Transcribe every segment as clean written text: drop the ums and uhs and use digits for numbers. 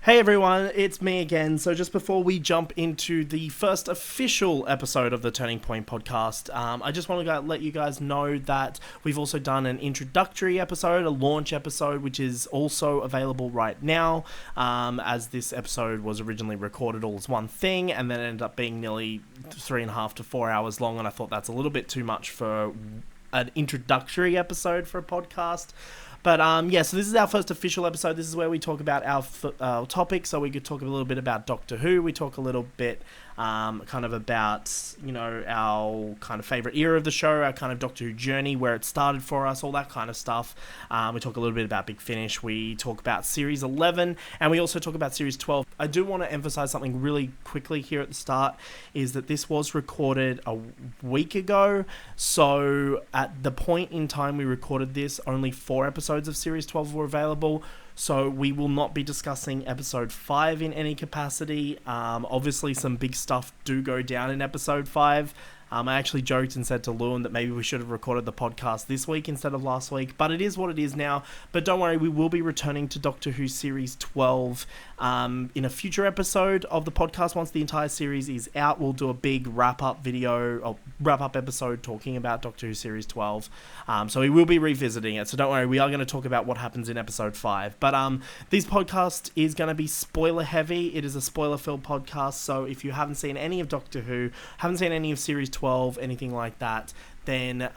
Hey everyone, it's me again. So just before we jump into the first official episode of the Turning Point podcast, I just want to let you guys know that we've also done an introductory episode, a launch episode, which is also available right now, as this episode was originally recorded all as one thing, and then ended up being nearly 3.5 to 4 hours long, and I thought that's a little bit too much for an introductory episode for a podcast. But so this is our first official episode. This is where we talk about our topic. So we could talk a little bit about Doctor Who. We talk a little bit kind of about, our kind of favourite era of the show, our kind of Doctor Who journey, where it started for us, all that kind of stuff. We talk a little bit about Big Finish. We talk about Series 11, and we also talk about Series 12. I do want to emphasise something really quickly here at the start, is that this was recorded a week ago. So at the point in time we recorded this, only 4 episodes of Series 12 were available. So we will not be discussing episode 5 in any capacity. Obviously, some big stuff do go down in episode 5. I actually joked and said to Lewin that maybe we should have recorded the podcast this week instead of last week, but it is what it is now. But don't worry, we will be returning to Doctor Who Series 12 in a future episode of the podcast. Once the entire series is out, we'll do a big wrap-up video, or wrap-up episode talking about Doctor Who Series 12. So we will be revisiting it, so don't worry, we are going to talk about what happens in episode 5. But this podcast is going to be spoiler-heavy. It is a spoiler-filled podcast, so if you haven't seen any of Doctor Who, haven't seen any of Series 12, anything like that, then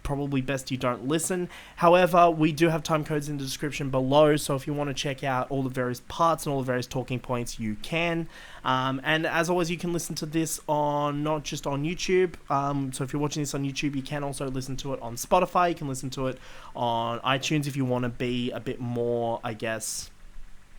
probably best you don't listen. However, we do have time codes in the description below, so if you want to check out all the various parts and all the various talking points, you can. And as always, you can listen to this on not just on YouTube. So if you're watching this on YouTube, you can also listen to it on Spotify. You can listen to it on iTunes if you want to be a bit more, I guess,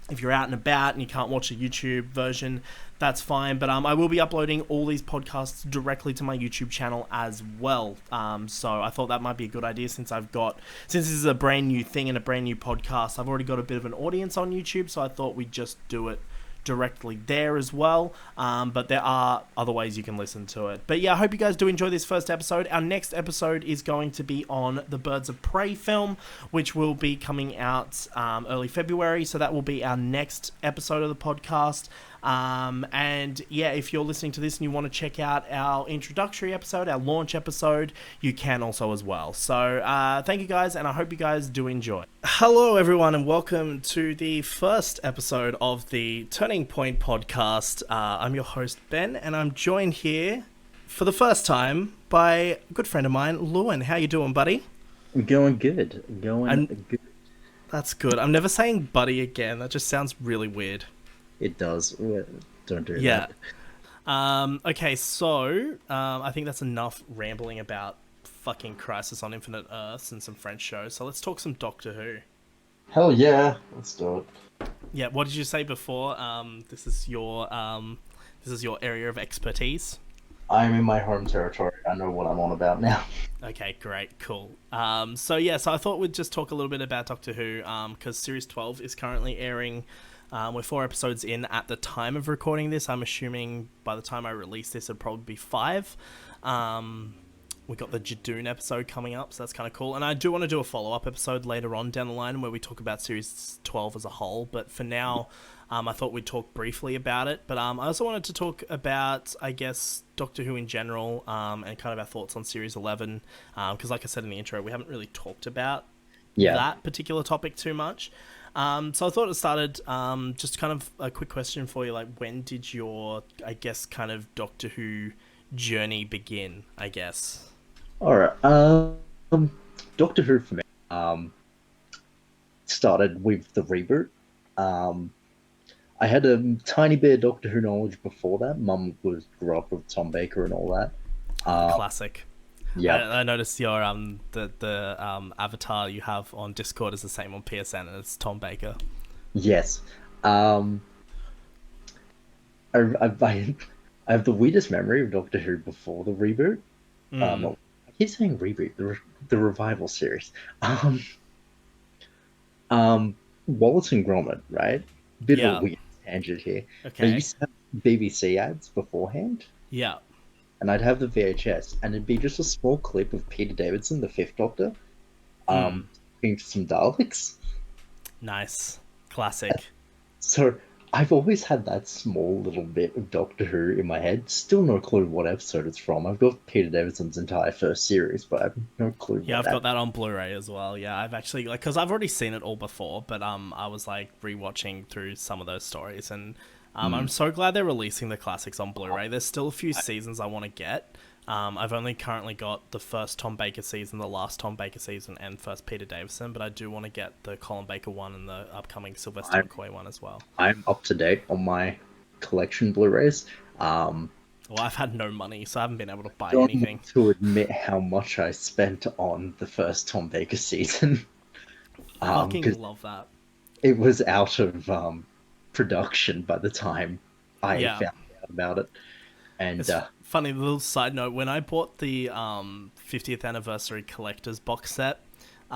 if you're out and about and you can't watch a YouTube version, that's fine. But I will be uploading all these podcasts directly to my YouTube channel as well. So I thought that might be a good idea since this is a brand new thing and a brand new podcast. I've already got a bit of an audience on YouTube, so I thought we'd just do it directly there as well. But there are other ways you can listen to it. But yeah, I hope you guys do enjoy this first episode. Our next episode is going to be on the Birds of Prey film, which will be coming out early February. So that will be our next episode of the podcast. And yeah, if you're listening to this and you want to check out our introductory episode, our launch episode, you can also as well. So thank you guys, and I hope you guys do enjoy. Hello everyone, and welcome to the first episode of the Turning Point podcast. I'm your host Ben, and I'm joined here for the first time by a good friend of mine, Lewin. How you doing, buddy? I'm going good. Good. That's good. I'm never saying buddy again. That just sounds really weird. It does. Don't do Yeah. that. Okay, so I think that's enough rambling about fucking Crisis on Infinite Earths and some French shows. So let's talk some Doctor Who. Hell yeah, let's do it. Yeah, what did you say before? This is your area of expertise. I'm in my home territory. I know what I'm on about now. Okay, great, cool. So I thought we'd just talk a little bit about Doctor Who, because Series 12 is currently airing. We're 4 episodes in at the time of recording this. I'm assuming by the time I release this, it'll probably be 5. We got the Jadoon episode coming up, so that's kind of cool. And I do want to do a follow-up episode later on down the line where we talk about Series 12 as a whole. But for now, I thought we'd talk briefly about it. But I also wanted to talk about, I guess, Doctor Who in general, and kind of our thoughts on Series 11. Because like I said in the intro, we haven't really talked about that particular topic too much. So I thought it started, just kind of a quick question for you, like, when did your, I guess, kind of Doctor Who journey begin, I guess? Alright, Doctor Who for me, started with the reboot. I had a tiny bit of Doctor Who knowledge before that. Mum grew up with Tom Baker and all that. Classic. Yeah, I noticed your the avatar you have on Discord is the same on PSN, and it's Tom Baker. Yes. I have the weirdest memory of Doctor Who before the reboot. I keep saying reboot, the revival series. Wallace and Gromit, right? Bit of a weird tangent here. Okay. I used to have BBC ads beforehand. Yeah. And I'd have the VHS, and it'd be just a small clip of Peter Davidson, the Fifth Doctor, talking to some Daleks. Nice. Classic. So I've always had that small little bit of Doctor Who in my head. Still no clue what episode it's from. I've got Peter Davidson's entire first series, but I have no clue Yeah, what I've got that. that on Blu-ray as well. Yeah, I've actually like because I've already seen it all before, but I was like rewatching through some of those stories, and I'm Mm. so glad they're releasing the classics on Blu-ray. There's still a few seasons I want to get. I've only currently got the first Tom Baker season, the last Tom Baker season, and first Peter Davison, but I do want to get the Colin Baker one and the upcoming Sylvester I'm McCoy one as well. I'm up to date on my collection Blu-rays. Well, I've had no money, so I haven't been able to buy Don't anything. want to admit how much I spent on the first Tom Baker season, because Fucking love that. it was out of production by the time I Yeah, found out about it. And it's funny. Little side note: when I bought the 50th anniversary collector's box set,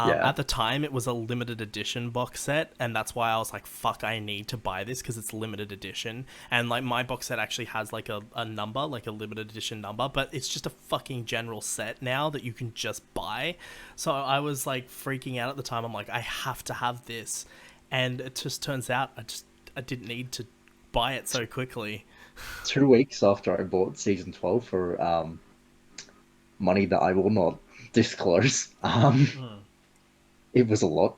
yeah, at the time it was a limited edition box set, and that's why I was like, "Fuck, I need to buy this because it's limited edition." And like my box set actually has like a number, like a limited edition number, but it's just a fucking general set now that you can just buy. So I was like freaking out at the time. I'm like, I have to have this, and it just turns out I didn't need to buy it so quickly. 2 weeks after I bought season 12 for money that I will not disclose, it was a lot.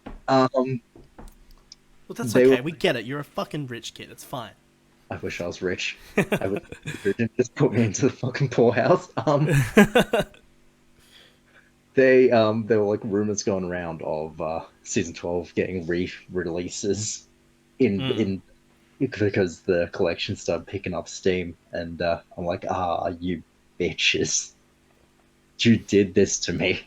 Well, that's They were. okay. We get it. You're a fucking rich kid. It's fine. I wish I was rich. I wish they just put me into the fucking poorhouse. There were like rumors going around of season 12 getting re-releases in because the collection started picking up steam, and I'm like, you bitches, you did this to me.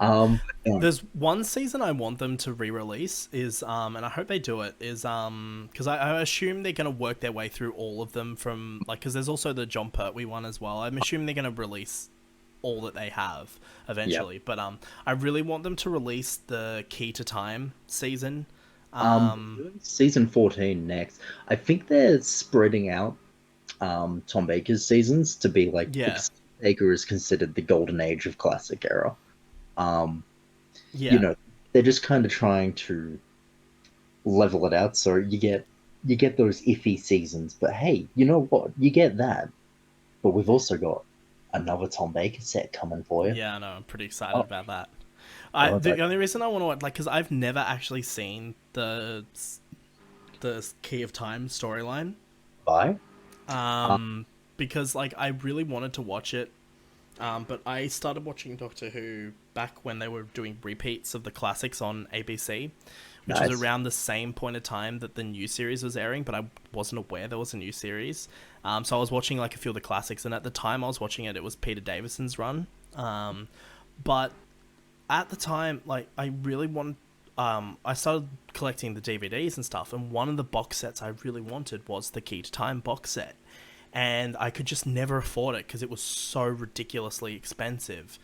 Yeah, There's one season I want them to re-release is and I hope they do it is because I assume they're gonna work their way through all of them from like because there's also the John Pertwee one as well. I'm assuming they're gonna release all that they have yeah. eventually, but I really want them to release the Key to Time season. They're doing season 14 next. I think they're spreading out Tom Baker's seasons to be like Yeah, because Baker is considered the golden age of classic era. Um, you yeah, know, they're just kind of trying to level it out so you get those iffy seasons, but hey, you know what? You get that, but we've also got another Tom Baker set coming for you. yeah. I know. I'm pretty excited Oh about that. god, The only reason I want to like because I've never actually seen the Key of Time storyline. bye. Uh, Because like I really wanted to watch it, but I started watching Doctor Who back when they were doing repeats of the classics on ABC, which was nice. around the same point of time that the new series was airing, but I wasn't aware there was a new series. So I was watching like a few of the classics, and at the time I was watching it, it was Peter Davison's run. But at the time, like I really wanted. I started collecting the DVDs and stuff, and one of the box sets I really wanted was the Key to Time box set, and I could just never afford it because it was so ridiculously expensive.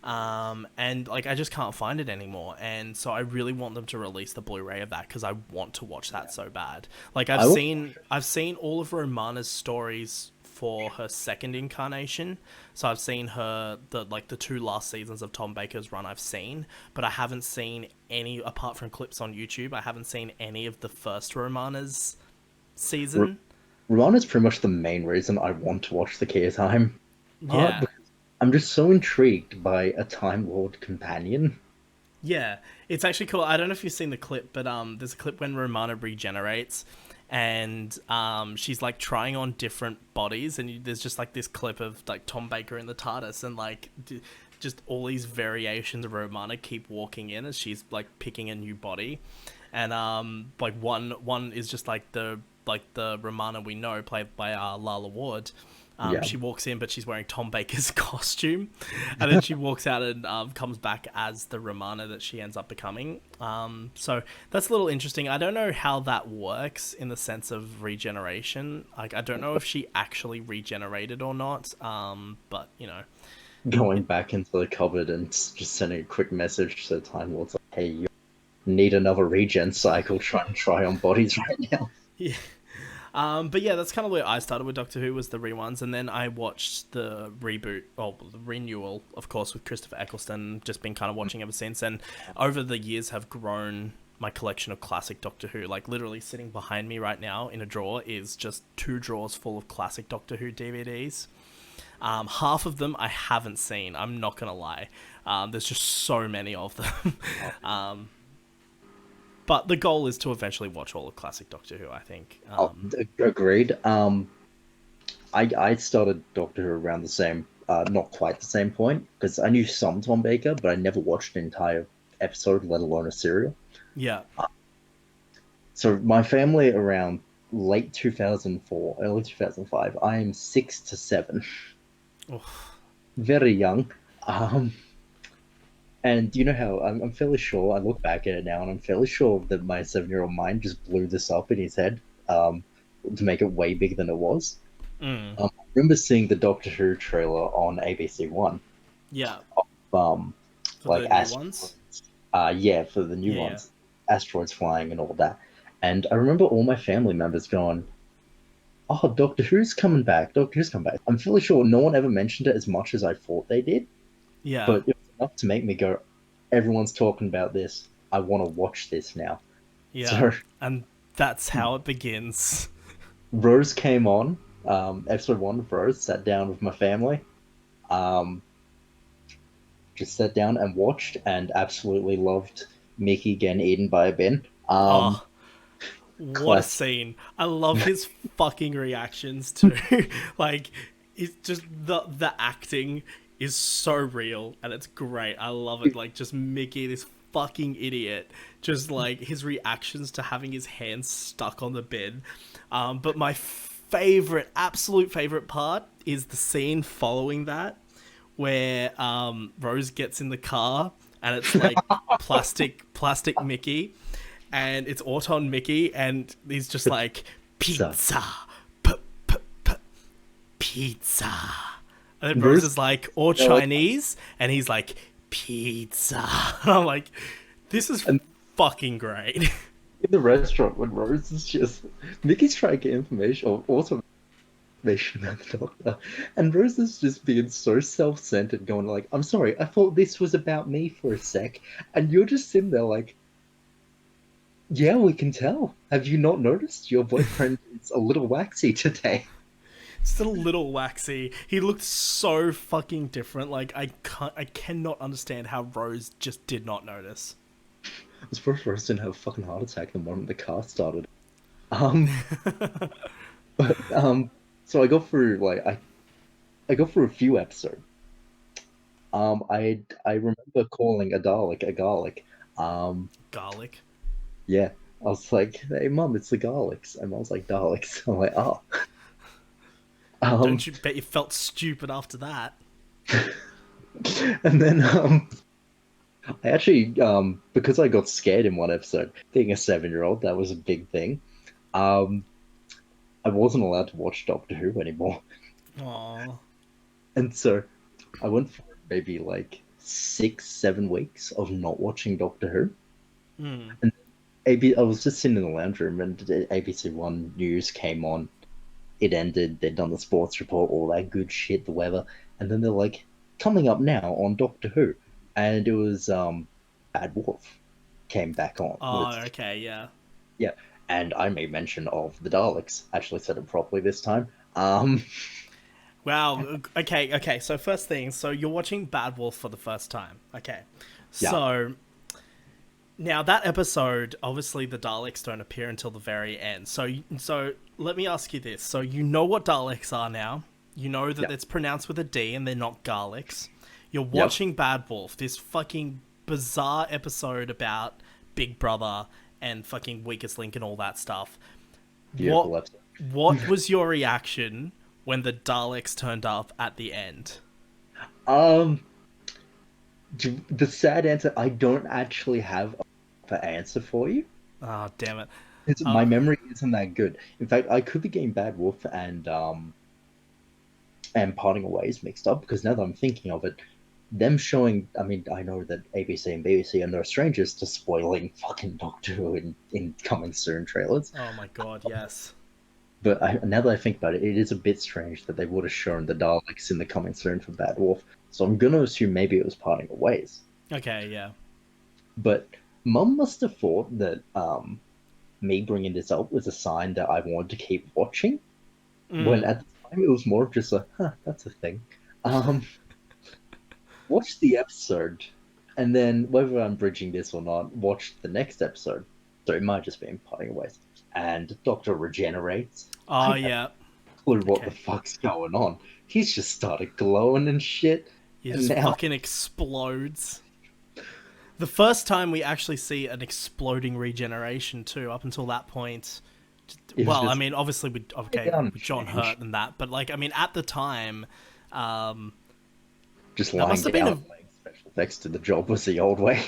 And like I just can't find it anymore, and so I really want them to release the Blu-ray of that because I want to watch that so bad. Like I will. I've seen all of Romana's stories for her second incarnation, so I've seen the two last seasons of Tom Baker's run I've seen, but I haven't seen any apart from clips on YouTube. I haven't seen any of the first Romana's season. Ron is pretty much the main reason I want to watch the Key of Time part Yeah, because I'm just so intrigued by a Time Lord companion. yeah, it's actually cool. I don't know if you've seen the clip, but there's a clip when Romana regenerates, and she's like trying on different bodies, and there's just like this clip of like Tom Baker in the TARDIS, and like just all these variations of Romana keep walking in as she's like picking a new body, and like one is just like the Romana we know, played by Lala Ward. Yeah. She walks in, but she's wearing Tom Baker's costume, and then she walks out and comes back as the Romana that she ends up becoming. So that's a little interesting. I don't know how that works in the sense of regeneration. Like, I don't know if she actually regenerated or not. But you know, Going back into the cupboard and just sending a quick message to the Time Lords like, hey, you need another regen cycle, try on bodies right now. yeah. But yeah, that's kind of where I started with Doctor Who was the reruns, and then I watched the reboot, or the renewal, of course, with Christopher Eccleston. Just been kind of watching ever since, and over the years have grown my collection of classic Doctor Who. Like literally sitting behind me right now in a drawer is just 2 drawers full of classic Doctor Who DVDs. Half of them I haven't seen. I'm not gonna lie. There's just so many of them. But the goal is to eventually watch all of classic Doctor Who, I think. Agreed. I started Doctor Who around the same, not quite the same point, because I knew some Tom Baker, but I never watched an entire episode, let alone a serial. Yeah. So my family around late 2004, early 2005, I am 6 to 7. Oof. Very young. And you know how I'm fairly sure, I look back at it now, and I'm fairly sure that my 7-year-old mind just blew this up in his head to make it way bigger than it was. I remember seeing the Doctor Who trailer on ABC One. Yeah. For like the new ones? Yeah, for the new ones. Asteroids flying and all that. And I remember all my family members going, "Oh, Doctor Who's coming back. Doctor Who's coming back." I'm fairly sure no one ever mentioned it as much as I thought they did. Yeah. But it was enough to make me go, everyone's talking about this. I want to watch this now. Yeah. So, and that's how it begins. Rose came on, episode 1 of Rose, sat down with my family. Just sat down and watched and absolutely loved Mickey getting eaten by a bin. What a scene. I love his fucking reactions too. Like, it's just the acting is so real and it's great. I love it. Like, just Mickey, this fucking idiot, just like his reactions to having his hands stuck on the bin. But my absolute favorite part is the scene following that where Rose gets in the car and it's like plastic Mickey, and it's Auton Mickey, and he's just like, pizza, pizza. And then Rose is like, or Chinese, and he's like, pizza. And I'm like, this is fucking great. In the restaurant, when Rose is just, Mickey's trying to get information, or also information about the Doctor, and Rose is just being so self-centered, going like, "I'm sorry, I thought this was about me for a sec," and you're just sitting there like, "Yeah, we can tell. Have you not noticed your boyfriend is a little waxy today?" Just a little waxy. He looked so fucking different. Like, I cannot understand how Rose just did not notice. I was supposed Rose didn't have a fucking heart attack the moment the car started. So I go through I go through a few episodes. I remember calling a Dalek a garlic. Garlic? Yeah. I was like, "Hey mum, it's the Garlics." And I was like, "Daleks." I'm like, "Oh." Don't you bet you felt stupid after that? And then I actually because I got scared in one episode, being a 7-year-old, that was a big thing. I wasn't allowed to watch Doctor Who anymore. Aww. And so I went for maybe like 6-7 weeks of not watching Doctor Who. And I was just sitting in the lounge room, and ABC One News came on. It ended, they'd done the sports report, all that good shit, the weather, and then they're like, "Coming up now on Doctor Who," and it was Bad Wolf came back on. Oh, okay, yeah. Yeah, and I made mention of the Daleks. Actually said it properly this time. Wow, okay, so first thing, so you're watching Bad Wolf for the first time. Okay. Yeah. So, now that episode, obviously the Daleks don't appear until the very end. So let me ask you this. So you know what Daleks are now. You know that it's pronounced with a D and they're not Garlics. You're watching Bad Wolf, this fucking bizarre episode about Big Brother and fucking Weakest Link and all that stuff. What was your reaction when the Daleks turned up at the end? The sad answer, I don't actually have an answer for you. Oh, damn it. My memory isn't that good. In fact, I could be getting Bad Wolf and Parting Ways mixed up, because now that I'm thinking of it, them showing, I mean, I know that ABC and BBC are no strangers to spoiling fucking Doctor Who in coming soon trailers. Oh my god, yes. But now that I think about it, it is a bit strange that they would have shown the Daleks in the coming soon for Bad Wolf. So I'm going to assume maybe it was Parting Ways. Okay, yeah. But Mum must have thought that me bringing this up was a sign that I wanted to keep watching. When Mm. at the time it was more of just like, huh, that's a thing. Um, watch the episode, and then whether I'm bridging this or not, watch the next episode. So it might just be parting away. And Doctor regenerates. Oh, I have yeah. no clue what the Okay. fuck's going on. He's just started glowing and shit, He and just now fucking explodes. The first time we actually see an exploding regeneration too. Up until that point, it was well, I just mean, obviously down and with John change, Hurt and that, but like, I mean, at the time, um, just that lying must have been down a. and laying special effects to the job was the old way.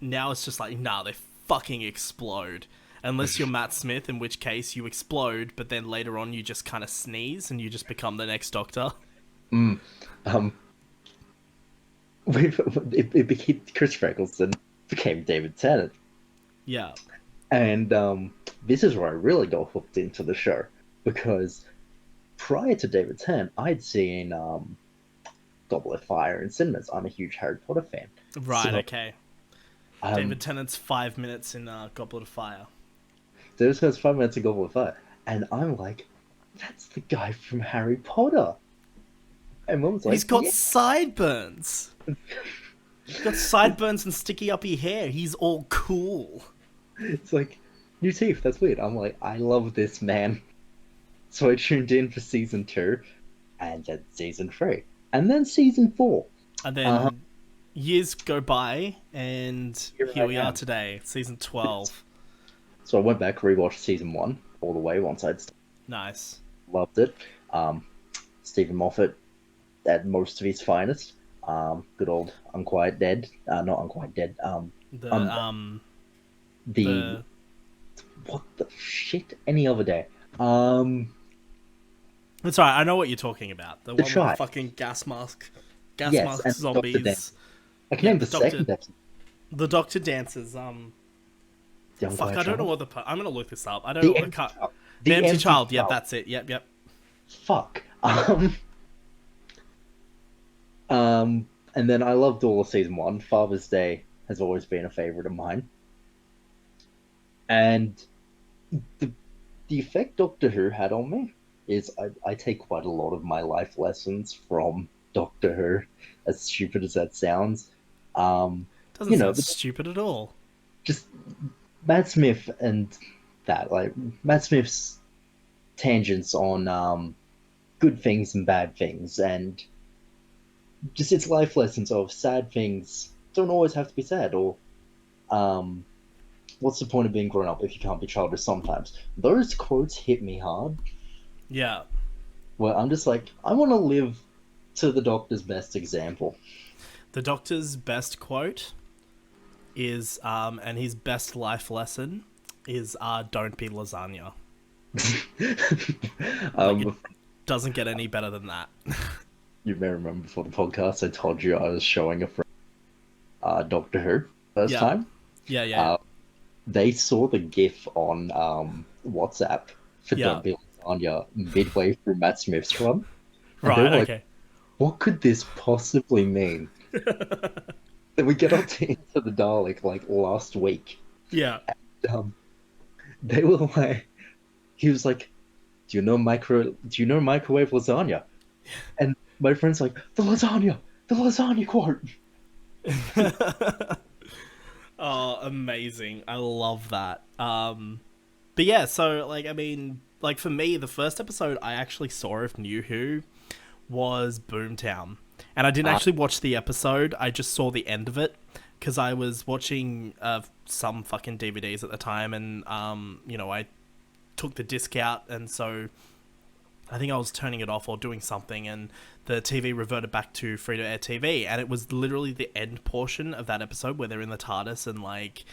Now it's just like, nah, they fucking explode. Unless you're Matt Smith, in which case you explode, but then later on you just kind of sneeze and you just become the next Doctor. Mm. Um, it became Chris Eccleston became David Tennant, Yeah. and this is where I really got hooked into the show because prior to David Tennant, I'd seen Goblet of Fire in cinemas. I'm a huge Harry Potter fan, Right. so Okay. um, David Tennant's 5 minutes in Goblet of Fire. there was 5 minutes of Goblet of Fire, and I'm like, that's the guy from Harry Potter. And Mum's And he's like, got yeah. sideburns. He's got sideburns and sticky uppy hair. He's all cool. It's like, new teeth, that's weird. I'm like, I love this man. So I tuned in for season 2, and then season 3, and then season 4. And Uh, then years go by, and here here I we are am. today, season 12. So I went back, rewatched season 1 all the way once I'd Nice. loved it. Stephen Moffat at most of his finest. Good old Unquiet Dead. Not Unquiet Dead. The Um, the the what the shit? Any other day. Um, It's alright, I know what you're talking about. The the one with the Tribe. fucking gas Yes, mask and Doctor Dan. zombies. I can Yeah, name the second episode. the Doctor dances. The Fuck, Unquiet I don't know Child. what I'm gonna look this up. I don't The know. I Empty can't. Child. The The Empty Empty Child. Yep, Child. that's it. Yep. Fuck. And then I loved all of season 1. Father's Day has always been a favorite of mine. And the the effect Doctor Who had on me is I take quite a lot of my life lessons from Doctor Who, as stupid as that sounds. Um, Doesn't you know, sound stupid at all. just Matt Smith and that, like Matt Smith's tangents on good things and bad things, and just its life lessons of sad things don't always have to be sad, or um, what's the point of being grown up if you can't be childish sometimes? Those quotes hit me hard, Yeah. where I'm just like, I want to live to the Doctor's best example. The Doctor's best quote is, and his best life lesson is, "Don't be lasagna." Like, it um, doesn't get any better than that. you may remember before the podcast, I told you I was showing a friend Doctor Who first Yeah. time. Yeah. They saw the GIF on WhatsApp for Yeah. Don't Be Lasagna midway through Matt Smith's run, and they Right. were like, Okay. "What could this possibly mean?" Then we get up to Into the Dalek like last week. Yeah. Um, they were like, he was like, "Do you know microwave lasagna?" And my friend's like, the lasagna quote." Oh, amazing. I love that. But yeah, so, like, I mean, like, for me, the first episode I actually saw of New Who was Boomtown. And I didn't actually watch the episode, I just saw the end of it, because I was watching some fucking DVDs at the time, and, I took the disc out, and so I think I was turning it off or doing something, and the TV reverted back to free-to-air TV, and it was literally the end portion of that episode where they're in the TARDIS and, like,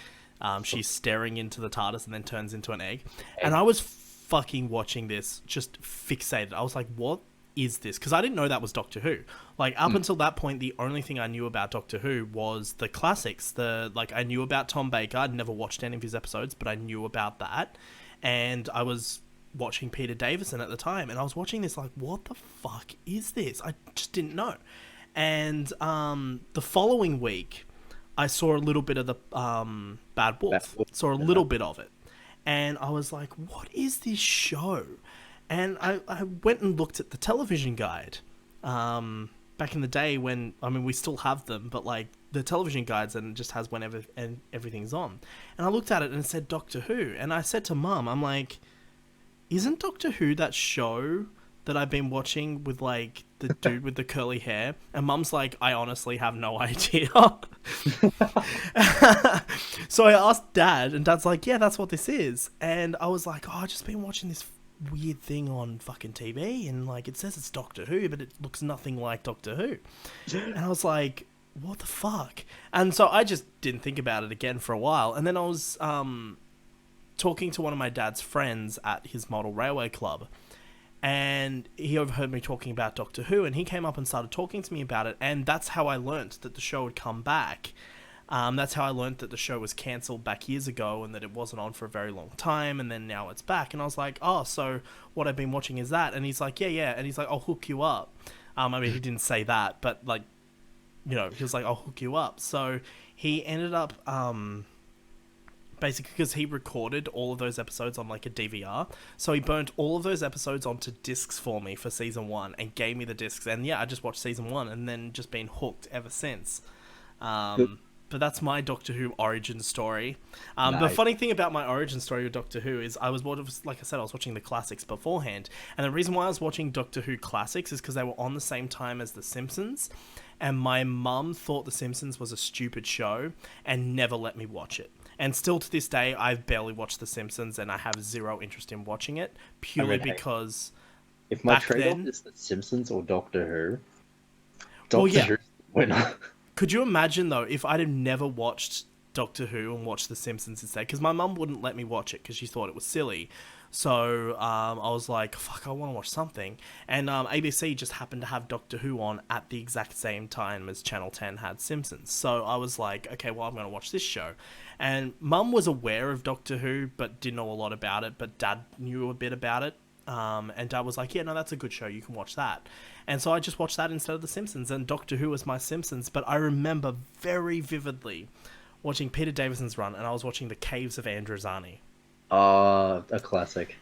she's staring into the TARDIS and then turns into an egg. And I was fucking watching this, just fixated. I was like, what is this? Because I didn't know that was Doctor Who. Like, up until that point, the only thing I knew about Doctor Who was the classics. I knew about Tom Baker. I'd never watched any of his episodes, but I knew about that. And I was watching Peter Davison at the time, and I was watching this like, what the fuck is this? I just didn't know. And the following week, I saw a little bit of the Bad Wolf. Saw a little bit of it. And I was like, what is this show? And I went and looked at the television guide. Back in the day when, I mean, we still have them, but like the television guides, and it just has whenever and everything's on. And I looked at it and it said Doctor Who. And I said to Mum, I'm like, isn't Doctor Who that show that I've been watching with like the dude with the curly hair? And Mum's like, I honestly have no idea. So I asked Dad, and Dad's like, yeah, that's what this is. And I was like, oh, I've just been watching this weird thing on fucking TV, and like it says it's Doctor Who, but it looks nothing like Doctor Who. And I was like, what the fuck? And so I just didn't think about it again for a while. And then I was talking to one of my dad's friends at his model railway club, and he overheard me talking about Doctor Who, and he came up and started talking to me about it, and that's how I learnt that the show had come back. That's how I learnt that the show was cancelled back years ago, and that it wasn't on for a very long time, and then now it's back. And I was like, oh, so what I've been watching is that? And he's like, yeah. And he's like, I'll hook you up. I mean, he didn't say that, but like, you know, he was like, I'll hook you up. So he ended up, basically, because he recorded all of those episodes on like a DVR, so he burnt all of those episodes onto discs for me for season 1 and gave me the discs. And yeah, I just watched season 1 and then just been hooked ever since. But that's my Doctor Who origin story. Nice. The funny thing about my origin story with Doctor Who is I was watching the classics beforehand. And the reason why I was watching Doctor Who classics is because they were on the same time as The Simpsons. And my mum thought The Simpsons was a stupid show and never let me watch it. And still to this day, I've barely watched The Simpsons, and I have zero interest in watching it, purely because if my back trade-off then, is The Simpsons or Doctor Who, Well, yeah. Who's the winner. Could you imagine, though, if I'd have never watched Doctor Who and watched The Simpsons instead? Because my mum wouldn't let me watch it because she thought it was silly. So I was like, fuck, I want to watch something. And ABC just happened to have Doctor Who on at the exact same time as Channel 10 had Simpsons. So I was like, okay, well, I'm going to watch this show. And Mum was aware of Doctor Who, but didn't know a lot about it. But Dad knew a bit about it. And Dad was like, yeah, no, that's a good show. You can watch that. And so I just watched that instead of The Simpsons. And Doctor Who was my Simpsons. But I remember very vividly watching Peter Davison's run, and I was watching The Caves of Androzani. A classic.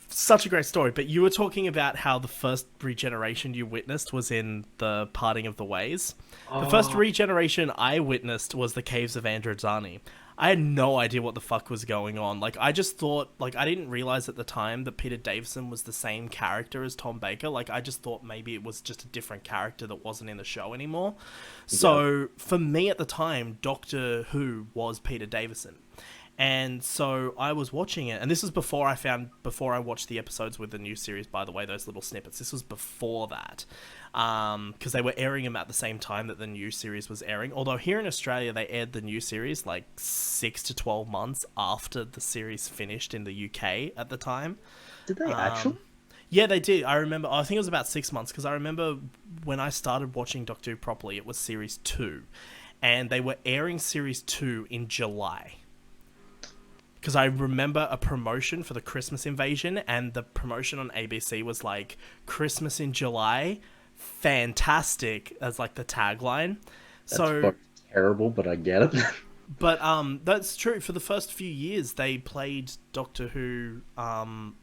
Such a great story. But you were talking about how the first regeneration you witnessed was in The Parting of the Ways. The first regeneration I witnessed was The Caves of Androzani. I had no idea what the fuck was going on. Like, I just thought, like, I didn't realize at the time that Peter Davison was the same character as Tom Baker. Like, I just thought maybe it was just a different character that wasn't in the show anymore. So, for me at the time, Doctor Who was Peter Davison. And so I was watching it, and this was before I watched the episodes with the new series, by the way, those little snippets. This was before that, because they were airing them at the same time that the new series was airing. Although here in Australia, they aired the new series like 6 to 12 months after the series finished in the UK at the time. Did they actually? Yeah, they did. I remember, I think it was about 6 months, because I remember when I started watching Doctor Who properly, it was series 2. And they were airing series 2 in July. Because I remember a promotion for the Christmas invasion, and the promotion on ABC was like, Christmas in July, fantastic, as like the tagline. That's terrible, but I get it. But that's true. For the first few years, they played Doctor Who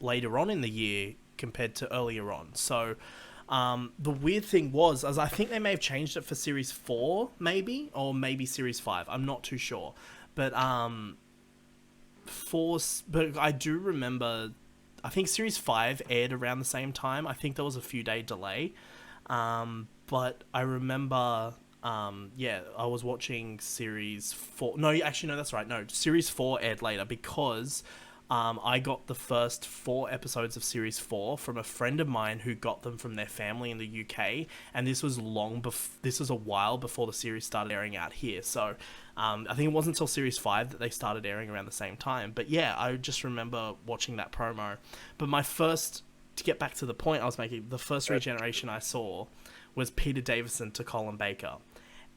later on in the year compared to earlier on. So the weird thing was, as I think they may have changed it for Series 4, maybe, or maybe Series 5. I'm not too sure. But but I do remember, I think Series 5 aired around the same time. I think there was a few day delay. But I remember, I was watching Series 4. No, actually, no, that's right. No, Series 4 aired later because I got the first 4 episodes of Series 4 from a friend of mine who got them from their family in the UK. And this was this was a while before the series started airing out here. So I think it wasn't until Series 5 that they started airing around the same time. But yeah, I just remember watching that promo. But to get back to the point I was making, the first regeneration I saw was Peter Davison to Colin Baker.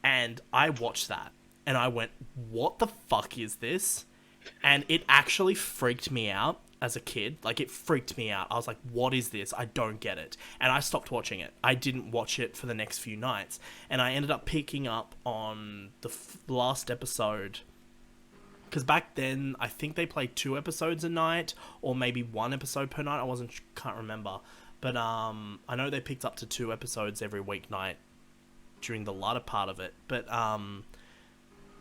And I watched that, and I went, what the fuck is this? And it actually freaked me out. as a kid. Like, it freaked me out. I was like, what is this? I don't get it. And I stopped watching it. I didn't watch it for the next few nights. And I ended up picking up on the last episode. Because back then, I think they played 2 episodes a night, or maybe 1 episode per night. Can't remember. But I know they picked up to 2 episodes every weeknight during the latter part of it. But I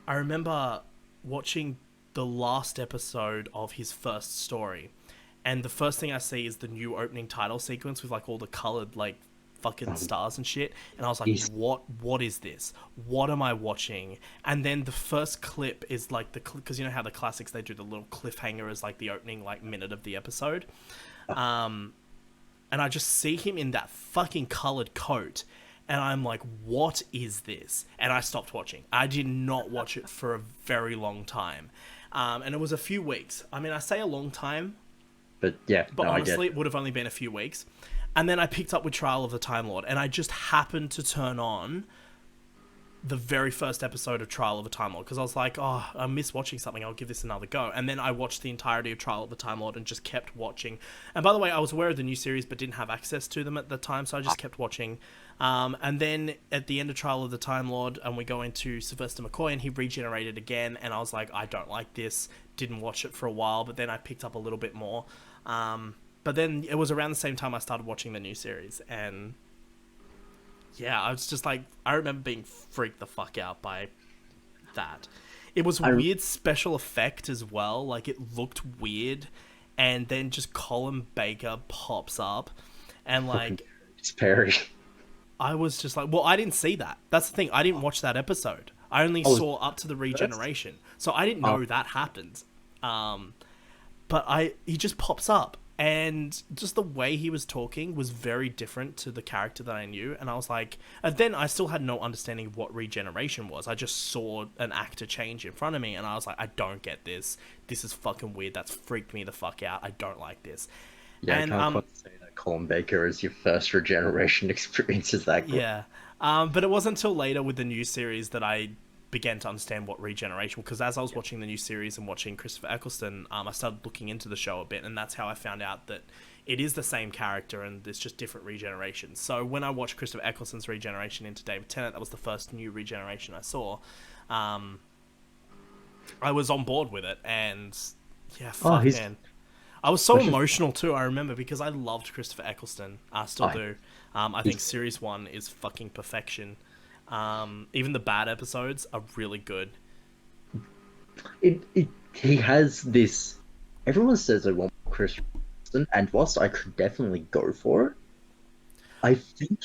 remember watching the last episode of his first story, and the first thing I see is the new opening title sequence with like all the colored like fucking stars and shit, and I was like, what is this? What am I watching? And then the first clip is like because you know how the classics, they do the little cliffhanger as like the opening like minute of the episode, and I just see him in that fucking colored coat, and I'm like, what is this? And I stopped watching. I did not watch it for a very long time. And it was a few weeks. I mean, I say a long time, but yeah, but honestly, it would have only been a few weeks. And then I picked up with Trial of the Time Lord, and I just happened to turn on the very first episode of Trial of the Time Lord, because I was like, oh, I miss watching something, I'll give this another go. And then I watched the entirety of Trial of the Time Lord and just kept watching. And by the way, I was aware of the new series but didn't have access to them at the time, so I just kept watching. And then at the end of Trial of the Time Lord, and we go into Sylvester McCoy, and he regenerated again, and I was like, I don't like this. Didn't watch it for a while, but then I picked up a little bit more. But then it was around the same time I started watching the new series, and yeah, I was just like, I remember being freaked the fuck out by that. It was a weird special effect as well. Like, it looked weird, and then just Colin Baker pops up, and like, it's Perry. I was just like, well, I didn't see that. That's the thing. I didn't watch that episode. I only saw up to the regeneration, so I didn't know that happened. But he just pops up, and just the way he was talking was very different to the character that I knew. And I was like, and then I still had no understanding of what regeneration was. I just saw an actor change in front of me, and I was like, I don't get this. This is fucking weird. That's freaked me the fuck out. I don't like this. Yeah, and, I can't quite say that Colin Baker is your first regeneration experience is that good. Yeah. But it wasn't until later with the new series that I began to understand what regeneration, because as I was watching the new series and watching Christopher Eccleston, I started looking into the show a bit, and that's how I found out that it is the same character and it's just different regeneration. So when I watched Christopher Eccleston's regeneration into David Tennant, that was the first new regeneration I saw. I was on board with it, and yeah, fuck, man. I was so emotional too, I remember, because I loved Christopher Eccleston. I still do. I think Series 1 is fucking perfection. Even the bad episodes are really good. He has this... Everyone says they want Christopher Eccleston, and whilst I could definitely go for it, I think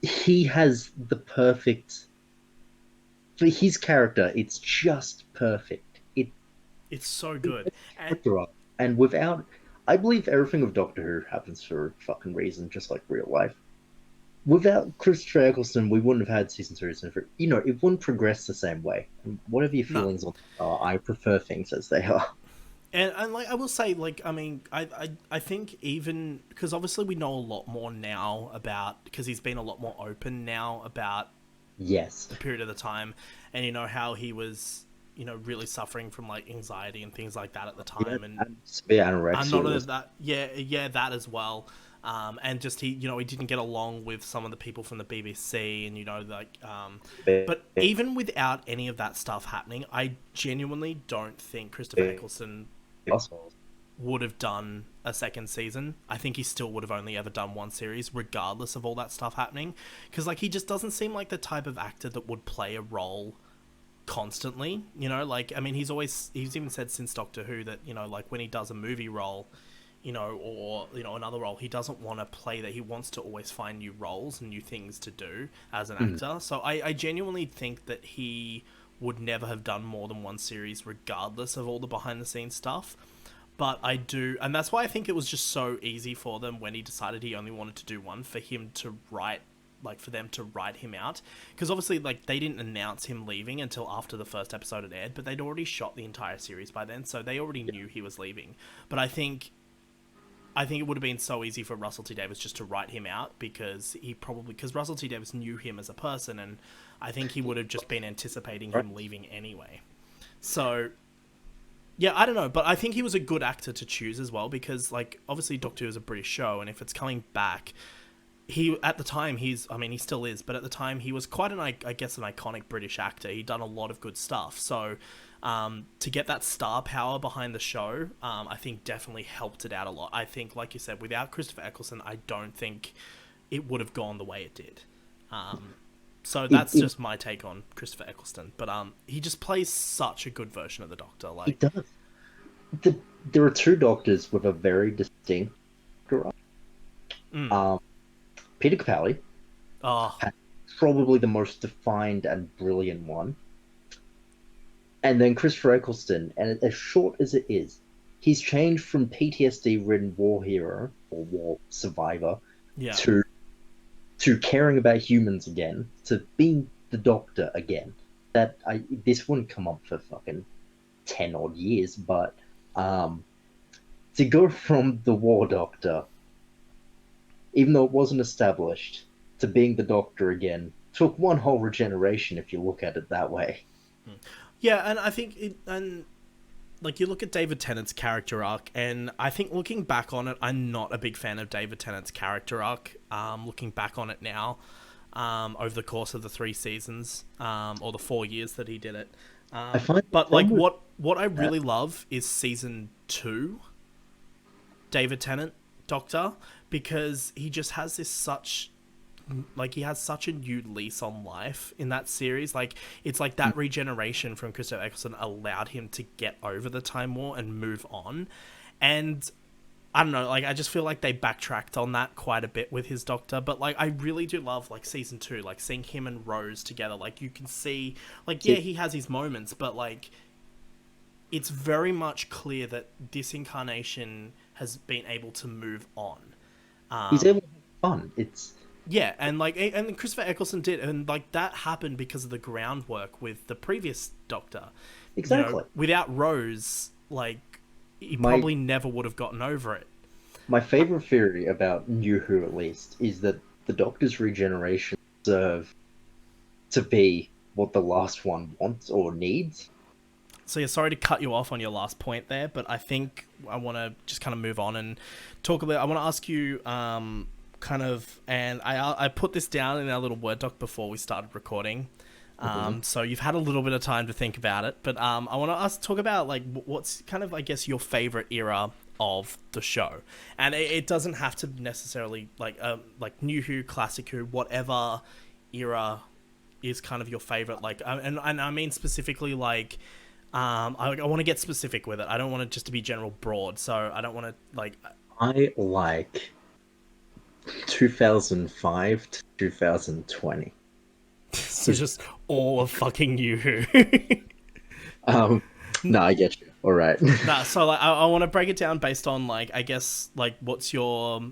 he has the perfect... For his character, it's just perfect. It's so good. And without... I believe everything of Doctor Who happens for a fucking reason, just like real life. Without Christopher Eccleston, we wouldn't have had season 2. You know, it wouldn't progress the same way. And whatever your feelings on are, I prefer things as they are. And like, I will say, like, I mean, I think even... Because obviously we know a lot more now about... Because he's been a lot more open now about... Yes. The period of the time. And, you know, how he was... you know, really suffering from like anxiety and things like that at the time, and severe anorexia. Not only that, yeah, that as well. And just he didn't get along with some of the people from the BBC, and but even without any of that stuff happening, I genuinely don't think Christopher Eccleston would have done a second season. I think he still would have only ever done one series, regardless of all that stuff happening, because like he just doesn't seem like the type of actor that would play a role constantly, you know, like, I mean, he's even said since Doctor Who that, you know, like when he does a movie role, you know, or, you know, another role, he doesn't want to play that. He wants to always find new roles and new things to do as an actor. So I genuinely think that he would never have done more than one series regardless of all the behind the scenes stuff. But I do, and that's why I think it was just so easy for them when he decided he only wanted to do one, for him to write, like, for them to write him out, because obviously, like, they didn't announce him leaving until after the first episode had aired, but they'd already shot the entire series by then, so they already knew he was leaving. But I think it would have been so easy for Russell T Davies just to write him out, because Russell T Davies knew him as a person, and I think he would have just been anticipating him leaving anyway. So Yeah, I don't know, but I think he was a good actor to choose as well because, like, obviously Doctor Who is a British show, and if it's coming back, at the time, I mean, he still is, but at the time, he was quite an iconic British actor. He'd done a lot of good stuff. So, to get that star power behind the show, I think definitely helped it out a lot. I think, like you said, without Christopher Eccleston, I don't think it would have gone the way it did. So that's just my take on Christopher Eccleston. But he just plays such a good version of the Doctor. He Like, does. There are two Doctors with a very distinct. Peter Capaldi, oh, probably the most defined and brilliant one. And then Christopher Eccleston, and as short as it is, he's changed from PTSD-ridden war hero or war survivor yeah. to caring about humans again, to being the Doctor again. This wouldn't come up for fucking 10 odd years, but to go from the War Doctor, even though it wasn't established, to being the Doctor again took one whole regeneration if you look at it that way. Yeah, and I think like, you look at David Tennant's character arc, and I think looking back on it, I'm not a big fan of David Tennant's character arc. Looking back on it now, over the course of the 3 seasons, or the 4 years that he did it. But like, what I really love is season 2, David Tennant Doctor, because he just has he has such a new lease on life in that series. Like, it's like that regeneration from Christopher Eccleston allowed him to get over the Time War and move on. And I don't know, like, I just feel like they backtracked on that quite a bit with his Doctor. But, like, I really do love, like, season 2, like, seeing him and Rose together. Like, you can see, like, yeah, he has his moments, but, like, it's very much clear that this incarnation has been able to move on. He's able to have fun. Yeah, and Christopher Eccleston did, and like, that happened because of the groundwork with the previous Doctor. Exactly. You know, without Rose, like, he probably never would have gotten over it. My favorite theory about New Who, at least, is that the Doctor's regeneration serve to be what the last one wants or needs. So, yeah, sorry to cut you off on your last point there, but I think I want to just kind of move on and talk a bit. I want to ask you, kind of, and I put this down in our little Word doc before we started recording. So you've had a little bit of time to think about it, but I want to talk about, like, what's kind of, I guess, your favorite era of the show. And it doesn't have to necessarily, like New Who, Classic Who, whatever era is kind of your favorite. Like, and I mean specifically, like, I want to get specific with it. I don't want it just to be general broad. So I don't want to, like, I like 2005 to 2020. So just all of fucking New Who. No, I get you. All right. Nah, so, like, I want to break it down based on, like, I guess, like, what's your,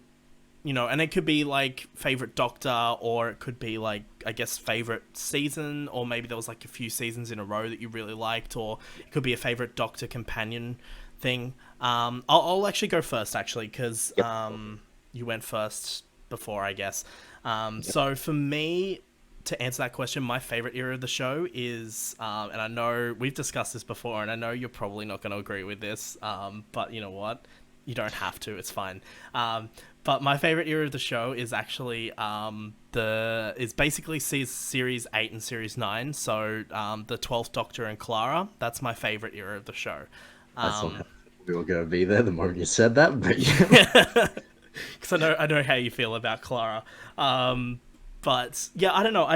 you know, and it could be, like, favorite Doctor, or it could be, like, I guess, favorite season, or maybe there was, like, a few seasons in a row that you really liked, or it could be a favorite Doctor companion thing. I'll actually go first, actually, because you went first before, I guess. So for me, to answer that question, my favorite era of the show is, and I know we've discussed this before, and I know you're probably not going to agree with this, but you know what? You don't have to. It's fine. But my favorite era of the show is actually is basically series 8 and series 9. So the 12th Doctor and Clara. That's my favorite era of the show. I thought we were going to be there the moment you said that, but yeah. Because I know how you feel about Clara. But yeah, I don't know.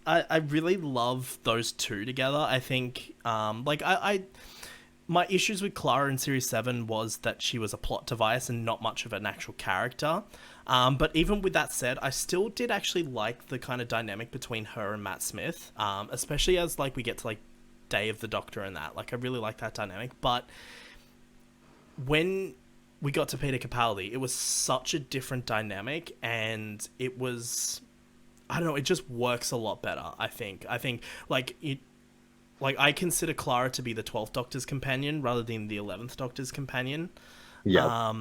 I really love those two together. I think, my issues with Clara in Series 7 was that she was a plot device and not much of an actual character. But even with that said, I still did actually like the kind of dynamic between her and Matt Smith, especially as, like, we get to, like, Day of the Doctor and that. Like, I really like that dynamic. But when we got to Peter Capaldi, it was such a different dynamic, and it was, I don't know, it just works a lot better, I think. Like, I consider Clara to be the 12th Doctor's companion rather than the 11th Doctor's companion. Yeah.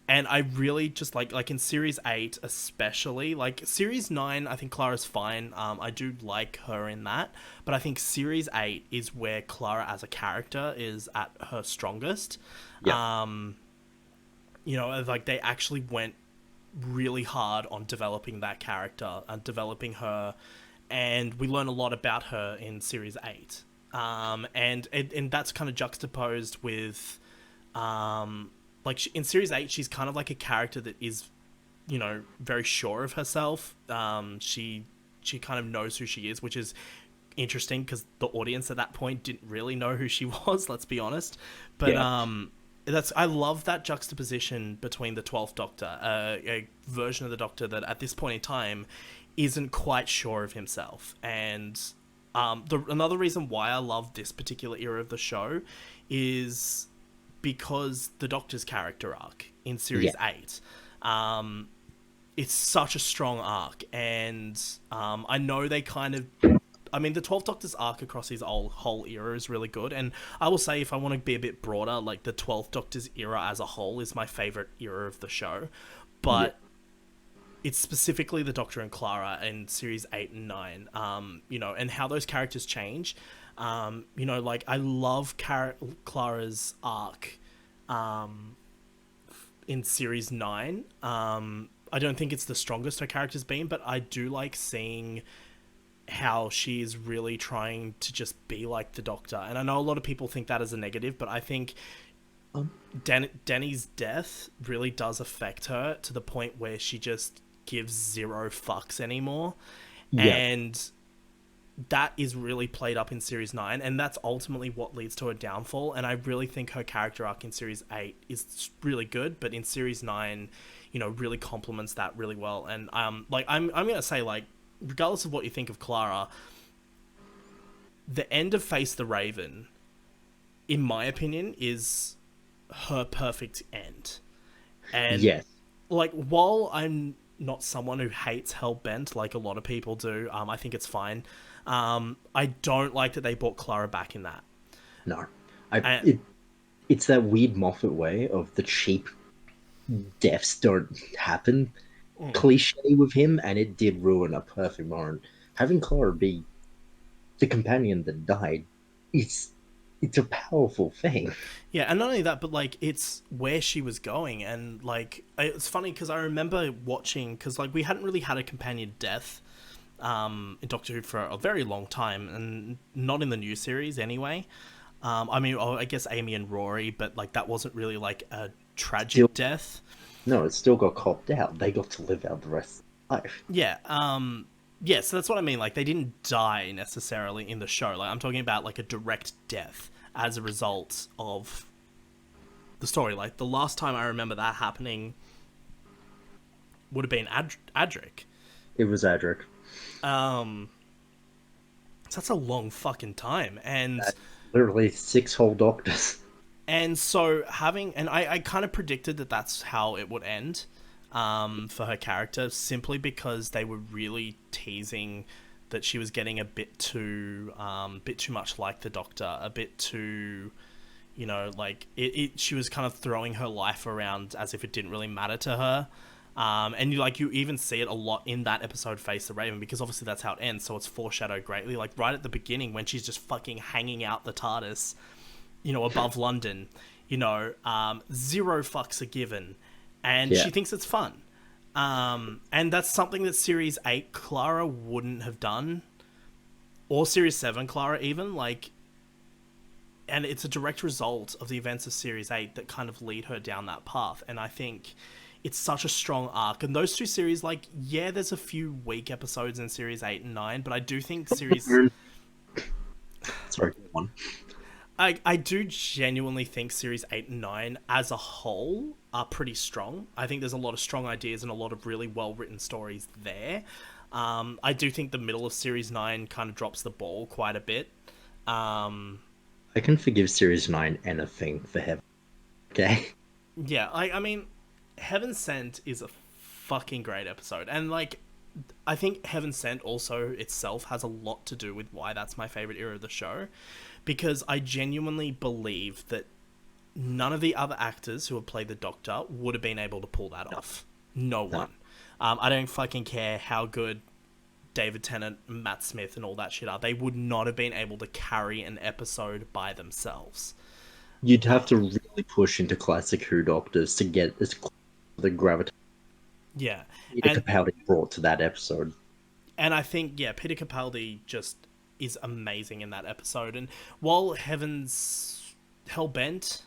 And I really just like in series 8 especially, like series 9 I think Clara's fine. I do like her in that, but I think series 8 is where Clara as a character is at her strongest. Yeah. You know, like they actually went really hard on developing that character and developing her, and we learn a lot about her in series 8. And that's kind of juxtaposed with like in series 8 she's kind of like a character that is, you know, very sure of herself. She kind of knows who she is, which is interesting because the audience at that point didn't really know who she was, let's be honest. But Yeah. that's, I love that juxtaposition between the 12th Doctor, a version of the Doctor that at this point in time isn't quite sure of himself. And another reason why I love this particular era of the show is because the Doctor's character arc in series Yeah. 8, it's such a strong arc. And I know they kind of, I mean, the 12th Doctor's arc across his whole era is really good. And I will say, if I want to be a bit broader, like the 12th Doctor's era as a whole is my favorite era of the show. Yeah. But it's specifically the Doctor and Clara in series 8 and 9, you know, and how those characters change. You know, like I love Clara's arc in series 9. I don't think it's the strongest her character's been, but I do like seeing how she is really trying to just be like the Doctor. And I know a lot of people think that is a negative, but I think Danny's death really does affect her to the point where she just gives zero fucks anymore. Yeah. And that is really played up in series 9, and that's ultimately what leads to her downfall. And I really think her character arc in series 8 is really good, but in series 9, you know, really complements that really well. And like I'm gonna say, like, regardless of what you think of Clara, the end of Face the Raven, in my opinion, is her perfect end. And Yes. like, while I'm not someone who hates Hellbent like a lot of people do, I think it's fine. I don't like that they brought Clara back in that. No. And, It's that weird Moffat way of the cheap deaths don't happen cliche with him, and it did ruin a perfect moment. Having Clara be the companion that died, it's a powerful thing. yeah, and not only that, but like it's where she was going. And like it's funny because I remember watching, because like we hadn't really had a companion death in Doctor Who for a very long time, and not in the new series anyway. I mean, I guess Amy and Rory, but like that wasn't really like a Still, tragic death. no, it still got copped out. They got to live out the rest of their life. Yeah, yeah, so that's what I mean. Like, they didn't die necessarily in the show. Like, I'm talking about like a direct death as a result of the story. Like, the last time I remember that happening would have been Adric. It was Adric. So that's a long fucking time. That's literally 6 whole Doctors. And so having, and I kind of predicted that that's how it would end, for her character, simply because they were really teasing that she was getting a bit too much like the Doctor, a bit too, you know, like she was kind of throwing her life around as if it didn't really matter to her. And you even see it a lot in that episode, Face the Raven, because obviously that's how it ends, so it's foreshadowed greatly. Like right at the beginning when she's just fucking hanging out the TARDIS, you know, above London, you know, zero fucks are given, and Yeah. she thinks it's fun. And that's something that Series 8 Clara wouldn't have done, or Series 7 Clara even, like, and it's a direct result of the events of Series 8 that kind of lead her down that path. And I think it's such a strong arc. And those two series, like, yeah, there's a few weak episodes in Series 8 and 9, but I do think Series... Sorry, go on. I do genuinely think Series 8 and 9 as a whole are pretty strong. I think there's a lot of strong ideas and a lot of really well-written stories there. I do think the middle of Series 9 kind of drops the ball quite a bit. I can forgive Series 9 anything for heaven. Okay? Yeah, I mean, Heaven Sent is a fucking great episode. And, like, I think Heaven Sent also itself has a lot to do with why that's my favorite era of the show. Because I genuinely believe that none of the other actors who have played the Doctor would have been able to pull that off. No one. I don't fucking care how good David Tennant, Matt Smith, and all that shit are. They would not have been able to carry an episode by themselves. You'd have to really push into classic Who Doctors to get as close to the gravitas Yeah. Peter Capaldi brought to that episode. And I think, yeah, Peter Capaldi just is amazing in that episode. And while Heaven's Hellbent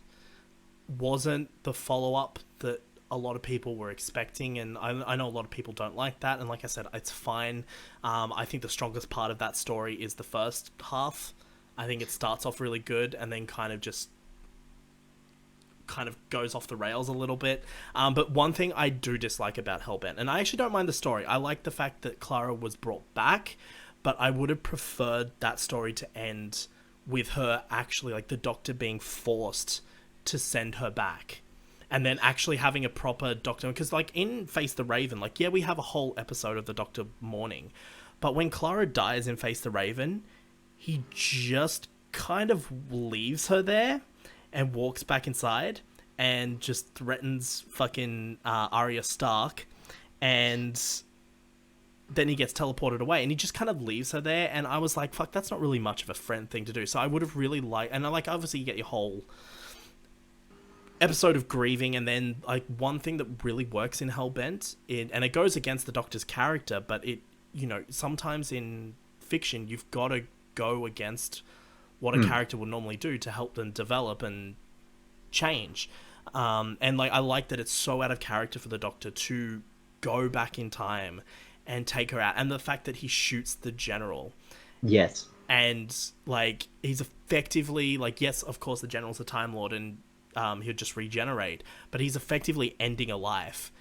wasn't the follow-up that a lot of people were expecting, and I know a lot of people don't like that, and like I said, it's fine. I think the strongest part of that story is the first half. I think it starts off really good, and then kind of goes off the rails a little bit. But one thing I do dislike about Hellbent, and I actually don't mind the story, I like the fact that Clara was brought back, but I would have preferred that story to end with her actually, like, the Doctor being forced to send her back. And then actually having a proper Doctor... Because, like, in Face the Raven, like, yeah, we have a whole episode of the Doctor mourning. But when Clara dies in Face the Raven, he just kind of leaves her there and walks back inside and just threatens fucking Arya Stark. And then he gets teleported away, and he just kind of leaves her there. And I was like, fuck, that's not really much of a friend thing to do. So I would have really liked... And, like, obviously you get your whole episode of grieving, and then, like, one thing that really works in Hellbent, and it goes against the Doctor's character, but it, you know, sometimes in fiction, you've got to go against what a character would normally do to help them develop and change. And, like, I like that it's so out of character for the Doctor to go back in time and take her out. And the fact that he shoots the general. Yes. And, like, he's effectively, like, yes, of course, the general's a Time Lord, and he'll just regenerate, but he's effectively ending a life.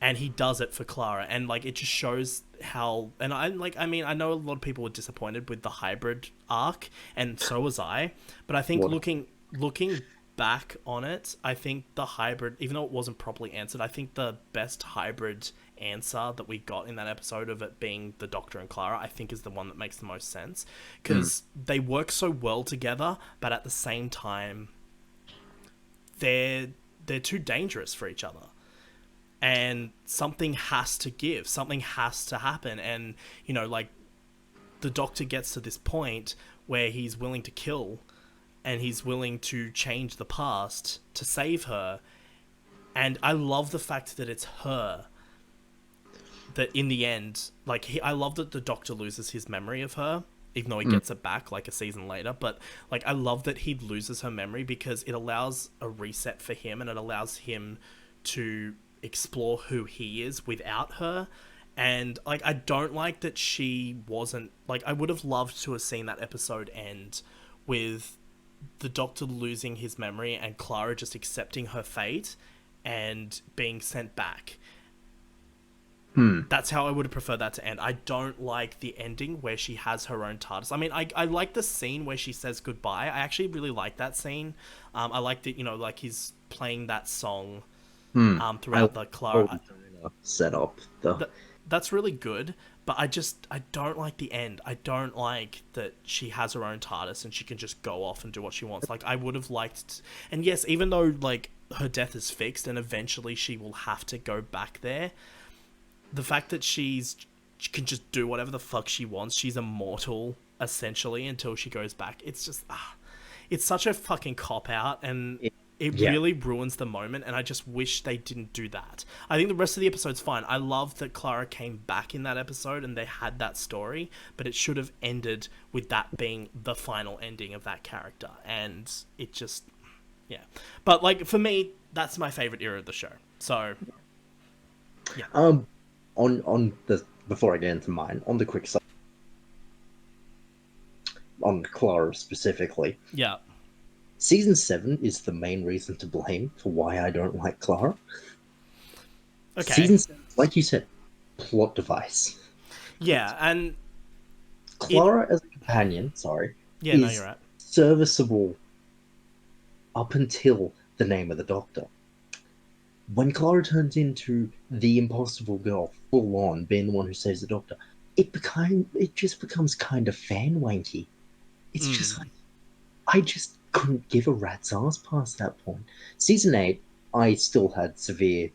And he does it for Clara, and, like, it just shows how... And I know a lot of people were disappointed with the hybrid arc, and so was I. But I think looking back on it, I think the hybrid, even though it wasn't properly answered, I think the best hybrid answer that we got in that episode of it being the Doctor and Clara, I think is the one that makes the most sense. Because they work so well together, but at the same time, they're too dangerous for each other. And something has to give. Something has to happen. And, you know, like, the Doctor gets to this point where he's willing to kill, and he's willing to change the past to save her. And I love the fact that it's her that, in the end, like, I love that the Doctor loses his memory of her, even though he gets it back, like, a season later. But, like, I love that he loses her memory, because it allows a reset for him, and it allows him to explore who he is without her. And, like, I don't like that she wasn't... Like, I would have loved to have seen that episode end with the Doctor losing his memory and Clara just accepting her fate and being sent back. That's how I would have preferred that to end. I don't like the ending where she has her own TARDIS. I mean, I like the scene where she says goodbye. I actually really like that scene. I like that, you know, like, he's playing that song throughout the Clara set up. That's really good, but I don't like the end. I don't like that she has her own TARDIS and she can just go off and do what she wants. Like, I would have liked... And yes, even though, like, her death is fixed and eventually she will have to go back there, the fact that she can just do whatever the fuck she wants, she's immortal, essentially, until she goes back. It's just... it's such a fucking cop-out, and... It really ruins the moment, and I just wish they didn't do that. I think the rest of the episode's fine. I love that Clara came back in that episode and they had that story, but it should have ended with that being the final ending of that character. And it just... Yeah. But, like, for me, that's my favourite era of the show. So, yeah. On the... Before I get into mine, on the quick side, on Clara specifically. Yeah. Season 7 is the main reason to blame for why I don't like Clara. Okay. Season 7, like you said, plot device. Yeah, and... Clara as a companion, is no, you're right. serviceable up until the name of the Doctor. When Clara turns into the impossible girl, full on, being the one who saves the Doctor, it just becomes kind of fan wanky. It's just like, couldn't give a rat's ass past that point. Season 8, I still had severe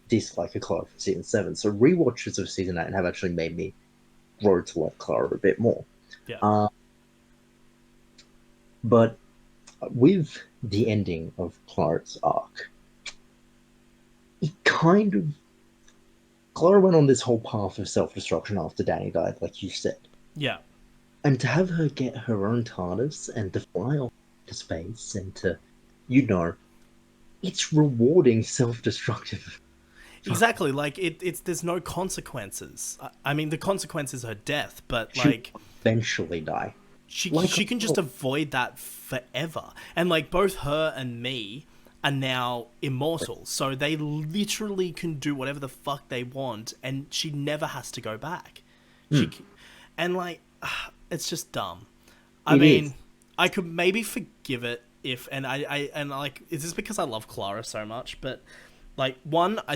dislike of Clara from season 7, so rewatches of season 8 have actually made me grow to like Clara a bit more. Yeah. But with the ending of Clara's arc, it kind of Clara went on this whole path of self-destruction after Danny died, like you said. Yeah. And to have her get her own TARDIS and to fly off to space and to, you know, it's rewarding self-destructive. Exactly. Like it's there's no consequences. I mean, the consequence is her death, but She'll like eventually die. she can just avoid that forever. And like both her and me are now immortal, so they literally can do whatever the fuck they want, and she never has to go back. And like, it's just dumb. I mean, I could maybe forgive it if, and like, is this because I love Clara so much? But like,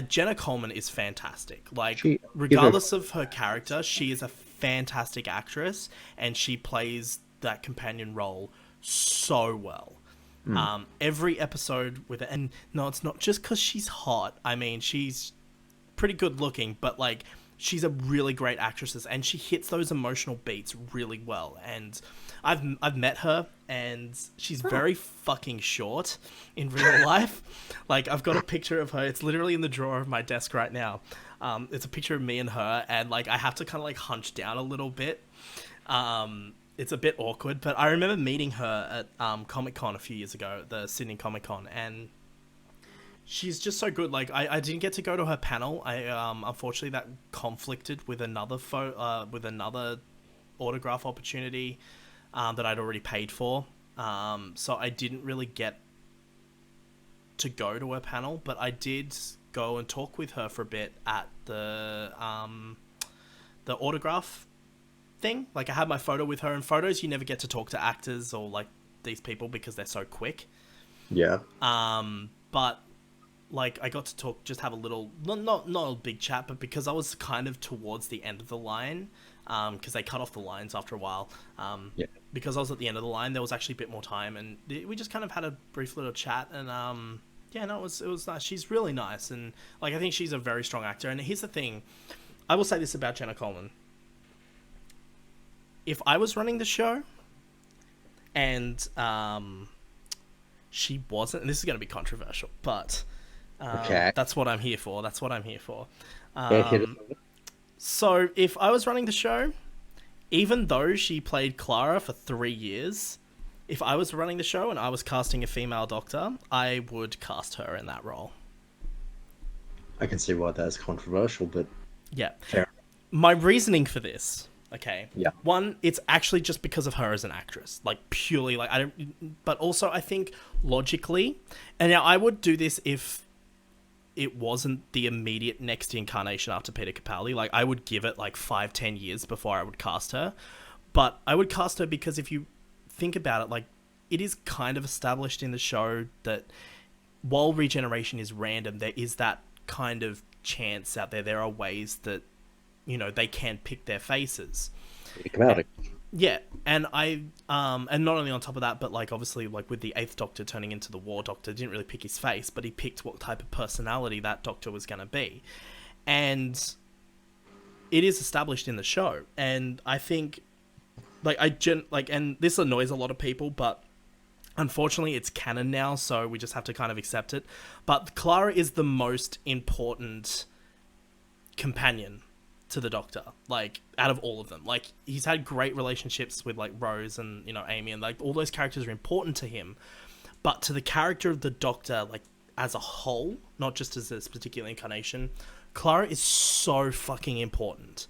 Jenna Coleman is fantastic. Like, regardless of her character, she is a fantastic actress, and she plays that companion role so well. Every episode with it, and no, it's not just because she's hot. I mean, she's pretty good looking, but like, she's a really great actress, and she hits those emotional beats really well. And I've met her, and she's very fucking short in real life. Like, I've got a picture of her. It's literally in the drawer of my desk right now. It's a picture of me and her, and like, I have to kind of like hunch down a little bit. It's a bit awkward, but I remember meeting her at Comic-Con a few years ago, the Sydney Comic-Con, and she's just so good. Like, I didn't get to go to her panel. Unfortunately that conflicted with another autograph opportunity that I'd already paid for. So I didn't really get to go to her panel, but I did go and talk with her for a bit at the autograph thing. Like, I had my photo with her. In photos, you never get to talk to actors or like these people because they're so quick. Yeah. But like, I got to talk, just have a little, not a big chat, but because I was kind of towards the end of the line, because they cut off the lines after a while. Because I was at the end of the line, there was actually a bit more time, and we just kind of had a brief little chat, and it was nice. She's really nice, and like, I think she's a very strong actor. And here's the thing, I will say this about Jenna Coleman: if I was running the show, and she wasn't, and this is going to be controversial, but that's what I'm here for. So if I was running the show, even though she played Clara for 3 years, if I was running the show and I was casting a female doctor, I would cast her in that role. I can see why that's controversial, but yeah. Fair. My reasoning for this, okay. Yeah. One, it's actually just because of her as an actress, like purely like but also I think logically, and now I would do this if it wasn't the immediate next incarnation after Peter Capaldi. Like, I would give it like 5-10 years before I would cast her, but I would cast her because if you think about it, like, it is kind of established in the show that while regeneration is random, there is that kind of chance out there. There are ways that, you know, they can pick their faces. Yeah, and and not only on top of that, but like, obviously, like with the 8th Doctor turning into the War Doctor, didn't really pick his face, but he picked what type of personality that Doctor was going to be, and it is established in the show. And I think, like, and this annoys a lot of people, but unfortunately, it's canon now, so we just have to kind of accept it. But Clara is the most important companion to the Doctor, like, out of all of them. Like, he's had great relationships with like Rose and, you know, Amy, and like all those characters are important to him, but to the character of the Doctor, like, as a whole, not just as this particular incarnation, Clara is so fucking important.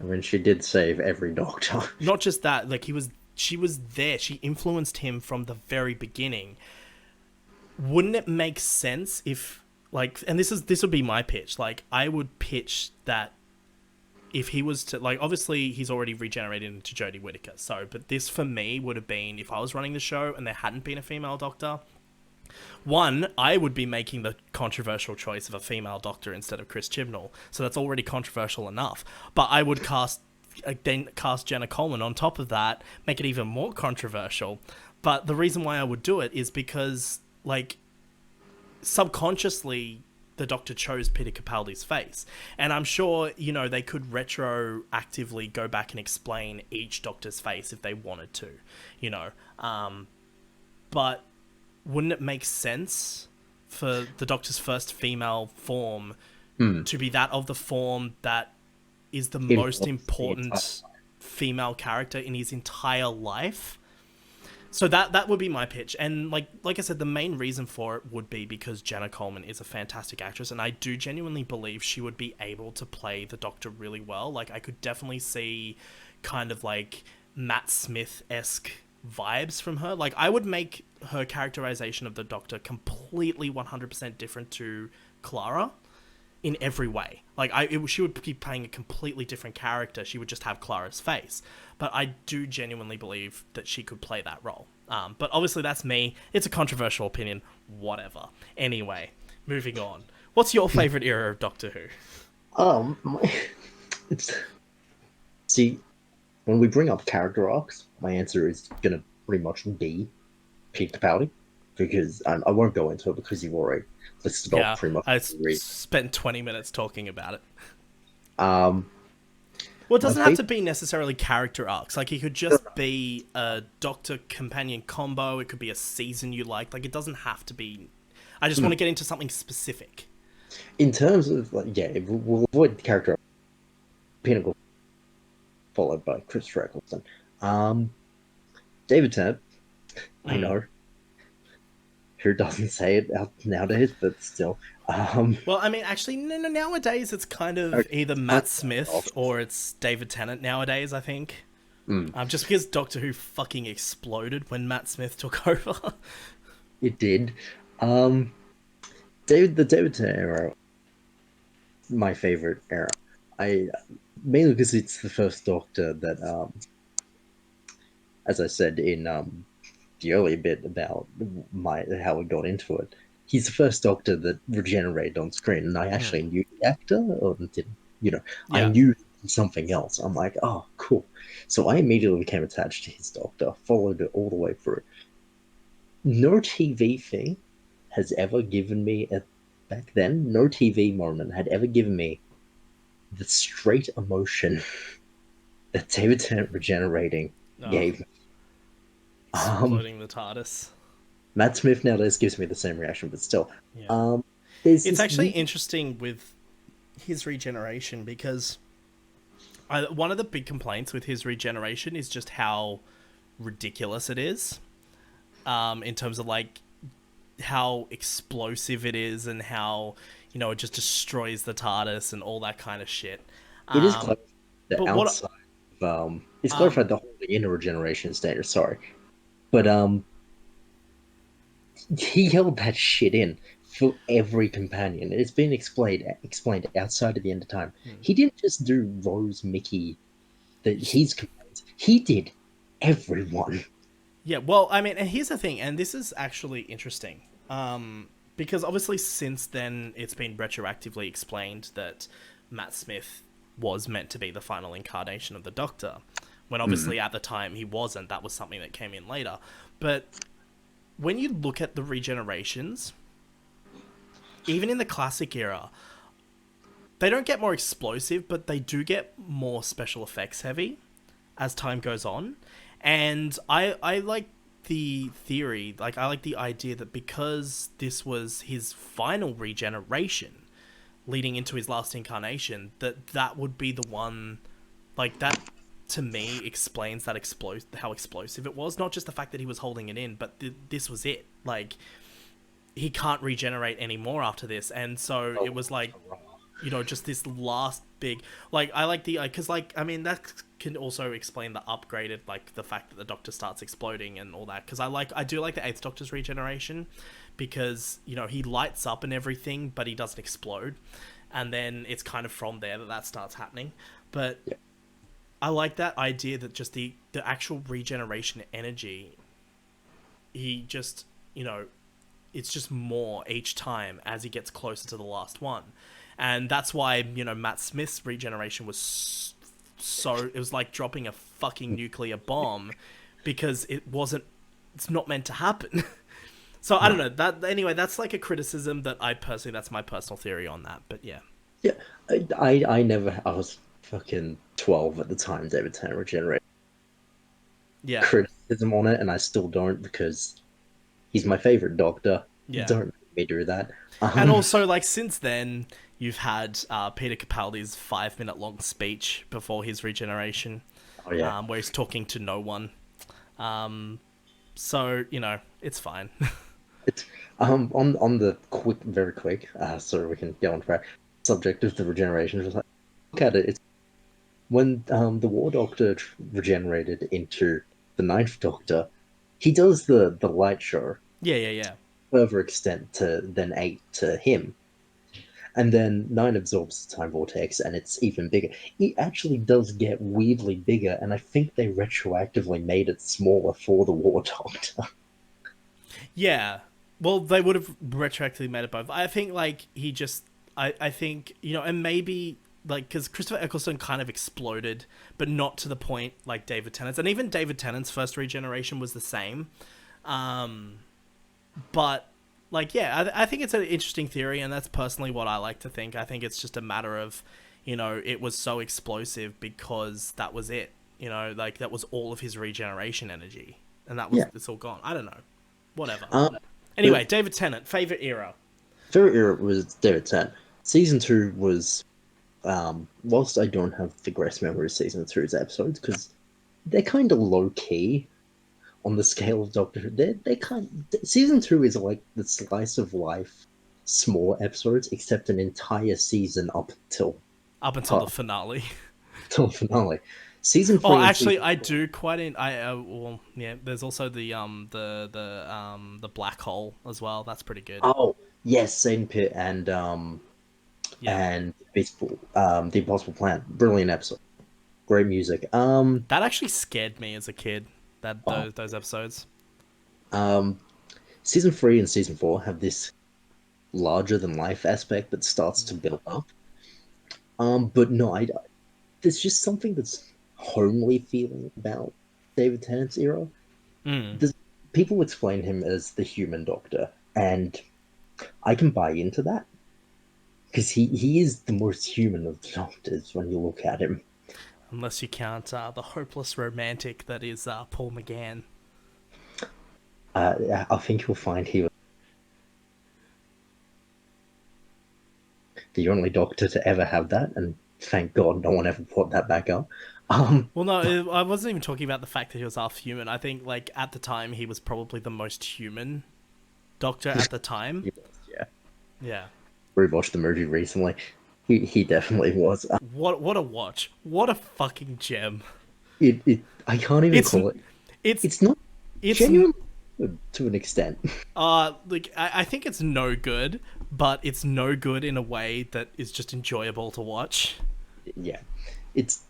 I mean, she did save every Doctor. Not just that, like, she was there, she influenced him from the very beginning. Wouldn't it make sense if, like, and this would be my pitch, like, I would pitch that if he was to, like, obviously he's already regenerated into Jodie Whittaker, so, but this for me would have been, if I was running the show and there hadn't been a female Doctor, one, I would be making the controversial choice of a female Doctor instead of Chris Chibnall, so that's already controversial enough, but I would cast Jenna Coleman on top of that, make it even more controversial. But the reason why I would do it is because, like, subconsciously, the Doctor chose Peter Capaldi's face. And I'm sure, you know, they could retroactively go back and explain each Doctor's face if they wanted to, you know. But wouldn't it make sense for the Doctor's first female form to be that of the form that is the most important female character in his entire life? So that would be my pitch. And like I said, the main reason for it would be because Jenna Coleman is a fantastic actress, and I do genuinely believe she would be able to play the Doctor really well. Like, I could definitely see kind of like Matt Smith-esque vibes from her. Like, I would make her characterization of the Doctor completely 100% different to Clara in every way. Like, she would be playing a completely different character. She would just have Clara's face. But I do genuinely believe that she could play that role. But obviously that's me. It's a controversial opinion. Whatever. Anyway, moving on. What's your favourite era of Doctor Who? See, when we bring up character arcs, my answer is going to pretty much be Peter Capaldi, because I won't go into it because you've already listed off pretty much. I spent 20 minutes talking about it. Well, it doesn't have to be necessarily character arcs. Like, it could just be a Doctor companion combo. It could be a season you like. Like, it doesn't have to be. I just want to get into something specific. In terms of, like, we'll avoid character arcs. Pinnacle, followed by Chris Eccleston. David Tennant, I know. Who doesn't say it out nowadays, but still. Well, I mean, actually, no, nowadays it's kind of either Matt Smith or it's David Tennant nowadays, I think. Just because Doctor Who fucking exploded when Matt Smith took over. It did. The David Tennant era, my favourite era. Mainly because it's the first Doctor that, as I said in the earlier bit about how we got into it, he's the first Doctor that regenerated on screen, and I actually knew the actor, or didn't, I knew something else. I'm like, oh, cool. So I immediately became attached to his Doctor, followed it all the way through. No TV thing has ever given me, back then, no TV moment had ever given me the straight emotion that David Tennant regenerating gave me. Exploding the TARDIS. Matt Smith nowadays gives me the same reaction, but still. Yeah. It's actually interesting with his regeneration, because one of the big complaints with his regeneration is just how ridiculous it is, in terms of like how explosive it is and how, it just destroys the TARDIS and all that kind of shit. It is clever. The outside it's clarified the whole inner regeneration status, sorry. But he held that shit in for every companion. It's been explained outside of the end of time. He didn't just do Rose, Mickey, his companions. He did everyone. Yeah, well, I mean, and here's the thing, and this is actually interesting, because obviously since then it's been retroactively explained that Matt Smith was meant to be the final incarnation of the Doctor, when obviously at the time he wasn't. That was something that came in later. But when you look at the regenerations, even in the classic era, they don't get more explosive, but they do get more special effects heavy as time goes on. And I like the theory, like I like the idea that because this was his final regeneration leading into his last incarnation, that would be the one, like that to me explains that how explosive it was. Not just the fact that he was holding it in, but this was it. Like, he can't regenerate anymore after this, and so it was like, just this last big, like, I like the, because like, I mean, that can also explain the upgraded, like the fact that the Doctor starts exploding and all that, because I do like the Eighth Doctor's regeneration, because he lights up and everything, but he doesn't explode, and then it's kind of from there that starts happening. But I like that idea that just the actual regeneration energy, he just, it's just more each time as he gets closer to the last one. And that's why, Matt Smith's regeneration was it was like dropping a fucking nuclear bomb, because it wasn't it's not meant to happen. So I don't know that. Anyway, that's like a criticism that I personally, that's my personal theory on that. But yeah, Yeah, I never. I was fucking 12 at the time David Tennant regenerated. yeah, Criticism on it, and I still don't because he's my favorite Doctor. yeah. Don't make me do that. And also, like, since then, you've had Peter Capaldi's 5 minute long speech before his regeneration, Oh yeah. where he's talking to no one. So, you know, it's fine. It's on the quick, very quick, so we can get on track. Subject of the regeneration. Just like look at it. It's when the War Doctor regenerated into the Ninth Doctor, he does the light show Yeah, yeah, yeah. further extent to than eight to him. And then nine absorbs the time vortex, and it's even bigger. It actually does get weirdly bigger, and I think they retroactively made it smaller for the War Doctor. Yeah. Well, they would have retroactively made it both. I think, like, he just... I think, you know, and maybe, like, because Christopher Eccleston kind of exploded, but not to the point like David Tennant's. And even David Tennant's first regeneration was the same. But, like, yeah, I think it's an interesting theory, and that's personally what I like to think. I think it's just a matter of, you know, it was so explosive because that was it. You know, like, that was all of his regeneration energy. And that was, Yeah. it's all gone. I don't know. Whatever. Um, Anyway, David Tennant, favorite era. Favorite era was David Tennant. Season 2 was, whilst I don't have the greatest memory of Season 2's episodes, because they're kind of low key on the scale of Doctor Who. They kind Season 2 is like the slice of life, small episodes, except an entire season Up until the finale. till finale. Season 3 Oh, and actually, season I 4, do quite. Well, yeah. There's also the black hole as well. That's pretty good. oh yes, Satan Pit Yeah, and Baseball, the Impossible Plan. Brilliant episode. Great music. that actually scared me as a kid. That Oh, those episodes. um, Season 3 and Season 4 have this larger than life aspect that starts to build up. But no, there's just something that's homely feeling about David Tennant's era. Mm. There's, people explain him as the human Doctor, and I can buy into that because he is the most human of the Doctors when you look at him. Unless you count the hopeless romantic that is Paul McGann. I think you'll find he was the only Doctor to ever have that, and thank God no one ever brought that back up. Well, no, I wasn't even talking about the fact that he was half human. I think, like, at the time, he was probably the most human Doctor at the time. Yeah, Yeah. rewatched the movie recently. He definitely was. What a watch. What a fucking gem. I can't even It's call it. it's It's not it's genuine to an extent. like I think it's no good, but it's no good in a way that is just enjoyable to watch. Yeah, it's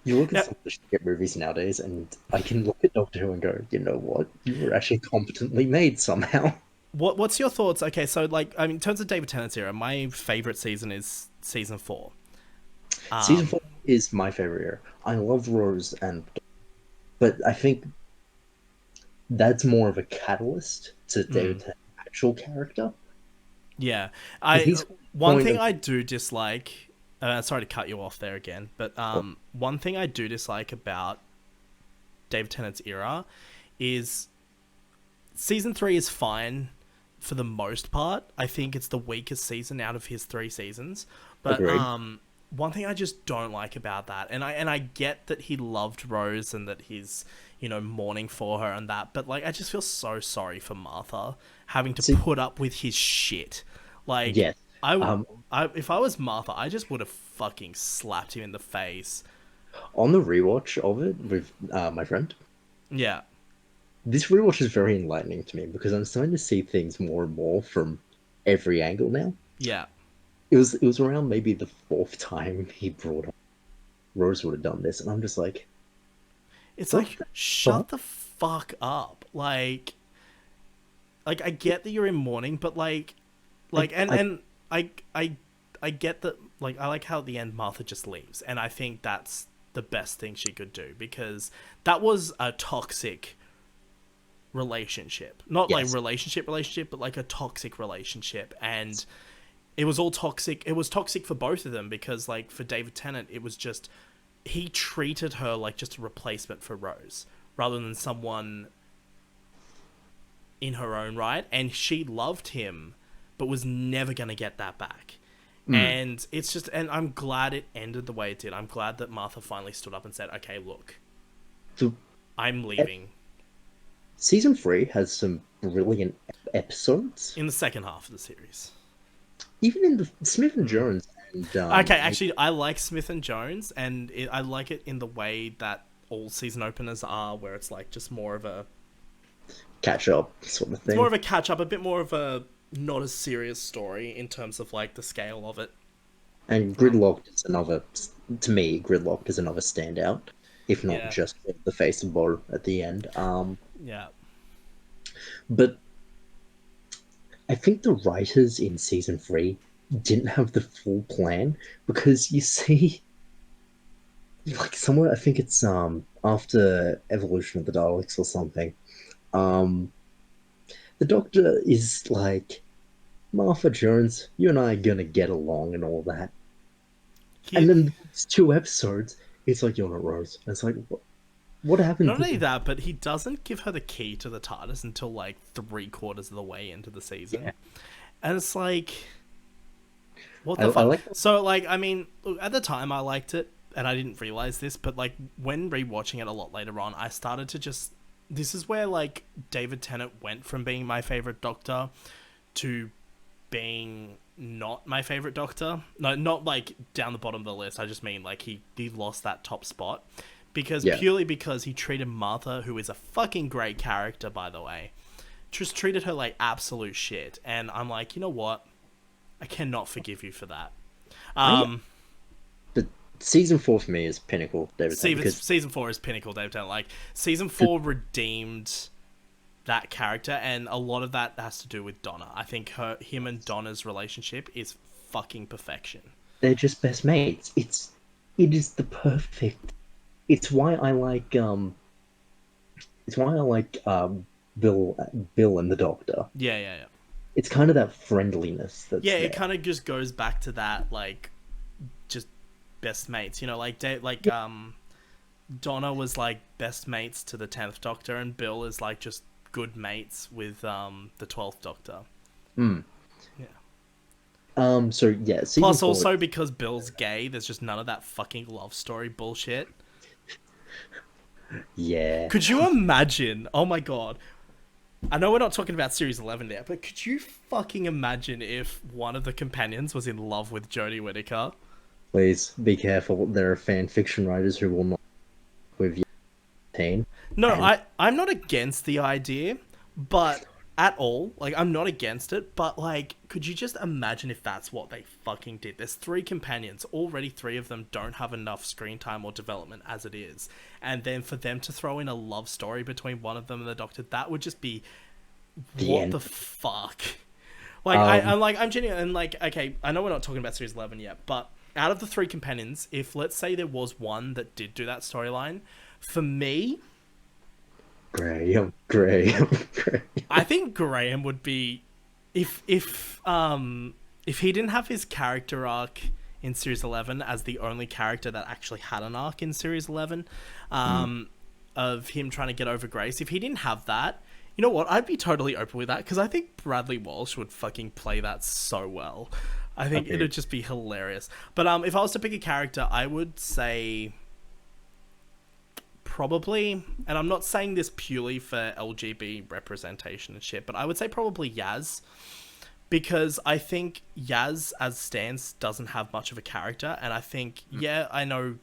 you look at Now, some of the shit movies nowadays, and I can look at Doctor Who and go, you know what? You were actually competently made somehow. what's your thoughts? Okay, so, like, I mean, in terms of David Tennant's era, my favorite season is season 4. Season 4 is my favorite era. I love Rose, but I think that's more of a catalyst to David Tennant's actual character. Yeah, He's one point thing of I do dislike. Sorry to cut you off there again, but one thing I do dislike about David Tennant's era is season 3 is fine for the most part. I think it's the weakest season out of his 3 seasons, but agreed. one thing I just don't like about that, and I get that he loved Rose and that he's, you know, mourning for her and that, but, like, I just feel so sorry for Martha having to See, put up with his shit. Like, yes. I if I was Martha, I just would have fucking slapped him in the face. On the rewatch of it with my friend, Yeah, this rewatch is very enlightening to me because I'm starting to see things more and more from every angle now. yeah. It was around maybe the fourth time he brought up Rose would have done this, and I'm just like, It's what like, the shut fuck? the fuck up. Like I get that you're in mourning, but and I get that, like, I like how at the end Martha just leaves, and I think that's the best thing she could do, because that was a toxic relationship. Not like Yes. relationship, but like a toxic relationship. And it was all toxic. It was toxic for both of them because, like, for David Tennant, it was just he treated her like just a replacement for Rose rather than someone in her own right. And she loved him, but was never going to get that back. And it's just, and I'm glad it ended the way it did. I'm glad that Martha finally stood up and said, okay, look, So, I'm leaving. season 3 has some brilliant episodes. In the second half of the series. Even in the Smith and Jones and Okay, actually, I like Smith and Jones, and I like it in the way that all season openers are, where it's like just more of a catch up sort of it's thing. more of a catch up, a bit more of a not as serious story in terms of like the scale of it. And Gridlocked is another, to me, Gridlocked is another standout, if not Yeah. just the face of ball at the end. Yeah. But I think the writers in season 3 didn't have the full plan because you see, like somewhere, I think it's after Evolution of the Daleks or something. Um, the Doctor is like, Martha Jones, you and I are gonna get along and all that. And then it's 2 episodes, it's like, you're not Rose. And it's like, what happened? Not only that, but he doesn't give her the key to the TARDIS until like 3/4 of the way into the season. Yeah. And it's like, what the fuck? like So, like, I mean, look, at the time I liked it, and I didn't realize this, but like when rewatching it a lot later on, I started to just. This is where like David Tennant went from being my favorite Doctor to being not my favorite Doctor. No, not like down the bottom of the list. I just mean like he lost that top spot because purely because he treated Martha, who is a fucking great character by the way, just treated her like absolute shit. And I'm like, you know what? I cannot forgive you for that. But season 4 for me is pinnacle, David. Season 4 is pinnacle, David Tennant. Like season 4 redeemed that character, and a lot of that has to do with Donna. I think him and Donna's relationship is fucking perfection. They're just best mates. It is the perfect. It's why I like Bill and the Doctor. Yeah. It's kind of that friendliness that's Yeah, there. it kind of just goes back to that, like, just best mates. You know, like Donna was like best mates to the 10th Doctor, and Bill is like just good mates with the 12th Doctor. Yeah. So yeah. Plus, also because Bill's gay, there's just none of that fucking love story bullshit. Yeah. Could you imagine? Oh my god. I know we're not talking about Series 11 there, but could you fucking imagine if one of the companions was in love with Jodie Whittaker? Please be careful. There are fan fiction writers who will not with you. No, I'm not against the idea, but at all. Like, I'm not against it, but like, could you just imagine if that's what they fucking did? There's 3 companions. Already 3 of them don't have enough screen time or development as it is. And then for them to throw in a love story between one of them and the Doctor, that would just be... What the fuck? Like, I'm genuine, and like, okay, I know we're not talking about Series 11 yet, but out of the 3 companions, if let's say there was one that did do that storyline, for me... Graham. I think Graham would be... If he didn't have his character arc in Series 11 as the only character that actually had an arc in Series 11, of him trying to get over Grace, if he didn't have that, you know what? I'd be totally open with that, because I think Bradley Walsh would fucking play that so well. I think it'd just be hilarious. But if I was to pick a character, I would say... Probably, and I'm not saying this purely for LGB representation and shit, but I would say probably Yaz, because I think Yaz as stands doesn't have much of a character, and I think, yeah, I know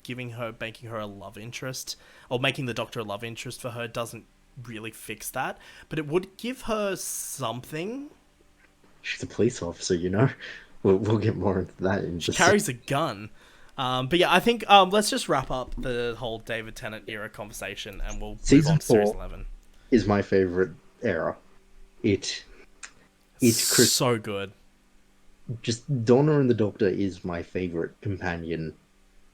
making her a love interest, or making the Doctor a love interest for her doesn't really fix that, but it would give her something. She's a police officer, you know. We'll get more into that in just... She carries a gun. But yeah, I think let's just wrap up the whole David Tennant era conversation, and we'll move on to Series 11. Is my favorite era. It's so good. Just Donna and the Doctor is my favorite companion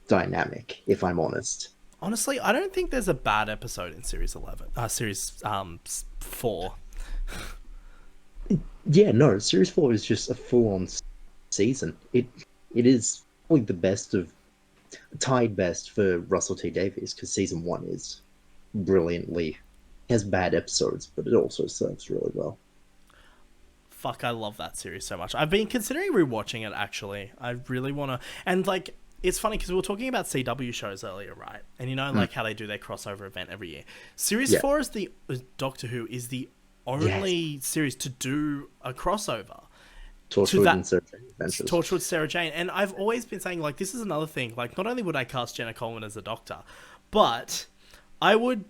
dynamic, if I'm honest. Honestly, I don't think there's a bad episode in series 11. Series 4. Yeah, no, Series 4 is just a full-on season. It is probably the best of tied best for Russell T Davies because season 1 is brilliantly has bad episodes, but it also serves really well. Fuck, I love that series so much. I've been considering rewatching it, actually. I really want to. And, like, it's funny because we were talking about CW shows earlier, right? And you know, like, how they do their crossover event every year. Series Yeah. 4 is the Doctor Who is the only series to do a crossover. Torchwood and Sarah Jane Adventures. Torchwood Sarah Jane. And I've always been saying, like, this is another thing. Like, not only would I cast Jenna Coleman as the Doctor, but I would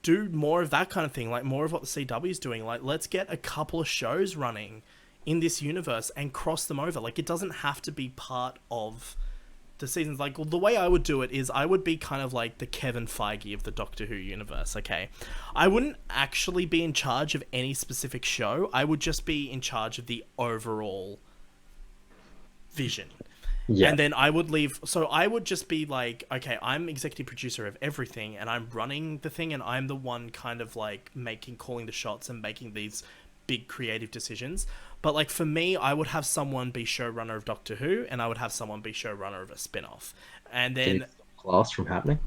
do more of that kind of thing, like more of what the CW is doing. Like, let's get a couple of shows running in this universe and cross them over. Like, it doesn't have to be part of the seasons. Like, the way I would do it is I would be kind of like the Kevin Feige of the Doctor Who universe, okay? I wouldn't actually be in charge of any specific show. I would just be in charge of the overall vision. Yeah. And then I would leave. So I would just be like, okay, I'm executive producer of everything and I'm running the thing and I'm the one kind of like calling the shots and making these big creative decisions. But like for me, I would have someone be showrunner of Doctor Who and I would have someone be showrunner of a spin-off. And then Class from happening.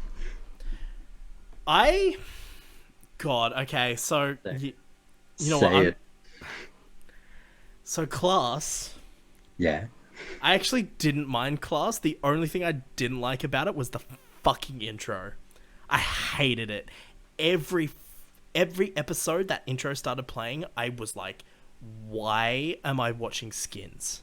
God, okay, so you know Say what? it. So Class. Yeah. I actually didn't mind Class. The only thing I didn't like about it was the fucking intro. I hated it. Every episode that intro started playing, I was like, why am I watching Skins?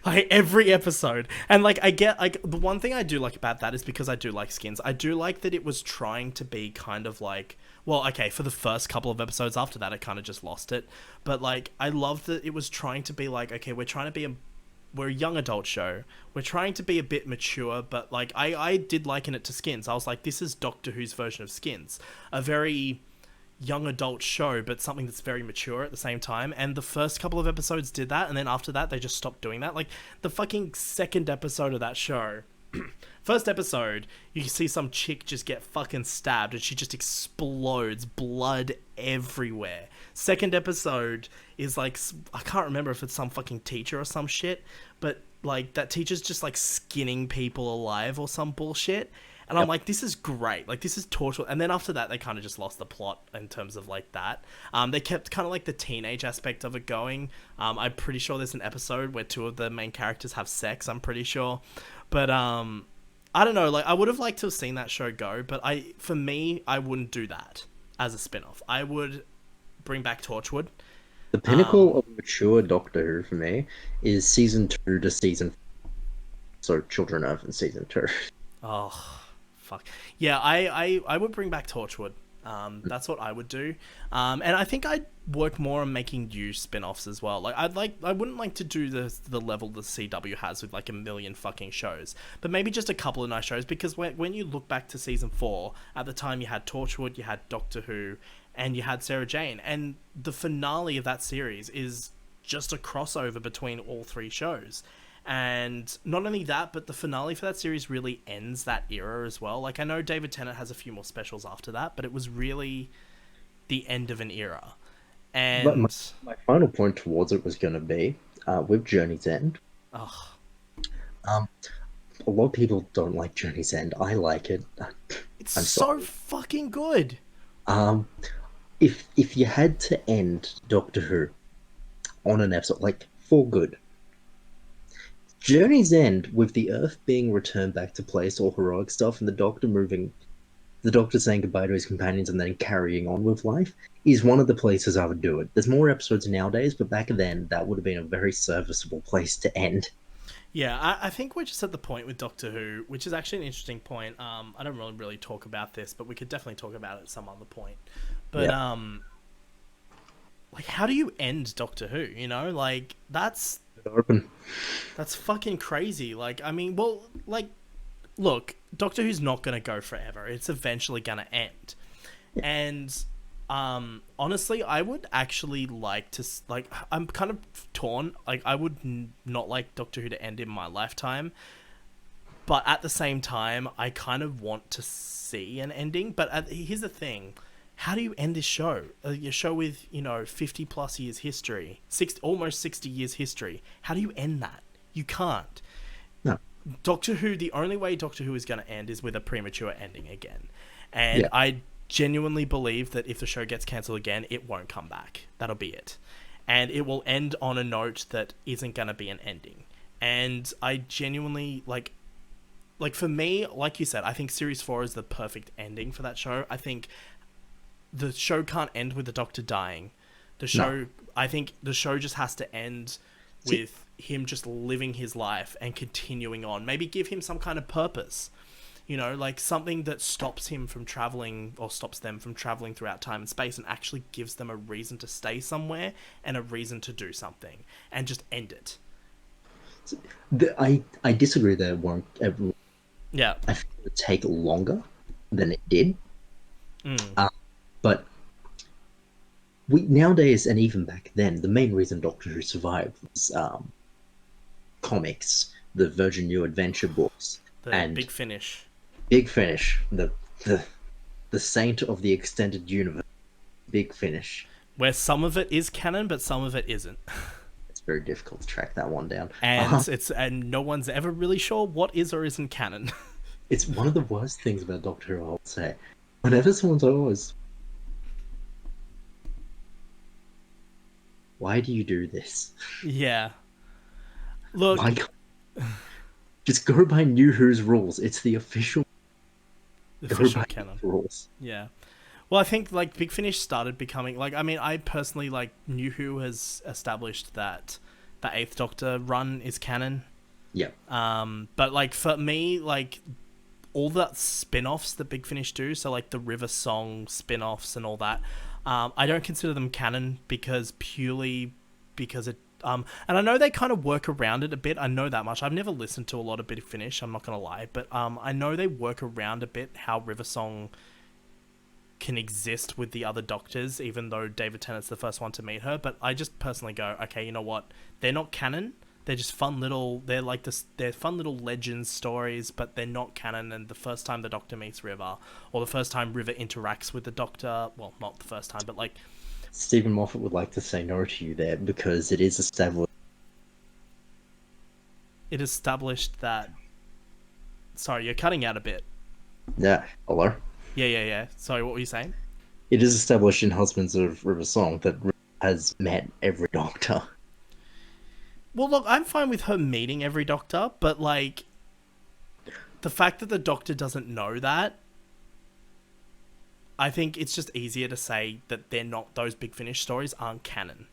Like every episode. And like I get like the one thing I do like about that is because I do like Skins. I do like that it was trying to be kind of like, well, okay, for the first couple of episodes. After that, I kind of just lost it. But like I love that it was trying to be like, okay, we're a young adult show. We're trying to be a bit mature, but like I did liken it to Skins. I was like, this is Doctor Who's version of Skins. A very young adult show, but something that's very mature at the same time. And the first couple of episodes did that, and then after that they just stopped doing that. Like the fucking second episode of that show, first episode, you see some chick just get fucking stabbed and she just explodes, blood everywhere. Second episode is like, I can't remember if it's some fucking teacher or some shit, but like that teacher's just like skinning people alive or some bullshit. And I'm like, this is great. Like, this is torture. And then after that, they kind of just lost the plot in terms of, like, that. They kept kind of, like, the teenage aspect of it going. I'm pretty sure there's an episode where two of the main characters have sex, I'm pretty sure. But, I don't know. Like, I would have liked to have seen that show go. But for me, I wouldn't do that as a spin-off. I would bring back Torchwood. The pinnacle of mature Doctor Who for me is season 2 to season 4. So Children of in season 2. Oh, fuck. Yeah, I would bring back Torchwood. That's what I would do. And I think I'd work more on making new spin-offs as well. Like I wouldn't like to do the level the CW has with like a million fucking shows, but maybe just a couple of nice shows, because when you look back to season 4, at the time you had Torchwood, you had Doctor Who, and you had Sarah Jane, and the finale of that series is just a crossover between all three shows. And not only that, but the finale for that series really ends that era as well. Like, I know David Tennant has a few more specials after that, but it was really the end of an era. And But my final point towards it was going to be with Journey's End. oh, A lot of people don't like Journey's End. I like it. it's I'm so sorry. fucking good. If you had to end Doctor Who on an episode, like, for good, Journey's End, with the Earth being returned back to place, all heroic stuff, and the Doctor saying goodbye to his companions and then carrying on with life, is one of the places I would do it. There's more episodes nowadays, but back then, that would have been a very serviceable place to end. Yeah, I think we're just at the point with Doctor Who, which is actually an interesting point. I don't really talk about this, but we could definitely talk about it at some other point. But, like, how do you end Doctor Who, you know? Like, that's Open. fucking crazy. Like, I mean, well, like, look, Doctor Who's not going to go forever. It's eventually going to end. And, honestly, I would actually like to, like, I'm kind of torn. Like, I would not like Doctor Who to end in my lifetime. But at the same time, I kind of want to see an ending. But here's the thing. How do you end this show? Your show with, 50 plus years history, almost 60 years history. How do you end that? You can't. No. Doctor Who, the only way Doctor Who is going to end is with a premature ending again. And I genuinely believe that if the show gets cancelled again, it won't come back. That'll be it. And it will end on a note that isn't going to be an ending. And I genuinely, like for me, like you said, I think Series 4 is the perfect ending for that show. I think the show can't end with the Doctor dying. I think the show just has to end with him just living his life and continuing on. Maybe give him some kind of purpose. Like something that stops him from traveling, or stops them from traveling throughout time and space, and actually gives them a reason to stay somewhere and a reason to do something, and just end it. I disagree that it won't ever. Yeah. I think it would take longer than it did. But nowadays, and even back then, the main reason Doctor Who survived was comics, the Virgin New Adventure books, and Big Finish. Big Finish, the saint of the extended universe, Big Finish. Where some of it is canon, but some of it isn't. It's very difficult to track that one down. And no one's ever really sure what is or isn't canon. It's one of the worst things about Doctor Who, I'll say. Whenever someone's always, why do you do this? Yeah. Look. Just go by New Who's rules. It's the official canon rules. Yeah. Well, I think Big Finish started becoming I personally New Who has established that the Eighth Doctor run is canon. Yeah. But for me, all the spin-offs that Big Finish do, so the River Song spin-offs and all that, I don't consider them canon purely because it. And I know they kind of work around it a bit. I know that much. I've never listened to a lot of Big Finish, I'm not going to lie. But I know they work around a bit how River Song can exist with the other Doctors, even though David Tennant's the first one to meet her. But I just personally go, okay, you know what? They're not canon. They're just fun little... They're fun little legends, stories, but they're not canon. And the first time the Doctor meets River, or the first time River interacts with the Doctor... Well, not the first time, but Stephen Moffat would like to say no to you there, because it is established... It established that... Sorry, you're cutting out a bit. Yeah, hello? Yeah. Sorry, what were you saying? It is established in Husbands of River Song that River has met every Doctor. Well, look, I'm fine with her meeting every Doctor, but, the fact that the Doctor doesn't know that, I think it's just easier to say that they're not... Those Big Finish stories aren't canon.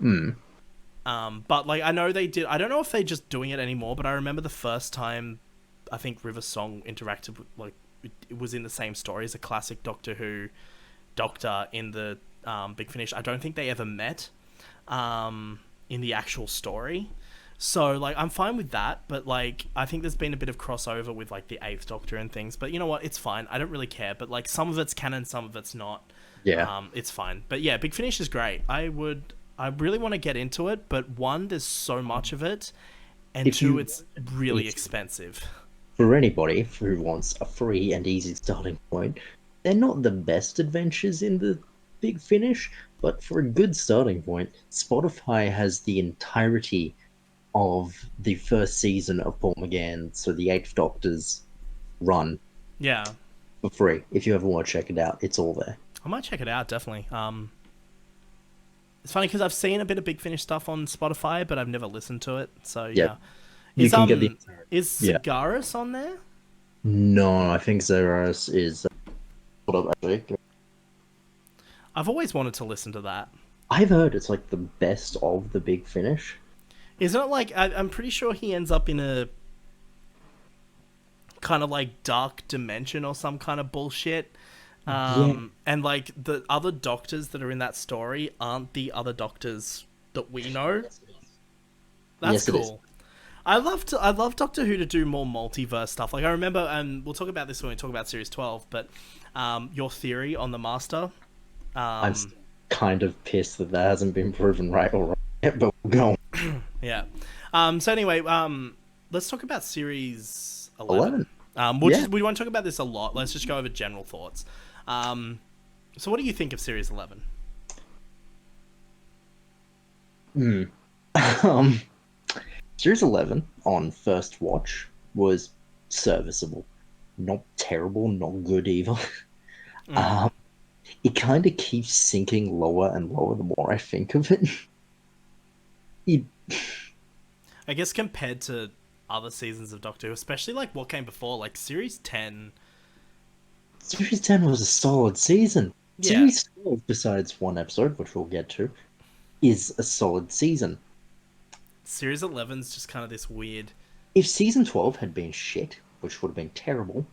But, I know they did... I don't know if they're just doing it anymore, but I remember the first time I think River Song interacted with, it was in the same story as a classic Doctor Who Doctor in the Big Finish. I don't think they ever met in the actual story. So, I'm fine with that, but, I think there's been a bit of crossover with, the Eighth Doctor and things, but you know what? It's fine. I don't really care, but, some of it's canon, some of it's not. Yeah. It's fine. But, yeah, Big Finish is great. I really want to get into it, but one, there's so much of it, and two, it's really expensive. For anybody who wants a free and easy starting point, they're not the best adventures in the Big Finish, but for a good starting point, Spotify has the entirety of the first season of Paul McGann, so the Eighth Doctor's run. Yeah. For free. If you ever want to check it out, it's all there. I might check it out, definitely. It's funny because I've seen a bit of Big Finish stuff on Spotify, but I've never listened to it, so yeah. You can get the... Is Cigaris on there? No, I think Cigaris is... Hold up, actually. I've always wanted to listen to that. I've heard it's the best of the Big Finish. Isn't it I'm pretty sure he ends up in a kind of dark dimension or some kind of bullshit. And the other Doctors that are in that story aren't the other Doctors that we know. That's cool. I love Doctor Who to do more multiverse stuff. I remember, and we'll talk about this when we talk about Series 12, but your theory on the Master. I'm kind of pissed that hasn't been proven right or wrong yet, but we'll go on. Yeah. So anyway, let's talk about Series 11. 11. We want to talk about this a lot. Let's just go over general thoughts. So what do you think of Series 11? Um, Series 11 on first watch was serviceable. Not terrible, not good either. Um, it kind of keeps sinking lower and lower the more I think of it. It I guess compared to other seasons of Doctor Who, especially like what came before, like Series 10. Series 10 was a solid season. Yeah. Series 12, besides one episode, which we'll get to, is a solid season. Series 11's just kind of this weird. If season 12 had been shit, which would have been terrible,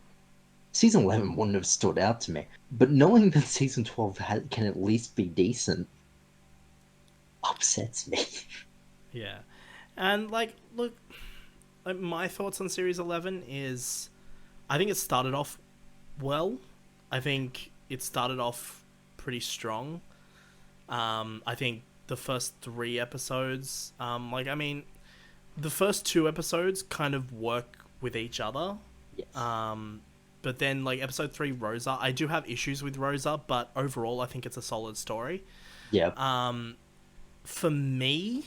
season 11 wouldn't have stood out to me. But knowing that season 12 can at least be decent upsets me. Yeah. And like, look, like my thoughts on Series 11 is I think it started off well. I think it started off pretty strong. I think the first 3 episodes, the first 2 episodes kind of work with each other. Yes. But then, like, episode 3, Rosa, I do have issues with Rosa, but overall, I think it's a solid story. Yeah. For me,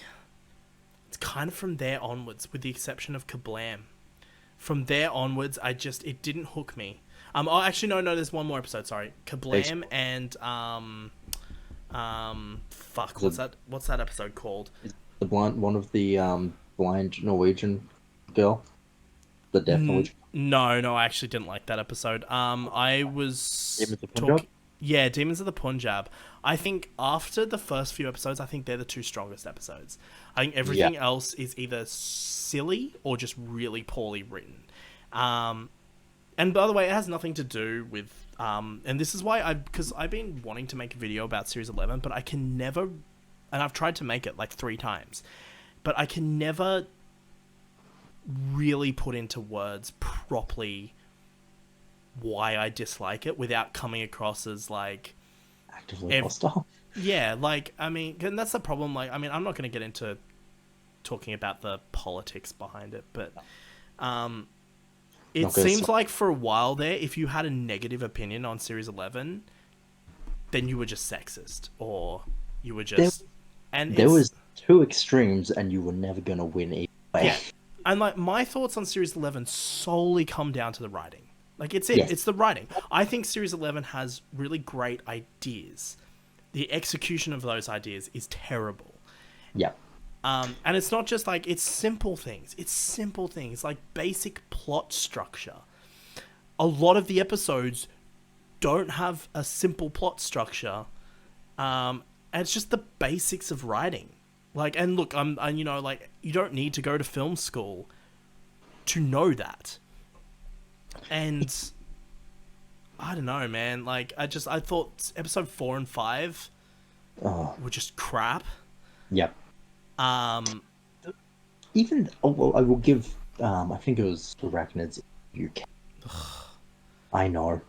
it's kind of from there onwards, with the exception of Kablam. From there onwards, it didn't hook me. Oh, actually, no, there's one more episode, sorry. Kablam and, what's that episode called? The one of the blind Norwegian girl, the deaf Norwegian. No, I actually didn't like that episode. I was Demons of Punjab? Yeah, Demons of the Punjab. I think after the first few episodes, I think they're the 2 strongest episodes. I think everything else is either silly or just really poorly written. And by the way, it has nothing to do with... and this is why because I've been wanting to make a video about Series 11, but I can never... And I've tried to make it like 3 times. But I can never really put into words properly why I dislike it without coming across as like... Actively hostile. Yeah, like, I mean... And that's the problem. Like, I mean, I'm not going to get into talking about the politics behind it, but... It seems like for a while there, if you had a negative opinion on Series 11, then you were just sexist, or you were just... There was 2 extremes, and you were never going to win either way. Yeah. And like my thoughts on Series 11 solely come down to the writing. Like, it's the writing. I think Series 11 has really great ideas. The execution of those ideas is terrible. Yeah. And it's not just like, it's simple things. It's simple things, like basic plot structure. A lot of the episodes don't have a simple plot structure. And it's just the basics of writing. Like, and look, you don't need to go to film school to know that. And I don't know, man. Like, I thought episode 4 and 5 were just crap. Yeah. Even I will give I think it was Arachnids UK. I know.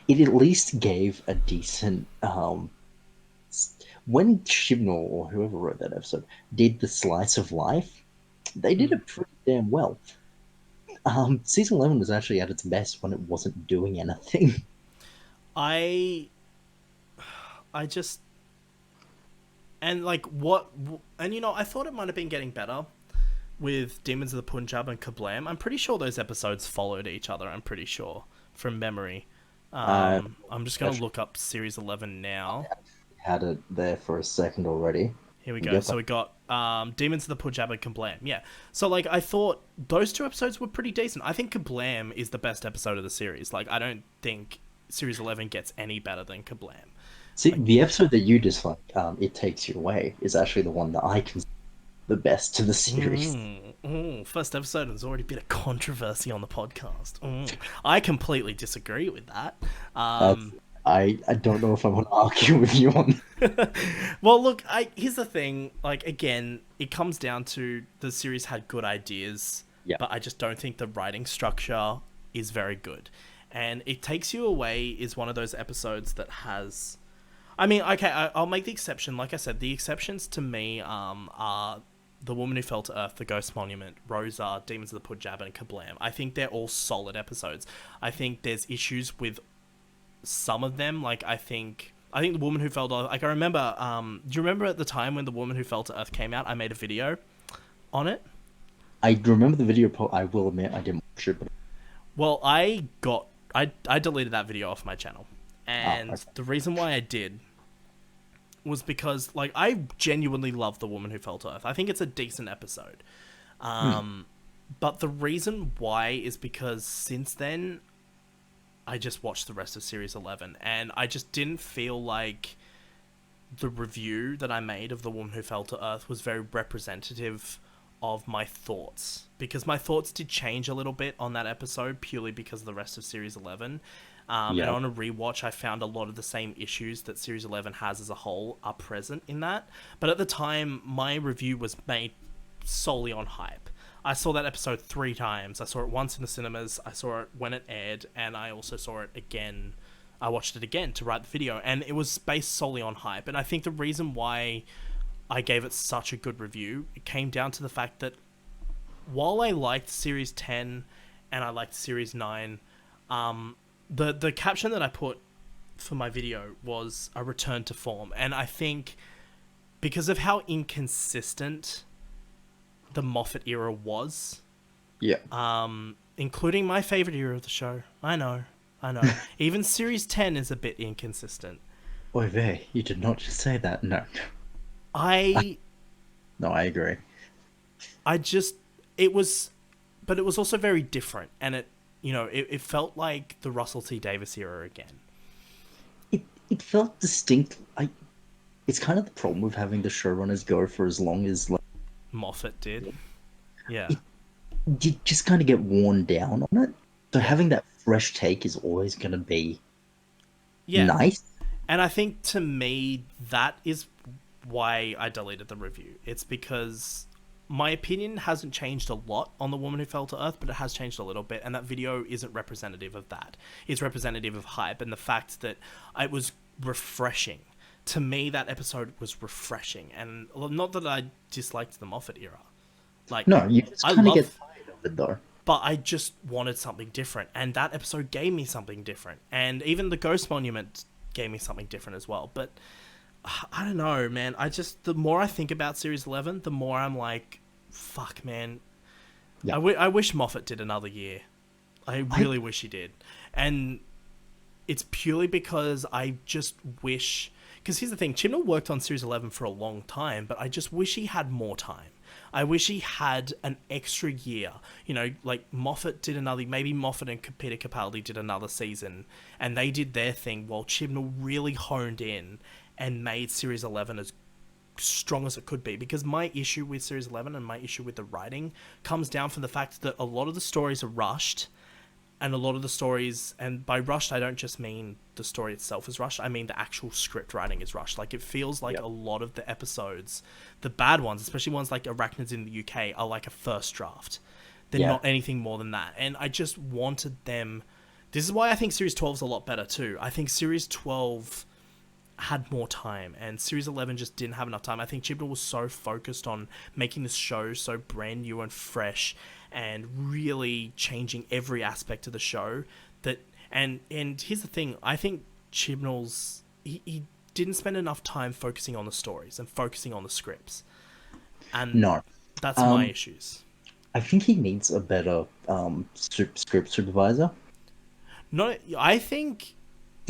It at least gave a decent when Chibnall or whoever wrote that episode did the slice of life, they did it pretty damn well. Season 11 was actually at its best when it wasn't doing anything. I just... And I thought it might have been getting better with Demons of the Punjab and Kablam. I'm pretty sure those episodes followed each other, I'm pretty sure, from memory. I'm just going to look up Series 11 now. I had it there for a second already. Here we go. So we got Demons of the Punjab and Kablam. Yeah. So, like, I thought those 2 episodes were pretty decent. I think Kablam is the best episode of the series. Like, I don't think Series 11 gets any better than Kablam. See, the episode that you dislike, It Takes You Away, is actually the one that I consider the best to the series. First episode, and there's already been a controversy on the podcast. I completely disagree with that. I don't know if I want to argue with you on. Well, look, here's the thing. Like, again, it comes down to the series had good ideas, but I just don't think the writing structure is very good. And It Takes You Away is one of those episodes that has... I mean, okay, I'll make the exception. Like I said, the exceptions to me are The Woman Who Fell to Earth, The Ghost Monument, Rosa, Demons of the Punjab, and Kablam. I think they're all solid episodes. I think there's issues with some of them. Like, I think The Woman Who Fell to Earth... Like, I remember... do you remember at the time when The Woman Who Fell to Earth came out, I made a video on it? I remember the video. I will admit I didn't watch it, but Well, I deleted that video off my channel. And okay. the reason why I did was because, like, I genuinely love The Woman Who Fell to Earth. I think it's a decent episode. But the reason why is because since then, I just watched the rest of Series 11. And I just didn't feel like the review that I made of The Woman Who Fell to Earth was very representative of my thoughts. Because my thoughts did change a little bit on that episode, purely because of the rest of Series 11. And on a rewatch, I found a lot of the same issues that Series 11 has as a whole are present in that. But at the time, my review was made solely on hype. I saw that episode 3 times. I saw it once in the cinemas, I saw it when it aired, and I also saw it again. I watched it again to write the video, and it was based solely on hype. And I think the reason why I gave it such a good review, it came down to the fact that while I liked Series 10 and I liked Series 9, the caption that I put for my video was a return to form. And I think because of how inconsistent the Moffat era was, including my favorite era of the show, I know, even Series 10 is a bit inconsistent. Oy vey, you did not just say that. No, no, I agree. But it was also very different, and it felt like the Russell T Davies era again. It felt distinct. It's kind of the problem with having the showrunners go for as long as Moffat did. Yeah. You just kind of get worn down on it. So having that fresh take is always going to be nice. And I think to me, that is why I deleted the review. It's because my opinion hasn't changed a lot on The Woman Who Fell to Earth, but it has changed a little bit, and that video isn't representative of that. It's representative of hype and the fact that it was refreshing. To me, that episode was refreshing, and not that I disliked the Moffat era. Like, no, you just kind of get tired of it, though. But I just wanted something different, and that episode gave me something different. And even the Ghost Monument gave me something different as well. But I don't know, man. The more I think about Series 11, the more I'm like, fuck, man. Yeah. I wish Moffat did another year. I really wish he did. And it's purely because I just wish... Because here's the thing, Chibnall worked on Series 11 for a long time, but I just wish he had more time. I wish he had an extra year. Like Moffat did another... Maybe Moffat and Peter Capaldi did another season, and they did their thing while Chibnall really honed in and made Series 11 as strong as it could be. Because my issue with Series 11 and my issue with the writing comes down from the fact that a lot of the stories are rushed, and a lot of the stories, and by rushed I don't just mean the story itself is rushed, I mean the actual script writing is rushed. Like, it feels like a lot of the episodes, the bad ones, especially ones like Arachnids in the UK, are like a first draft. They're not anything more than that. And I just wanted them... This is why I think Series 12 is a lot better too. I think Series 12 had more time, and Series 11 just didn't have enough time. I think Chibnall was so focused on making this show so brand new and fresh and really changing every aspect of the show that... And here's the thing, I think Chibnall's... He didn't spend enough time focusing on the stories and focusing on the scripts. And that's my issues. I think he needs a better script supervisor. No, I think...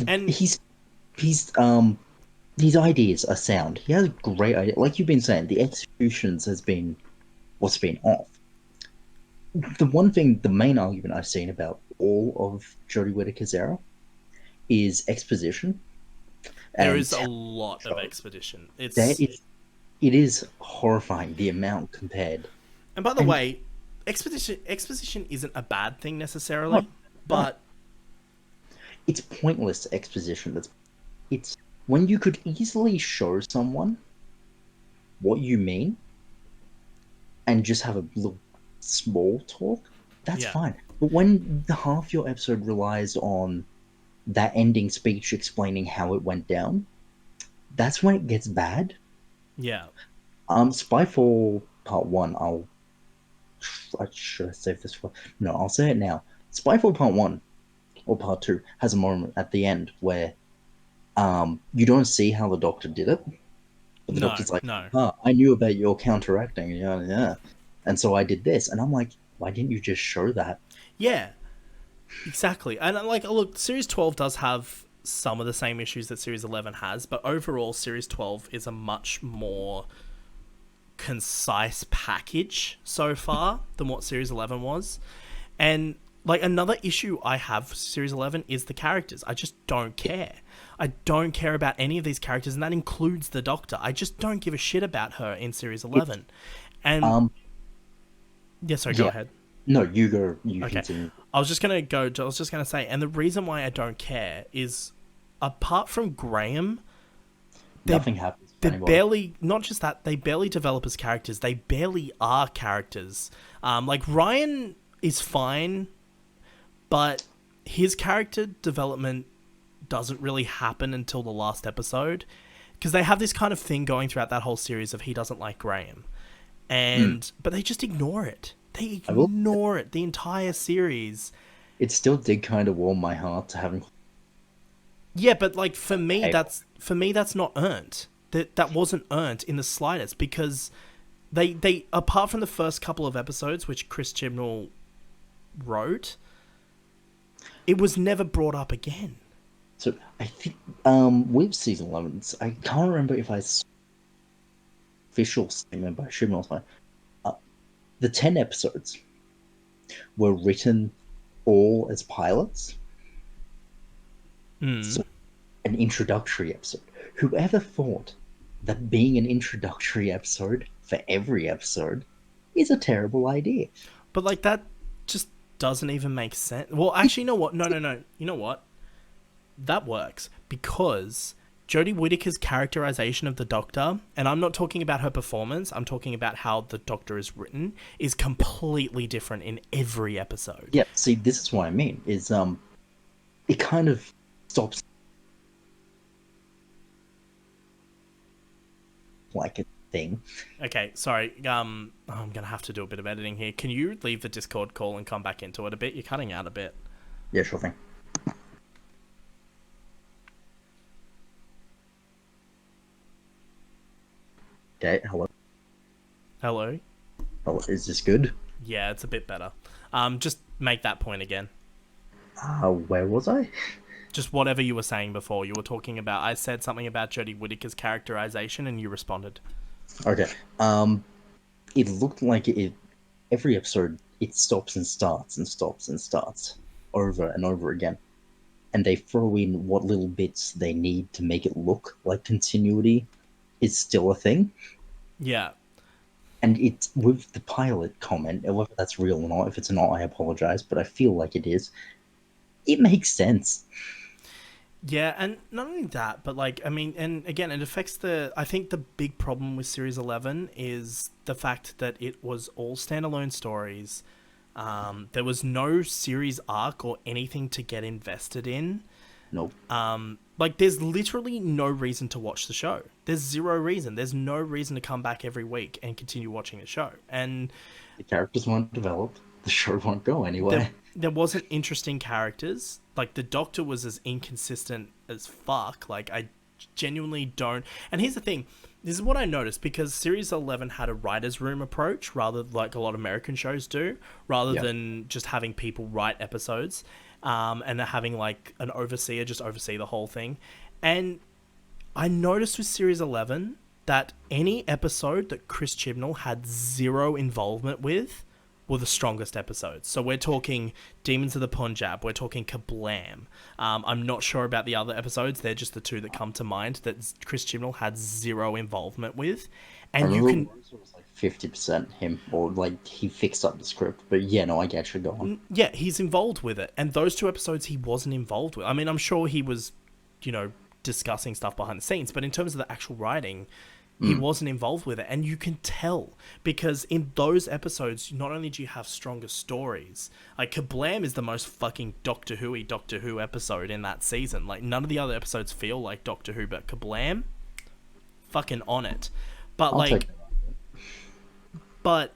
And his ideas are sound. He has a great idea. Like you've been saying, the executions has been what's been off. The main argument I've seen about all of Jodie Whittaker's era is exposition. There is a lot of exposition. It is horrifying, the amount compared. And by the way, exposition isn't a bad thing necessarily, but it's pointless exposition. It's when you could easily show someone what you mean and just have a little small talk, that's fine. But when half your episode relies on that ending speech explaining how it went down, that's when it gets bad. Yeah. Spyfall Part 1, should I save this for? No, I'll say it now. Spyfall Part 1 or Part 2 has a moment at the end where you don't see how the Doctor did it, but the No, Doctor's like, no. I knew about your counteracting, yeah, and so I did this, and I'm like, why didn't you just show that? Yeah, exactly. And like, look, Series 12 does have some of the same issues that Series 11 has, but overall, Series 12 is a much more concise package so far than what Series 11 was. And like, another issue I have with Series 11 is the characters. I just don't care. I don't care about any of these characters, and that includes the Doctor. I just don't give a shit about her in Series 11. And yeah, sorry, go Yeah. ahead. No, you go. You Okay. continue. I was just gonna say, and the reason why I don't care is, apart from Graham, Nothing happens. they Anybody. barely, not just that, they barely develop as characters. They barely are characters. Like, Ryan is fine, but his character development doesn't really happen until the last episode, because they have this kind of thing going throughout that whole series of he doesn't like Graham, and but they just ignore it. They I will. ignore it the entire series. It still did kind of warm my heart to having. Yeah, but like, for me, Hey. that's not earned. That wasn't earned in the slightest, because they apart from the first couple of episodes, which Chris Chibnall wrote, it was never brought up again. So I think with season 11, I can't remember if I saw official statement by Shimon. The 10 episodes were written all as pilots. So an introductory episode. Whoever thought that being an introductory episode for every episode is a terrible idea? But like, that just doesn't even make sense. Well, actually, you know what? No. You know what? That works, because Jodie Whittaker's characterization of the Doctor, and I'm not talking about her performance, I'm talking about how the Doctor is written, is completely different in every episode. Yeah, see, this is what I mean, is it kind of stops like a thing. Okay, sorry. I'm gonna have to do a bit of editing here. Can you leave the Discord call and come back into it a bit? You're cutting out a bit. Yeah, sure thing. Okay, hello. Hello? Hello, is this good? Yeah, it's a bit better. Just make that point again. Where was I? Just whatever you were saying before. You were talking about, I said something about Jodie Whittaker's characterization, and you responded. Okay. It looked like every episode it stops and starts and stops and starts over and over again. And they throw in what little bits they need to make it look like continuity is still a thing. Yeah. And it's with the pilot comment, whether that's real or not, if it's not, I apologize, but I feel like it is. It makes sense. Yeah, and not only that, but like, I mean, and again, it affects I think the big problem with Series 11 is the fact that it was all standalone stories. There was no series arc or anything to get invested in. Nope. Like, there's literally no reason to watch the show. There's zero reason. There's no reason to come back every week and continue watching the show. And The characters won't develop. The show won't go anywhere. there wasn't interesting characters. Like, the Doctor was as inconsistent as fuck. Like, I genuinely don't. And here's the thing. This is what I noticed, because Series 11 had a writer's room approach, rather like a lot of American shows do, rather than just having people write episodes, and having like an overseer just oversee the whole thing. And I noticed with Series 11 that any episode that Chris Chibnall had zero involvement with were the strongest episodes. So we're talking Demons of the Punjab, we're talking Kablam. I'm not sure about the other episodes, they're just the two that come to mind that Chris Chibnall had zero involvement with. And you can... It was like 50% him, or like he fixed up the script. But yeah, no, I get you, go on. Yeah, he's involved with it. And those two episodes he wasn't involved with. I mean, I'm sure he was, discussing stuff behind the scenes, but in terms of the actual writing, he wasn't involved with it. And you can tell, because in those episodes, not only do you have stronger stories, like Kablam is the most fucking Doctor Who episode in that season. Like, none of the other episodes feel like Doctor Who, but Kablam, fucking on it. But but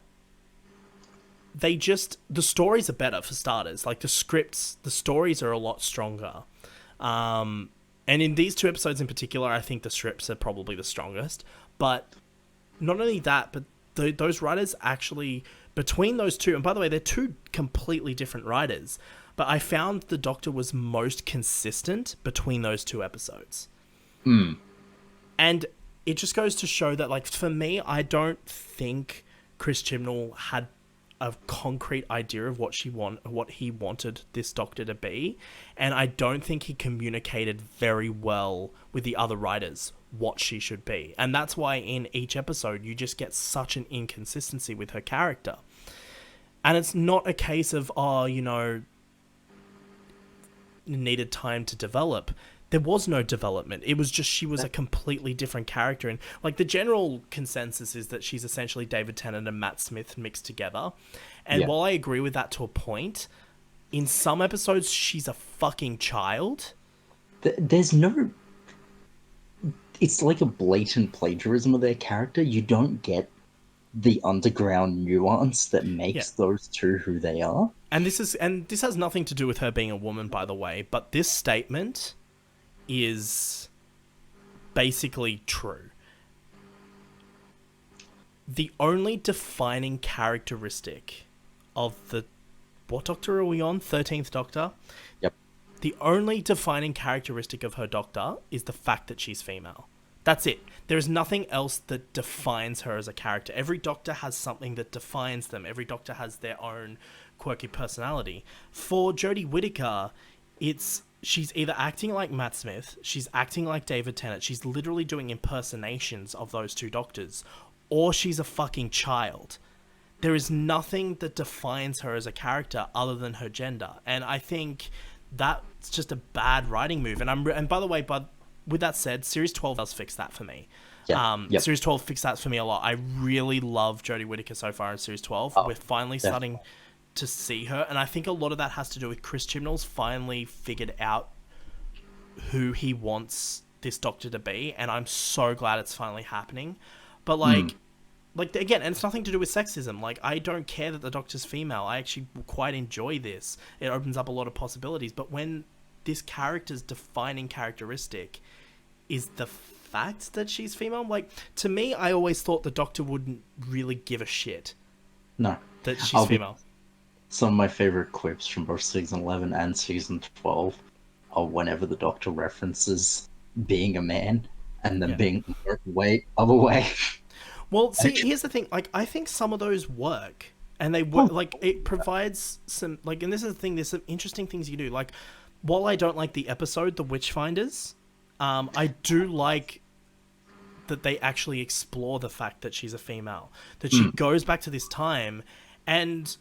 the stories are better for starters. Like the stories are a lot stronger. And in these 2 episodes in particular, I think the scripts are probably the strongest. But not only that, but those writers actually, between those 2, and by the way, they're 2 completely different writers, but I found the Doctor was most consistent between those 2 episodes. And it just goes to show that, like, for me, I don't think Chris Chibnall had a concrete idea of what he wanted this Doctor to be, and I don't think he communicated very well with the other writers what she should be. And that's why in each episode you just get such an inconsistency with her character. And it's not a case of, needed time to develop. There was no development. It was just she was a completely different character. And like the general consensus is that she's essentially David Tennant and Matt Smith mixed together. And while I agree with that to a point, in some episodes she's a fucking child. There's no... It's like a blatant plagiarism of their character. You don't get the underground nuance that makes those 2 who they are. And this has nothing to do with her being a woman, by the way, but this statement is basically true. The only defining characteristic of what Doctor are we on? 13th Doctor? Yep. The only defining characteristic of her Doctor is the fact that she's female. That's it. There is nothing else that defines her as a character. Every Doctor has something that defines them. Every Doctor has their own quirky personality. For Jodie Whittaker, she's either acting like Matt Smith, she's acting like David Tennant, she's literally doing impersonations of those 2 Doctors, or she's a fucking child. There is nothing that defines her as a character other than her gender. And I think that's just a bad writing move. And by the way, with that said, Series 12 does fix that for me. Series 12 fixed that for me a lot. I really love Jodie Whittaker so far in Series 12. We're finally starting to see her, and I think a lot of that has to do with Chris Chibnall's finally figured out who he wants this Doctor to be, and I'm so glad it's finally happening. But like again, and it's nothing to do with sexism. Like, I don't care that the Doctor's female. I actually quite enjoy this. It opens up a lot of possibilities. But when this character's defining characteristic is the fact that she's female, like, to me, I always thought the Doctor wouldn't really give a shit. No. That she's female. Some of my favorite quips from both Season 11 and Season 12 are whenever the Doctor references being a man and then being the other way. Well, see, here's the thing. Like, I think some of those work, and they work. Like, it provides some, like, and this is the thing. There's some interesting things you do. Like, while I don't like the episode, The Witchfinders, I do like that they actually explore the fact that she's a female, that she goes back to this time, and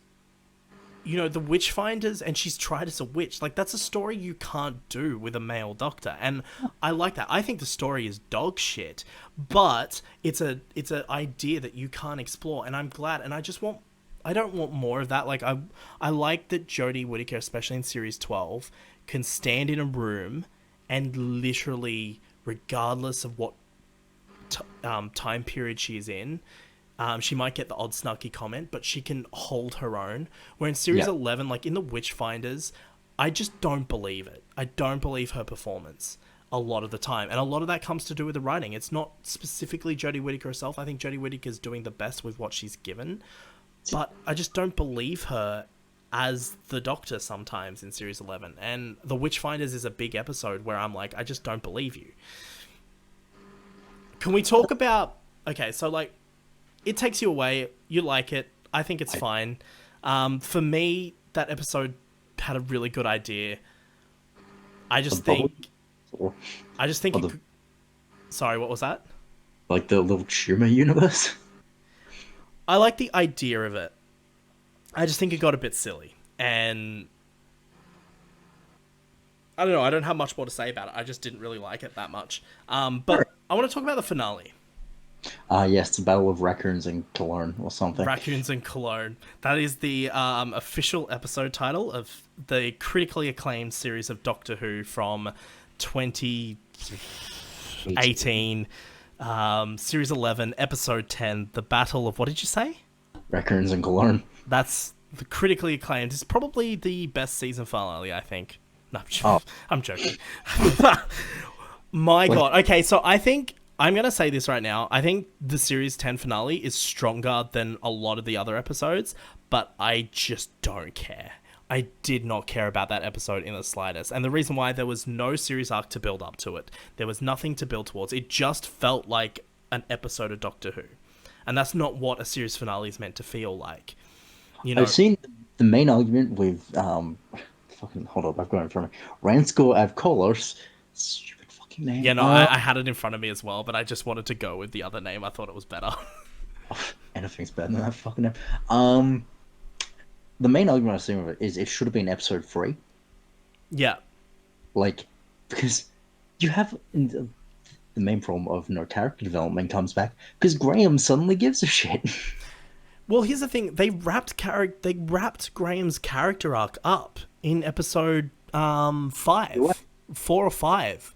the Witchfinders, and she's tried as a witch. Like, that's a story you can't do with a male Doctor, and I like that. I think the story is dog shit, but it's an idea that you can't explore, and I'm glad. And I don't want more of that. Like, I like that Jodie Whittaker, especially in Series 12, can stand in a room and literally, regardless of what time period she is in, she might get the odd snarky comment, but she can hold her own. Where in Series 11, like in The Witchfinders, I just don't believe it. I don't believe her performance a lot of the time. And a lot of that comes to do with the writing. It's not specifically Jodie Whittaker herself. I think Jodie Whittaker's doing the best with what she's given. But I just don't believe her as the Doctor sometimes in Series 11. And The Witchfinders is a big episode where I'm like, I just don't believe you. Can we talk about... Okay, so like, it takes you away. You like it. I think it's fine. For me, that episode had a really good idea. I just think it could... Sorry, what was that? Like the little tumor universe? I like the idea of it. I just think it got a bit silly. And I don't know. I don't have much more to say about it. I just didn't really like it that much. But I want to talk about the finale. Yes, the Battle of Raccoons in Cologne or something. Raccoons in Cologne. That is the official episode title of the critically acclaimed series of Doctor Who from 2018. Series 11, Episode 10, The Battle of... What did you say? Raccoons and cologne. That's the critically acclaimed. It's probably the best season finale, I think. No, Oh, I'm joking. My like, God. Okay, so I think I'm gonna say this right now. I think the series 10 finale is stronger than a lot of the other episodes, but I just don't care. I did not care about that episode in the slightest. And the reason why, there was no series arc to build up to it. There was nothing to build towards. It just felt like an episode of Doctor Who. And that's not what a series finale is meant to feel like. You I've know, seen the main argument with fucking hold up, I've got it in front of me. Ransko Avkolos, stupid fucking name. yeah, no, I had it in front of me as well, but I just wanted to go with the other name. I thought it was better. Anything's better than that fucking name. The main argument I've seen with it is it should have been episode 3. Yeah. Like, because you have the main problem of no character development comes back because Graham suddenly gives a shit. Well, here's the thing: they wrapped Graham's character arc up in episode 4 or 5.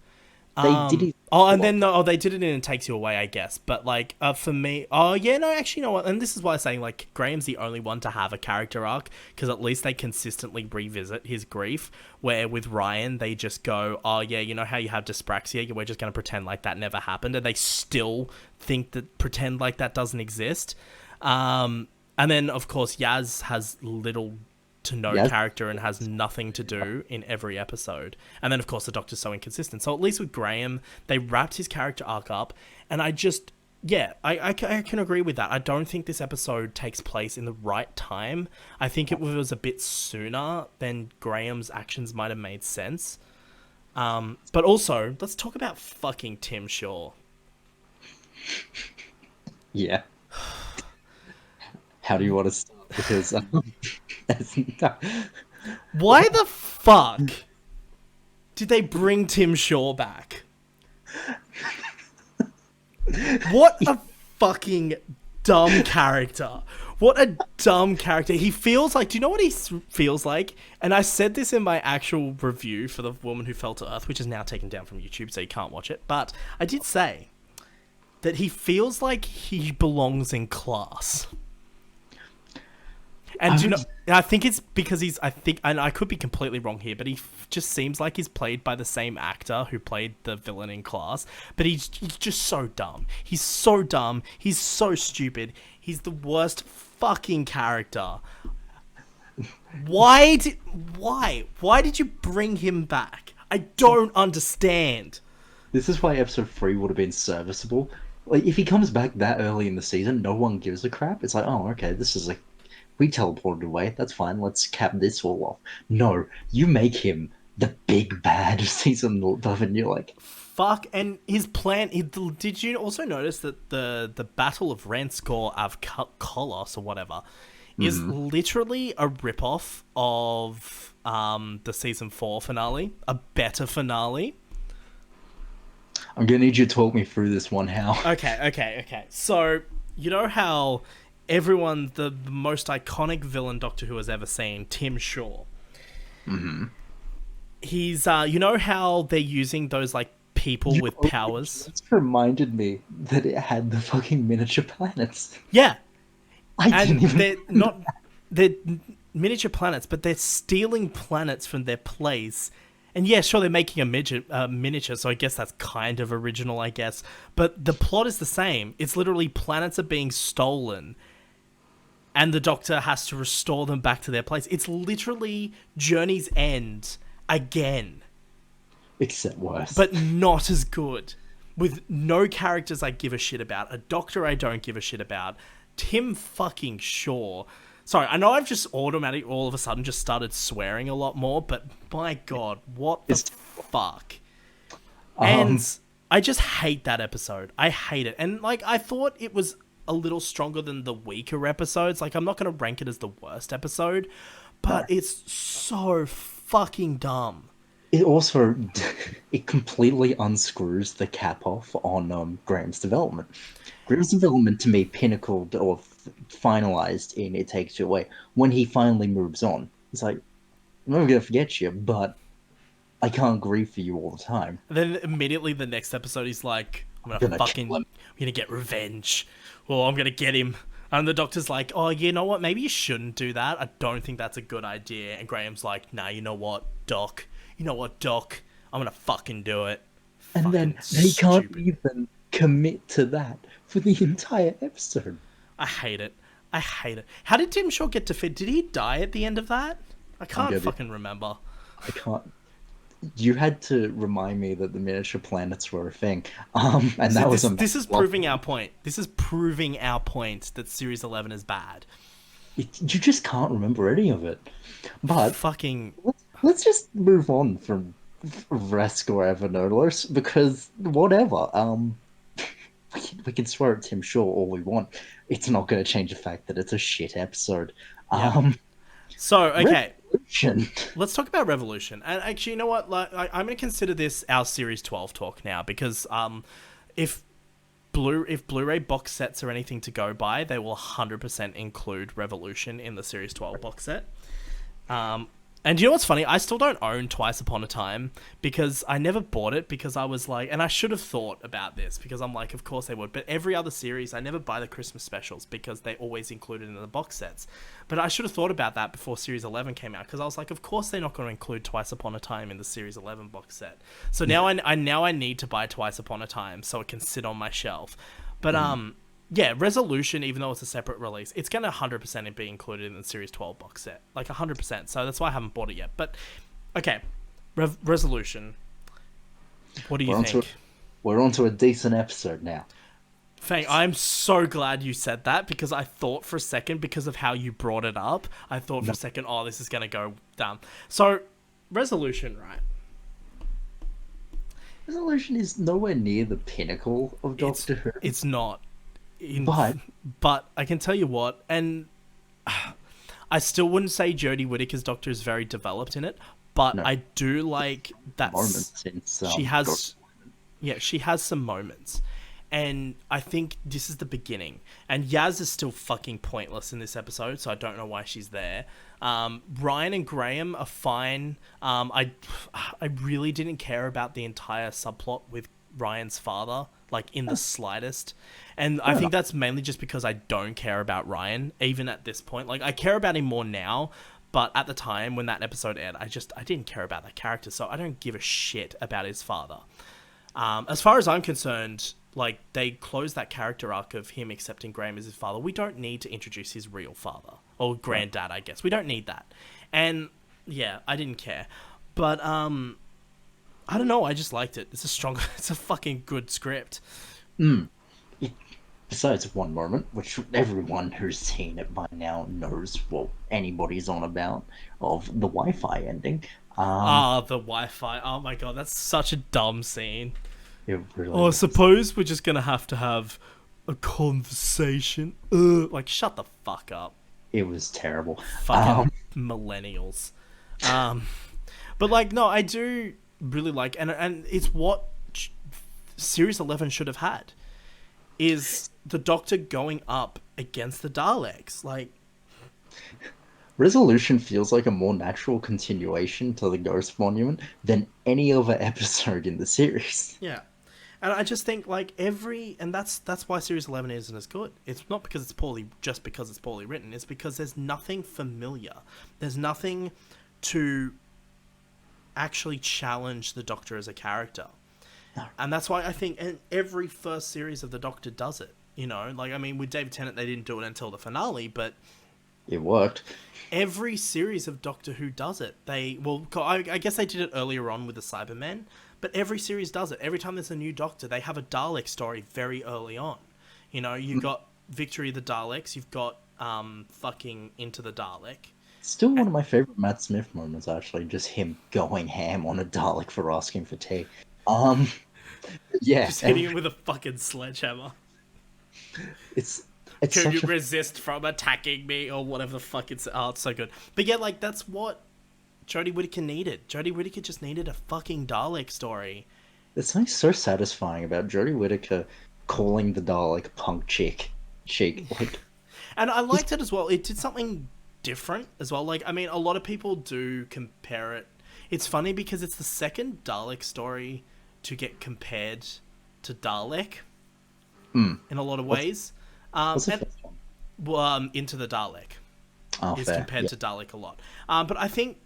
They did it. And then they did it and it takes you away, I guess. But like, for me, actually, you know what? And this is why I'm saying like Graham's the only one to have a character arc, because at least they consistently revisit his grief. Where with Ryan, they just go, oh yeah, you know how you have dyspraxia? We're just gonna pretend like that never happened, and they still pretend like that doesn't exist. And then of course Yaz has little to no character and has nothing to do in every episode. And then of course the Doctor's so inconsistent. So at least with Graham, they wrapped his character arc up, and I can agree with that. I don't think this episode takes place in the right time. I think it was a bit sooner, then Graham's actions might have made sense. But also, let's talk about fucking Tim Shaw. Yeah. How do you want to start? Because why the fuck did they bring Tim Shaw back? What a fucking dumb character. What a dumb character. He feels like... Do you know what he feels like? And I said this in my actual review for The Woman Who Fell to Earth, which is now taken down from YouTube, so you can't watch it. But I did say that he feels like he belongs in Class. And I think it's because and I could be completely wrong here, but he just seems like he's played by the same actor who played the villain in Class. But he's just so dumb. He's so dumb. He's so stupid. He's the worst fucking character. Why did you bring him back? I don't understand. This is why episode 3 would have been serviceable. Like, if he comes back that early in the season, no one gives a crap. It's like, oh, okay, this is like... We teleported away. That's fine. Let's cap this all off. No, you make him the big bad of season 11. You're like, fuck. And his plan. Did you also notice that the Battle of Ranskor of Kolos or whatever is literally a ripoff of the season 4 finale, a better finale? I'm gonna need you to talk me through this one. How? Okay. So you know how everyone, the most iconic villain Doctor Who has ever seen, Tim Shaw. Mm-hmm. He's, you know how they're using those, like, people with powers? It's reminded me that it had the fucking miniature planets. Yeah. They're miniature planets, but they're stealing planets from their place. And yeah, sure, they're making a miniature, so I guess that's kind of original, I guess. But the plot is the same. It's literally planets are being stolen, and the Doctor has to restore them back to their place. It's literally Journey's End again. Except worse. But not as good. With no characters I give a shit about. A Doctor I don't give a shit about. Tim fucking Shaw. Sorry, I know I've just all of a sudden just started swearing a lot more, but my God, what the fuck? And I just hate that episode. I hate it. And, like, I thought it was a little stronger than the weaker episodes. Like, I'm not going to rank it as the worst episode, but it's so fucking dumb. It also, it completely unscrews the cap off on Graham's development. Graham's development, to me, pinnacled or finalized in It Takes You Away. When he finally moves on, it's like, I'm never going to forget you, but I can't grieve for you all the time. And then immediately the next episode, he's like, I'm gonna get revenge. Or I'm gonna get him. And the doctor's like, oh, you know what? Maybe you shouldn't do that. I don't think that's a good idea. And Graham's like, nah, you know what, Doc? You know what, Doc? I'm gonna fucking do it. And then Fucking they can't stupid. even commit to that for the entire episode. I hate it. I hate it. How did Tim Shaw get defeated? Did he die at the end of that? I can't fucking remember. I can't. You had to remind me that the miniature planets were a thing. And So that was this is proving our point. This is proving our point that Series 11 is bad. you just can't remember any of it. But Fucking... let's just move on from Resk or Evernodelers, because whatever. We can swear at Tim Shaw all we want. It's not going to change the fact that it's a shit episode. Yeah. So, okay. Revolution. Let's talk about Revolution. And actually, you know what? Like, I'm going to consider this our Series 12 talk now, because if Blu-ray box sets are anything to go by, they will 100% include Revolution in the Series 12 box set. And you know what's funny? I still don't own Twice Upon a Time, because I never bought it, because I was like... And I should have thought about this, because I'm like, of course they would. But every other series, I never buy the Christmas specials, because they always included in the box sets. But I should have thought about that before Series 11 came out, because I was like, of course they're not going to include Twice Upon a Time in the Series 11 box set. So now I need to buy Twice Upon a Time, so it can sit on my shelf. But, yeah, Resolution, even though it's a separate release, it's going to 100% be included in the Series 12 box set. Like, 100%. So that's why I haven't bought it yet. But, okay. Resolution. What do you think? We're on to a decent episode now. Fang, I'm so glad you said that, because I thought for a second, because of how you brought it up, I thought for a second, oh, this is going to go down. So, Resolution, right? Resolution is nowhere near the pinnacle of Doctor Who. It's not. But I can tell you what, and I still wouldn't say Jodie Whittaker's Doctor is very developed in it, but I do like that she has some moments, and I think this is the beginning. And Yaz is still fucking pointless in this episode, so I don't know why she's there. Ryan and Graham are fine. I really didn't care about the entire subplot with Ryan's father, like, in the slightest. And I think that's mainly just because I don't care about Ryan, even at this point. Like, I care about him more now, but at the time when that episode aired, I didn't care about that character, so I don't give a shit about his father. As far as I'm concerned, like, they closed that character arc of him accepting Graham as his father. We don't need to introduce his real father. Or granddad, I guess. We don't need that. And, yeah, I didn't care. But, I don't know, I just liked it. It's a fucking good script. Besides one moment, which everyone who's seen it by now knows what anybody's on about, of the Wi-Fi ending. The Wi-Fi. Oh my god, that's such a dumb scene. It really I suppose we're just gonna have to have a conversation. Like, shut the fuck up. It was terrible. Fucking millennials. But, like, no, I do really like, and it's what Series 11 should have had, is the Doctor going up against the Daleks. Like, Resolution feels like a more natural continuation to the Ghost Monument than any other episode in the series. Yeah. And I just think, like, and that's why Series 11 isn't as good. It's not because it's just because it's poorly written. It's because there's nothing familiar. There's nothing to actually challenge the Doctor as a character. No. And that's why I think every first series of the Doctor does it. You know, like, I mean, with David Tennant, they didn't do it until the finale, but it worked. Every series of Doctor Who does it. I guess they did it earlier on with the Cybermen, but every series does it. Every time there's a new Doctor, they have a Dalek story very early on. You know, you've got Victory of the Daleks, you've got fucking Into the Dalek. Still one of my favourite Matt Smith moments, actually, just him going ham on a Dalek for asking for tea. Yeah. Just hitting him with a fucking sledgehammer. Can you resist from attacking me, or whatever the fuck it's... Oh, it's so good. But yeah, like, that's what Jodie Whittaker needed. Jodie Whittaker just needed a fucking Dalek story. There's something so satisfying about Jodie Whittaker calling the Dalek punk chick. Like, and I liked it as well. It did something different as well. Like, I mean, a lot of people do compare it. It's funny because it's the second Dalek story to get compared to Dalek in a lot of ways. What's the first one? Into the Dalek Oh, is fair. compared Yeah. to Dalek a lot. But I think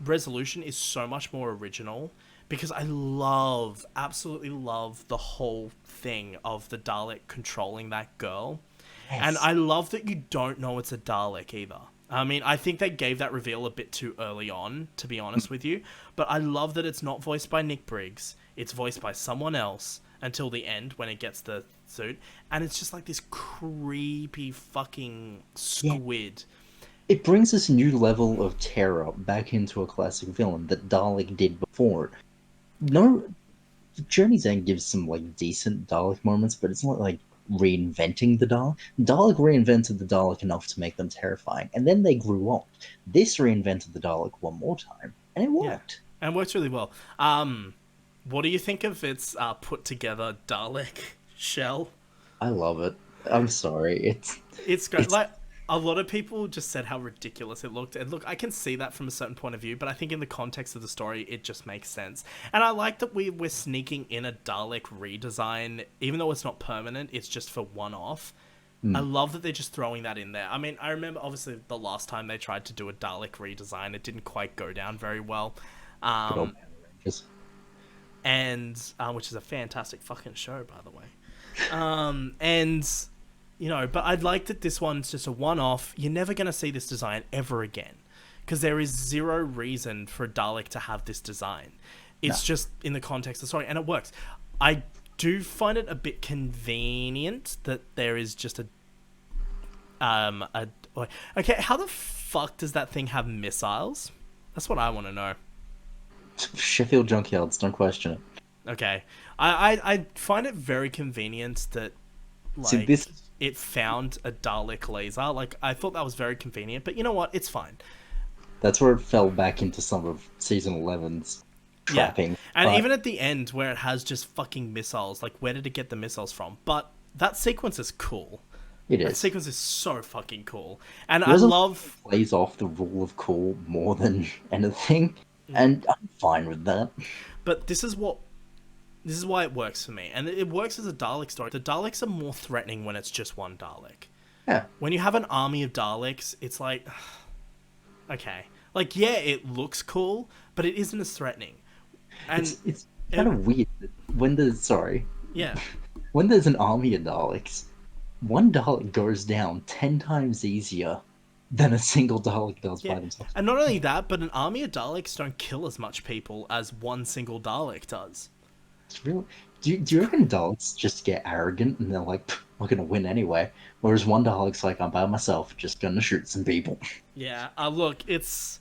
Resolution is so much more original because I love, absolutely love the whole thing of the Dalek controlling that girl. And Yes. I love that you don't know it's a Dalek either. I mean, I think they gave that reveal a bit too early on, to be honest with you. But I love that it's not voiced by Nick Briggs. It's voiced by someone else until the end when it gets the suit. And it's just like this creepy fucking Yeah. squid. It brings this new level of terror back into a classic villain that Dalek did before. No, Journey's End gives some like decent Dalek moments, but it's not like reinventing the Dalek. Dalek reinvented the Dalek enough to make them terrifying, and then they grew on. This reinvented the Dalek one more time, and it Yeah. worked. And works really well. What do you think of its put together Dalek shell? I love it. I'm sorry, It's great. it's Like a lot of people just said how ridiculous it looked, and look, I can see that from a certain point of view, but I think in the context of the story, it just makes sense. And I like that we're sneaking in a Dalek redesign, even though it's not permanent. It's just for one off. I love that they're just throwing that in there. I mean, I remember obviously the last time they tried to do a Dalek redesign, it didn't quite go down very well. good old Um, Power Rangers. and which is a fantastic fucking show, by the way. And but I'd like that this one's just a one-off. You're never going to see this design ever again because there is zero reason for Dalek to have this design. It's No. just in the context of the story, and it works. I do find it a bit convenient that there is just a okay. How the fuck does that thing have missiles? That's what I want to know. Sheffield Junkyards, don't question it. Okay, I find it very convenient that See, like this it found a Dalek laser. Like I thought that was very convenient, but you know what? It's fine. that's where it fell back into some of season 11's Yeah, trapping. and But even at the end where it has just fucking missiles, like where did it get the missiles from? But that sequence is cool. it That is. sequence is so fucking cool, and I Wasn't love. plays off the rule of cool more than anything, and I'm fine with that. But this is why it works for me, and it works as a Dalek story. The Daleks are more threatening when it's just one Dalek. Yeah, When you have an army of Daleks, it's like, okay, like yeah, it looks cool, but it isn't as threatening. And it's kind of weird that yeah, when there's an army of Daleks, one Dalek goes down 10 times easier than a single Dalek does by yeah, themselves. and not only that, but an army of Daleks don't kill as much people as one single Dalek does. It's really. Do you reckon Daleks just get arrogant and they're like, "Pff, we're gonna win anyway? Whereas one Dalek's like, I'm by myself, just gonna shoot some people. Yeah, look, it's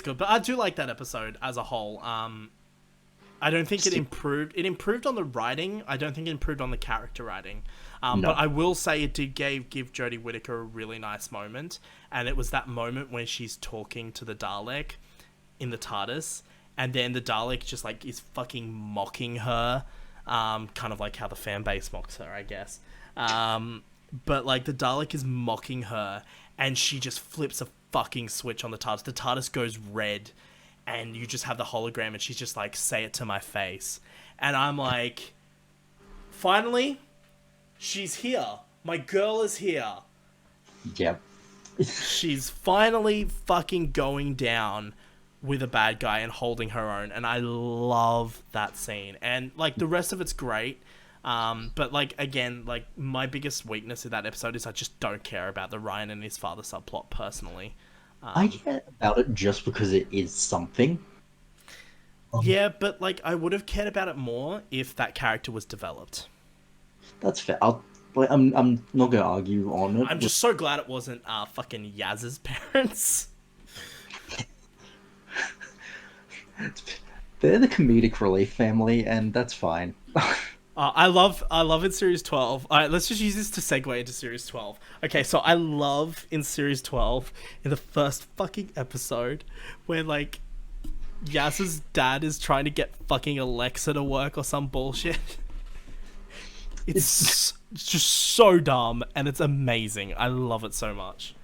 good, but I do like that episode as a whole. I don't think it improved. It improved on the writing. I don't think it improved on the character writing. No. But I will say it did give Jodie Whittaker a really nice moment, and it was that moment when she's talking to the Dalek in the TARDIS, and then the Dalek just like is fucking mocking her, kind of like how the fan base mocks her, I guess. But like the Dalek is mocking her, and she just flips a fucking switch on the TARDIS. The TARDIS goes red, and you just have the hologram, and she's just like, "Say it to my face," and I'm like, finally, she's here. My girl is here. Yep. She's finally fucking going down with a bad guy and holding her own, and I love that scene. And like the rest of it's great, but like again, like my biggest weakness in that episode is I just don't care about the Ryan and his father subplot personally. I care about it just because it is something. Yeah, but like I would have cared about it more if that character was developed. That's fair. I'm not gonna argue on it. I'm just so glad it wasn't fucking Yaz's parents. They're the comedic relief family, and that's fine. I love in series 12. All right, let's just use this to segue into series 12. Okay, so I love in series 12 in the first fucking episode where like Yaz's dad is trying to get fucking Alexa to work or some bullshit. It's just so dumb and it's amazing. I love it so much.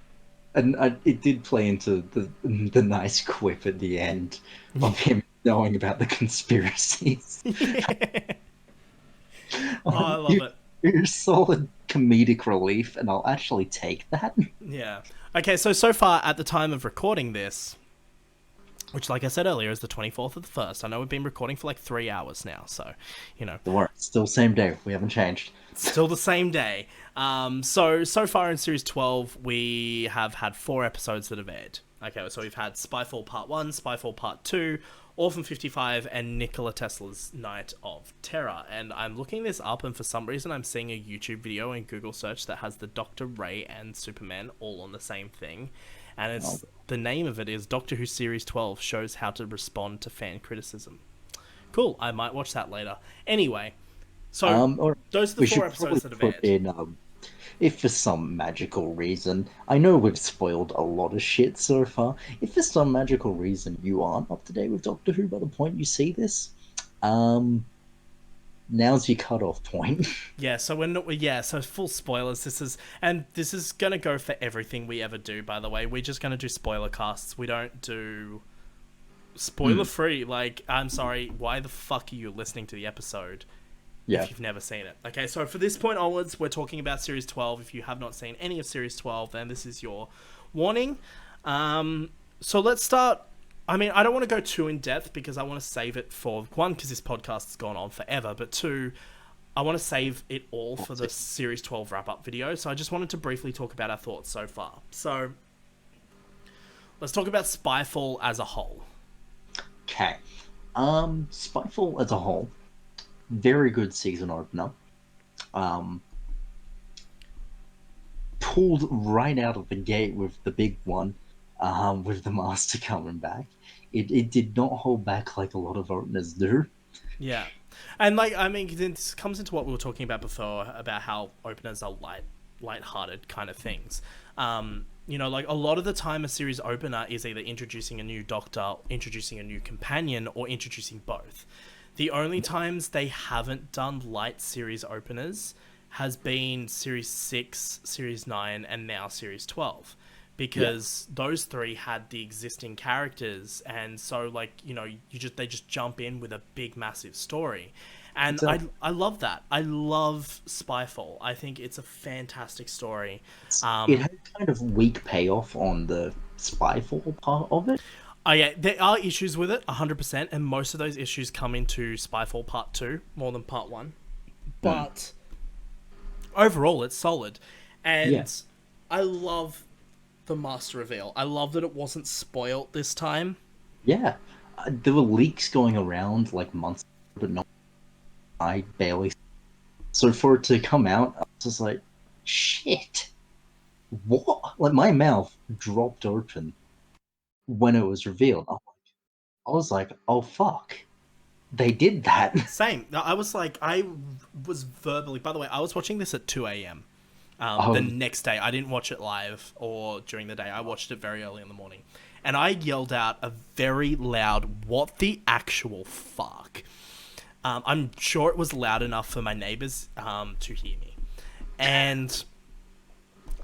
And it did play into the nice quip at the end of him knowing about the conspiracies. Oh, I love it. You're a solid comedic relief, and I'll actually take that. Yeah. Okay, so far at the time of recording this, which, like I said earlier, is the 24th of the 1st. I know we've been recording for like 3 hours now, so, you know. Don't worry, still same day. We haven't changed. Still the same day. So far in Series 12, we have had 4 episodes that have aired. Okay, so we've had Spyfall Part 1, Spyfall Part 2, Orphan 55, and Nikola Tesla's Night of Terror. And I'm looking this up, and for some reason I'm seeing a YouTube video in Google search that has the Dr. Ray and Superman all on the same thing. And it's the name of it is Doctor Who Series 12 shows how to respond to fan criticism. Cool, I might watch that later. Anyway, so those are the 4 episodes that have aired. If for some magical reason, I know we've spoiled a lot of shit so far. If for some magical reason you aren't up to date with Doctor Who by the point you see this, now's your cutoff point. Yeah, so we're not. Yeah, so full spoilers. This is gonna go for everything we ever do. By the way, we're just gonna do spoiler casts. We don't do spoiler free. Like, I'm sorry, why the fuck are you listening to the episode? Yeah. If you've never seen it. Okay, so for this point onwards, we're talking about Series 12. If you have not seen any of Series 12, then this is your warning. So let's start. I mean, I don't want to go too in depth because I want to save it for, one, because this podcast has gone on forever, but two, I want to save it all for the Series 12 wrap-up video. So I just wanted to briefly talk about our thoughts so far. So let's talk about Spyfall as a whole. Okay. Spyfall as a whole. Very good season opener. Pulled right out of the gate with the big one, with the Master coming back. It did not hold back like a lot of openers do. Yeah. And, like, I mean, this comes into what we were talking about before, about how openers are light-hearted kind of things. You know, like, a lot of the time a series opener is either introducing a new Doctor, introducing a new companion, or introducing both. The only times they haven't done light series openers has been Series 6, Series 9, and now Series 12. Because those 3 had the existing characters, and so, like, you know, they just jump in with a big, massive story. And exactly. I love that. I love Spyfall. I think it's a fantastic story. It had kind of weak payoff on the Spyfall part of it. Oh yeah, there are issues with it, 100%, and most of those issues come into Spyfall Part 2, more than Part 1. But overall, it's solid. And I love the Master reveal. I love that it wasn't spoiled this time. Yeah. There were leaks going around, like, months ago, but I barely... So for it to come out, I was just like, shit. What? Like, my mouth dropped open when it was revealed. I was like, oh fuck, they did that. Same. I was verbally, by the way, I was watching this at 2 a.m. The next day. I didn't watch it live or during the day. I watched it very early in the morning. And I yelled out a very loud, what the actual fuck? I'm sure it was loud enough for my neighbors to hear me. And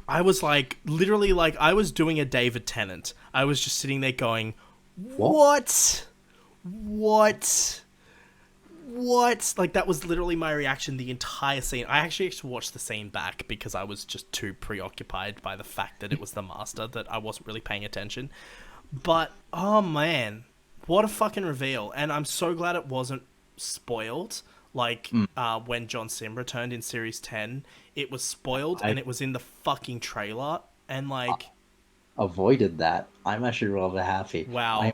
I was like, literally, like, I was doing a David Tennant. I was just sitting there going, what? Like, that was literally my reaction the entire scene. I actually watched the scene back because I was just too preoccupied by the fact that it was the Master that I wasn't really paying attention. But, oh man, what a fucking reveal. And I'm so glad it wasn't spoiled. Like, when John Sim returned in Series 10, it was spoiled and it was in the fucking trailer. And, like... avoided that. I'm actually rather happy. Wow.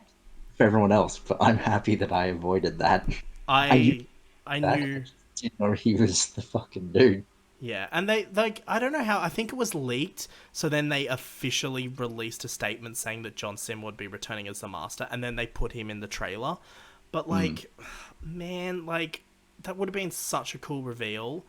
For everyone else, but I'm happy that I avoided that. I knew... I didn't know he was the fucking dude. Yeah, and they, like, I don't know how, I think it was leaked, so then they officially released a statement saying that John Sim would be returning as the Master, and then they put him in the trailer. But, like, man, like... that would have been such a cool reveal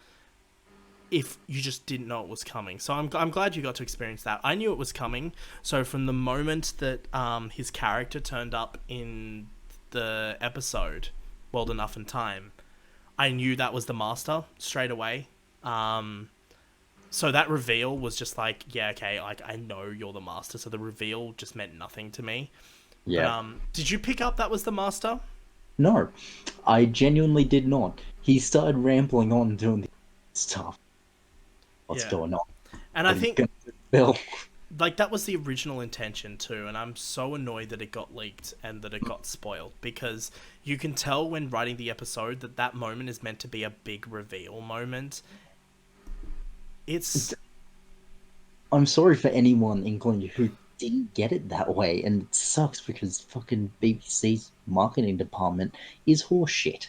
if you just didn't know it was coming. So I'm glad you got to experience that. I knew it was coming. So from the moment that his character turned up in the episode, World Enough in Time, I knew that was the Master straight away. So that reveal was just like, yeah, okay, like, I know you're the Master. So the reveal just meant nothing to me. Yeah. But, did you pick up that was the Master? No, I genuinely did not. He started rambling on doing the stuff. what's Yeah. going on. And I What are you think gonna do, Bill? like that was the original intention too, and I'm so annoyed that it got leaked and that it got spoiled, because you can tell when writing the episode that that moment is meant to be a big reveal moment. It's I'm sorry for anyone in England who didn't get it that way, and it sucks because fucking BBC's marketing department is horseshit.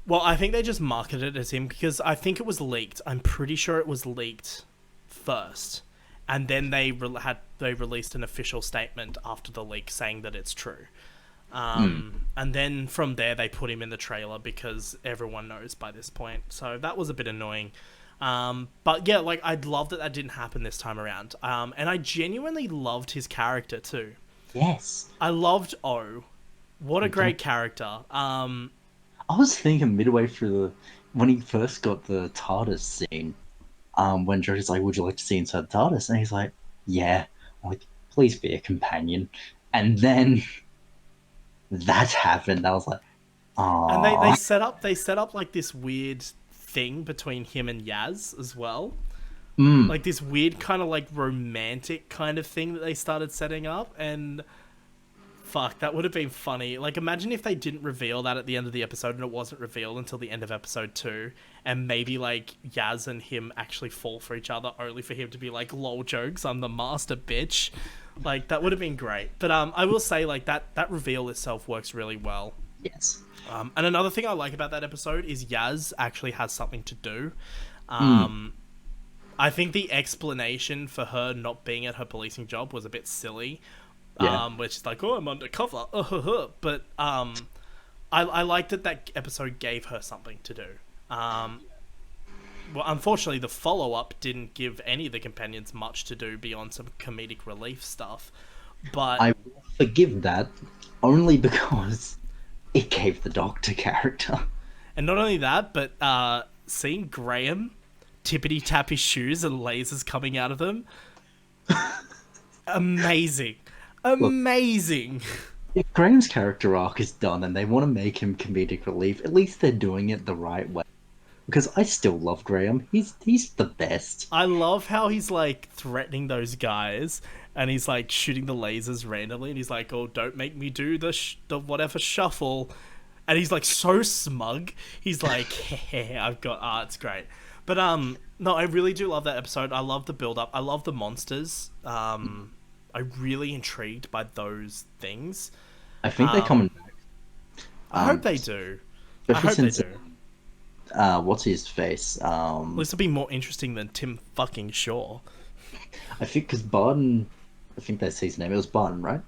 well, I think they just marketed it as him because I think it was leaked. I'm pretty sure it was leaked first, and then they released an official statement after the leak saying that it's true. And then from there they put him in the trailer because everyone knows by this point. So that was a bit annoying. But yeah, like I'd love that that didn't happen this time around. And I genuinely loved his character too. Yes. I loved O. What a great character. I was thinking midway through when he first got the TARDIS scene, when Jody's like, "Would you like to see inside the TARDIS?" And he's like, "Yeah." I'm like, "Please be a companion." And then that happened. I was like, And "Ah, they set up like this weird thing between him and Yaz as well. Like this weird kind of like romantic kind of thing that they started setting up, and fuck, that would have been funny. Like, imagine if they didn't reveal that at the end of the episode and it wasn't revealed until the end of episode 2, and maybe, like, Yaz and him actually fall for each other only for him to be like, lol jokes, I'm the master, bitch. Like, that would have been great. But I will say, like, that reveal itself works really well. yes." And another thing I like about that episode is Yaz actually has something to do. I think the explanation for her not being at her policing job was a bit silly. Yeah. Which is like, oh, I'm undercover. But I like that episode gave her something to do. Well, unfortunately, the follow-up didn't give any of the companions much to do beyond some comedic relief stuff. But I will forgive that only because it gave the Doctor character. and not only that, but seeing Graham tippity tap his shoes and lasers coming out of them, amazing, Look, amazing. if Graham's character arc is done and they want to make him comedic relief, at least they're doing it the right way. Because I still love Graham. He's the best. I love how he's like threatening those guys, and he's like shooting the lasers randomly, and he's like, "Oh, don't make me do the whatever shuffle," and he's like so smug. He's like, "Hey, I've got it's great." But no, I really do love that episode. I love the build up. I love the monsters. I'm really intrigued by those things. I think they're coming back. I hope they do. I Especially hope they since do. what's his face? This will be more interesting than Tim fucking Shaw. I think because Barton, I think that's his name. It was Barton, right?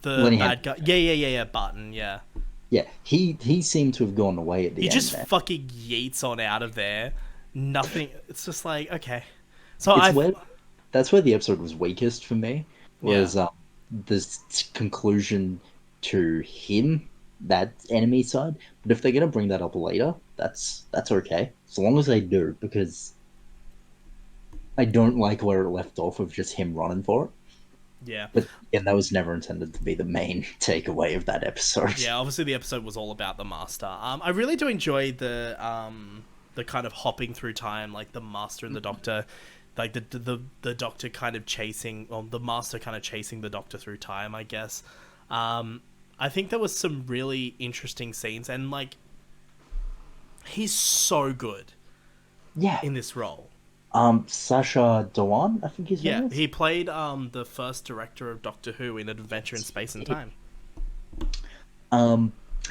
The When he bad had- guy. Yeah. Barton. Yeah. Yeah, he seemed to have gone away at the He end. just there. fucking yeets on out of there. Nothing. It's just like, okay. So That's where the episode was weakest for me. Was this conclusion to him, that enemy side. But if they're gonna bring that up later, that's okay. So long as they do, because I don't like where it left off of just him running for it. yeah. But and that was never intended to be the main takeaway of that episode. Yeah, obviously the episode was all about the Master. I really do enjoy the kind of hopping through time, like the Master and the Doctor, like the Doctor kind of chasing, or the Master kind of chasing the Doctor through time, I guess. I think there was some really interesting scenes, and like he's so good Yeah. in this role. Sasha Dewan, I think his Yeah, name is. he played the first director of Doctor Who in Adventure in Space and Time.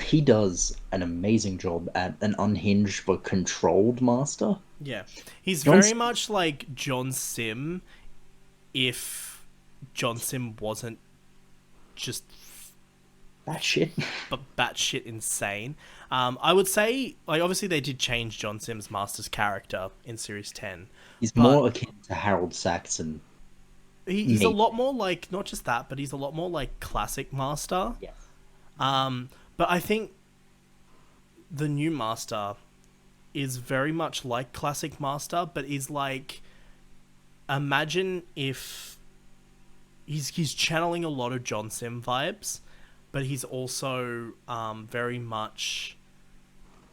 He does an amazing job at an unhinged but controlled master. Yeah, he's John very Sim- much like John Sim, if John Sim wasn't just That shit. batshit insane. I would say, like, obviously they did change John Sim's Master's character in Series 10. He's more akin to Harold Saxon. He's a Me. lot more like, not just that, but he's a lot more like classic Master. Yes. But I think the new Master is very much like classic Master, but is like, imagine if he's channeling a lot of John Sim vibes, but he's also very much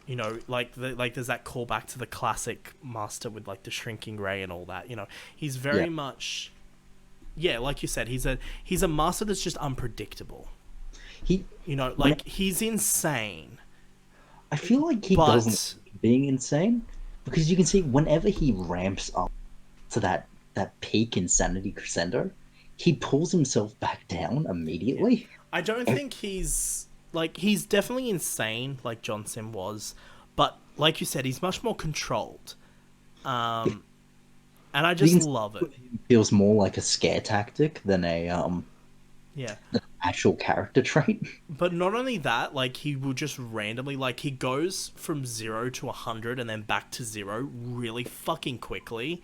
You know, like there's that callback to the classic Master with like the shrinking ray and all that. You know, he's Yeah. very much, yeah, like you said, he's a Master that's just unpredictable. He, You know, when like he's insane, I feel like he doesn't but like being insane because you can see whenever he ramps up to that peak insanity crescendo, he pulls himself back down yeah, immediately. I don't think he's definitely insane like John Sim was, but like you said, he's much more controlled. Um, and I The just insanity love it. with him feels more like a scare tactic than Yeah. an actual character trait. But not only that, like he will just randomly like he goes from 0 to 100 and then back to 0 really fucking quickly.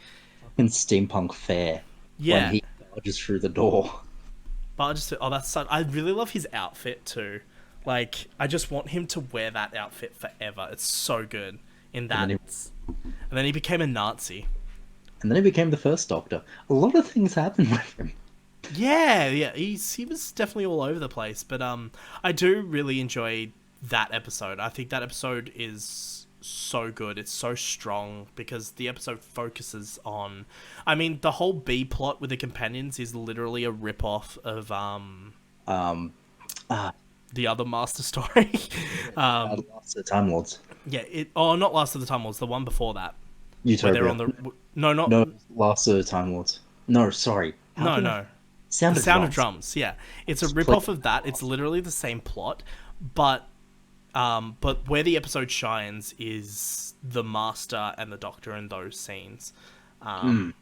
In steampunk fair when Yeah. he barges through the door. But I just that's so I really love his outfit too. Like I just want him to wear that outfit forever. It's so good in And then that. he And then he became a Nazi. and then he became the first Doctor. A lot of things happened with him. Yeah, he was definitely all over the place, but I do really enjoy that episode. I think that episode is so good. It's so strong because the episode focuses on, I mean, the whole B plot with the companions is literally a rip off of Um the other Master story. Last of the Time Lords. Yeah, not Last of the Time Lords, the one before that where they're Utopia. on the no, not No, Last of the Time Lords. No, sorry. How no, can I no. The Sound of Sound of Drums. Drums, yeah. It's a Split. rip-off of that. It's literally the same plot, but where the episode shines is the Master and the Doctor in those scenes. And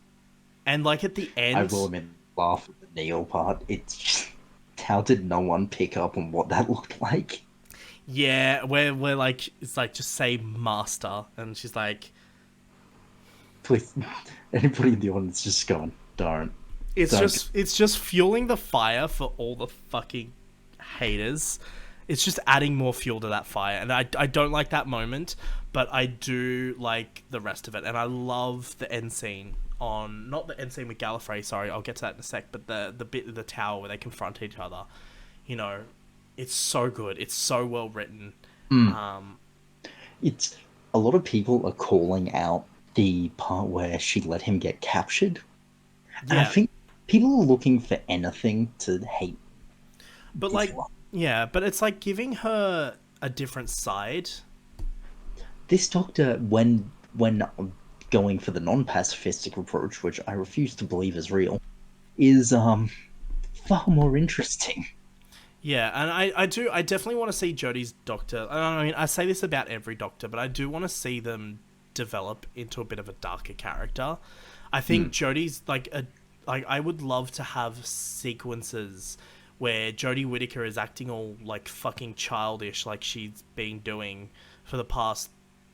like at the I end, will admit, laugh at the Neo part. It's just, how did no one pick up on what that looked like? yeah, where like it's like just say Master and she's like Please, anybody in the audience just going, don't. Don't. it's just fueling the fire for all the fucking haters. It's just adding more fuel to that fire, and I don't like that moment, but I do like the rest of it, and I love the end scene on not the end scene with Gallifrey. Sorry, I'll get to that in a sec, but the bit of the tower where they confront each other. You know, it's so good. It's so well written. It's a lot of people are calling out the part where she let him get captured. And I Yeah, think people are looking for anything to hate but this like, one. yeah, but it's like giving her a different side. This Doctor, when going for the non-pacifistic approach, which I refuse to believe is real, is far more interesting. Yeah, and I definitely want to see Jodie's Doctor. I mean, I say this about every Doctor, but I do want to see them develop into a bit of a darker character. I think Jodie's like I would love to have sequences where Jodie Whittaker is acting all like fucking childish, like she's been doing for the past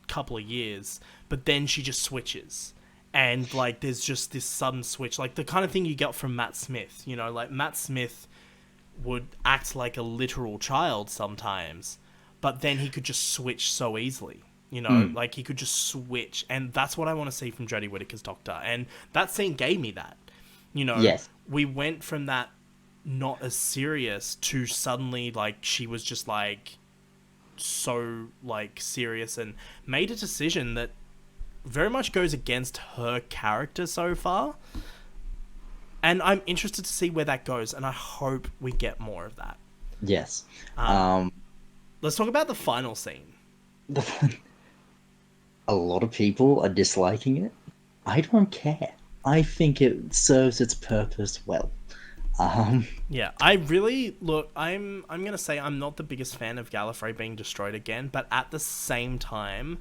couple of years, but then she just switches. And like there's just this sudden switch, like the kind of thing you get from Matt Smith, you know, like Matt Smith would act like a literal child sometimes, but then he could just switch so easily. You know, like he could just switch, and that's what I want to see from Jodie Whittaker's Doctor. And that scene gave me that. You know, Yes. we went from that not as serious to suddenly like she was just like so like serious and made a decision that very much goes against her character so far. And I'm interested to see where that goes, and I hope we get more of that. Yes. Let's talk about the final scene. A lot of people are disliking it. I don't care. I think it serves its purpose well. Yeah, I really look. I'm gonna say I'm not the biggest fan of Gallifrey being destroyed again, but at the same time,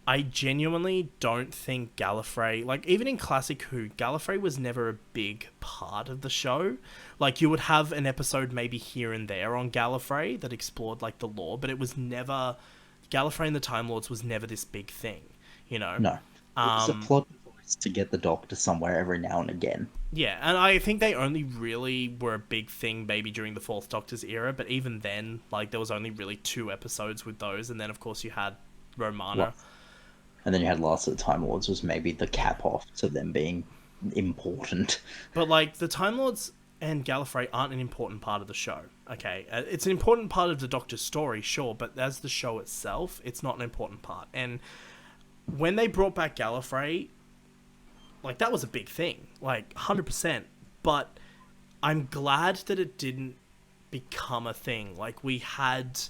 I genuinely don't think Gallifrey, like even in Classic Who, Gallifrey was never a big part of the show. Like you would have an episode maybe here and there on Gallifrey that explored like the lore, but it was never Gallifrey and the Time Lords was never this big thing, you know. No. It's a plot device to get the Doctor somewhere every now and again. Yeah, and I think they only really were a big thing maybe during the Fourth Doctor's era, but even then, like there was only really 2 episodes with those, and then of course you had Romana. Well, and then you had Last of the Time Lords was maybe the cap off to them being important. But like the Time Lords and Gallifrey aren't an important part of the show. Okay, it's an important part of the Doctor's story, sure, but as the show itself, it's not an important part. And when they brought back Gallifrey, like, that was a big thing, like 100%. But I'm glad that it didn't become a thing. Like, we had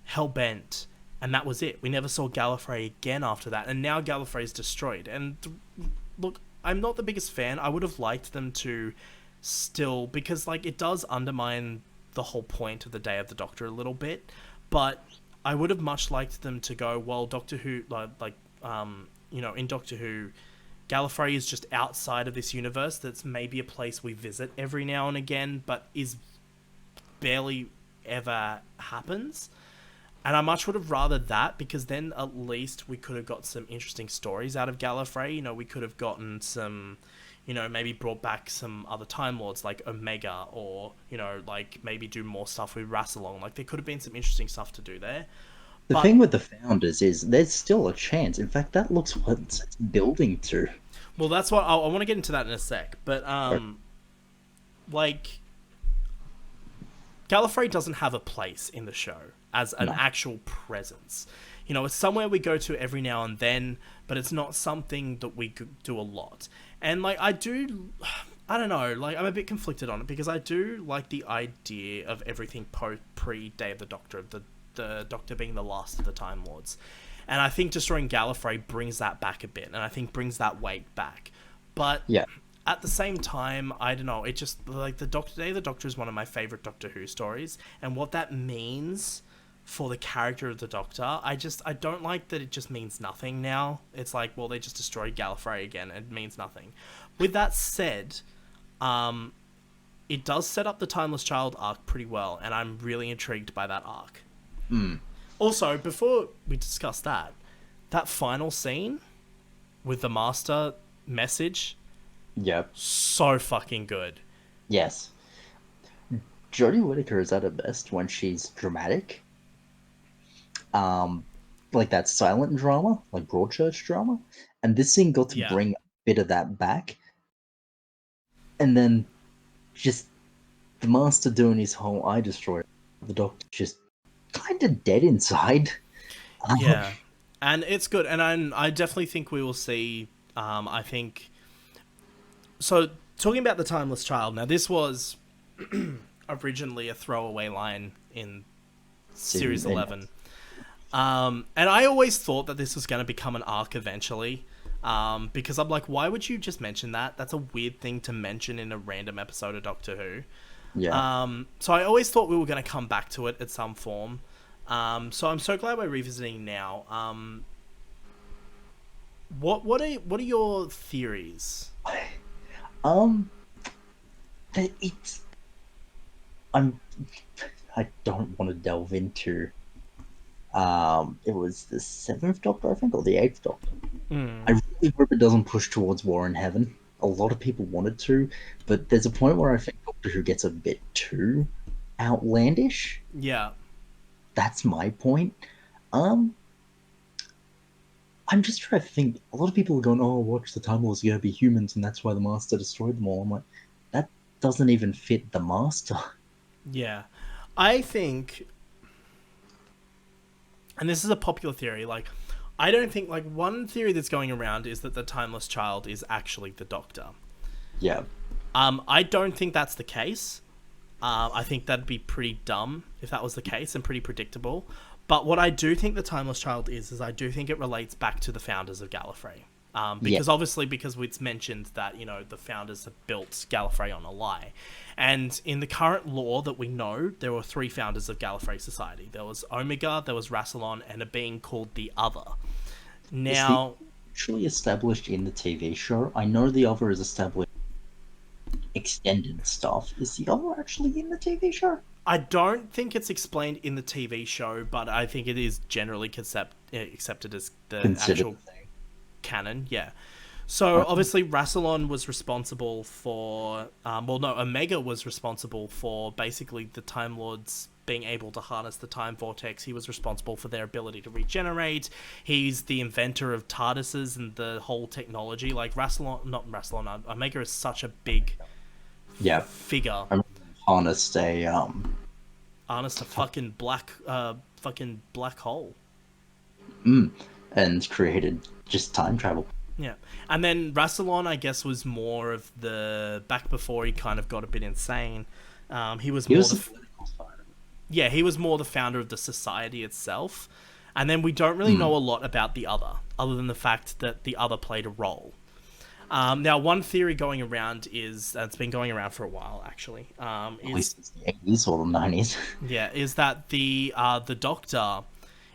Hellbent, and that was it. We never saw Gallifrey again after that, and now Gallifrey's destroyed. And look, I'm not the biggest fan. I would have liked them to still, because like it does undermine the whole point of the Day of the Doctor a little bit, but I would have much liked them to go, well, Doctor Who, in Doctor Who, Gallifrey is just outside of this universe. That's maybe a place we visit every now and again, but is barely ever happens. And I much would have rather that, because then at least we could have got some interesting stories out of Gallifrey. You know, we could have gotten some, you know, maybe brought back some other Time Lords like Omega, or, you know, like maybe do more stuff with Rassilon. Like, there could have been some interesting stuff to do there. The thing with the Founders is there's still a chance. In fact, that looks what it's building to. Well, that's what I want to get into that in a sec. But, like, Gallifrey doesn't have a place in the show as an actual presence. You know, it's somewhere we go to every now and then, but it's not something that we do a lot. And, like, I don't know, like, I'm a bit conflicted on it, because I do like the idea of everything pre-Day of the Doctor, of the Doctor being the last of the Time Lords. And I think destroying Gallifrey brings that back a bit, and I think brings that weight back. But at the same time, I don't know, it just, like, Day of the Doctor is one of my favourite Doctor Who stories, and what that means for the character of the Doctor, I don't like that it just means nothing now. It's like, well, they just destroyed Gallifrey again, it means nothing. With that said, it does set up the Timeless Child arc pretty well, and I'm really intrigued by that arc. Also, before we discuss that final scene with the Master message, so fucking good. Yes. Jodie Whittaker is at her best when she's dramatic. Like that silent drama, like Broadchurch drama. And this scene got to bring a bit of that back. And then just the Master doing his whole I destroy the Doctor just kind of dead inside. Yeah. And it's good. And I definitely think we will see, I think... So, talking about the Timeless Child, now this was originally a throwaway line in Series 11. And I always thought that this was going to become an arc eventually, because I'm like, why would you just mention that? That's a weird thing to mention in a random episode of Doctor Who. Yeah. So I always thought we were going to come back to it at some form. So I'm so glad we're revisiting now. What are your theories? I don't want to delve into. It was the 7th Doctor, I think, or the 8th Doctor. I really hope it doesn't push towards War in Heaven. A lot of people wanted to, but there's a point where I think Doctor Who gets a bit too outlandish. Yeah. That's my point. I'm just trying to think. A lot of people are going, "Oh, watch, the Time Lords are going to be humans, and that's why the Master destroyed them all." I'm like, that doesn't even fit the Master. Yeah, I think, and this is a popular theory. Like, I don't think, like, one theory that's going around is that the Timeless Child is actually the Doctor. Yeah. I don't think that's the case. I think that'd be pretty dumb if that was the case, and pretty predictable. But what I do think the Timeless Child is I do think it relates back to the founders of Gallifrey. Because obviously, because it's mentioned that, you know, the founders have built Gallifrey on a lie. And in the current lore that we know, there were 3 founders of Gallifrey Society. There was Omega, there was Rassilon, and a being called the Other. Now... Is the actually established in the TV show? I know the Other is established extended stuff. Is the Other actually in the TV show? I don't think it's explained in the TV show, but I think it is generally accepted as the actual canon. Yeah. So obviously Rassilon was responsible for, Omega was responsible for basically the Time Lords being able to harness the time vortex. He was responsible for their ability to regenerate. He's the inventor of TARDISes and the whole technology. Like Omega is such a big figure. I harnessed a harnessed a fucking black hole. And created just time travel. Yeah, and then Rassilon, I guess, was more of the back before he kind of got a bit insane. He was He more was a political spider. yeah, he was more the founder of the society itself. And then we don't really know a lot about the other than the fact that the other played a role. Now, one theory going around is it's been going around for a while, actually. At least it's the 80s or the 90s. Yeah, is that the Doctor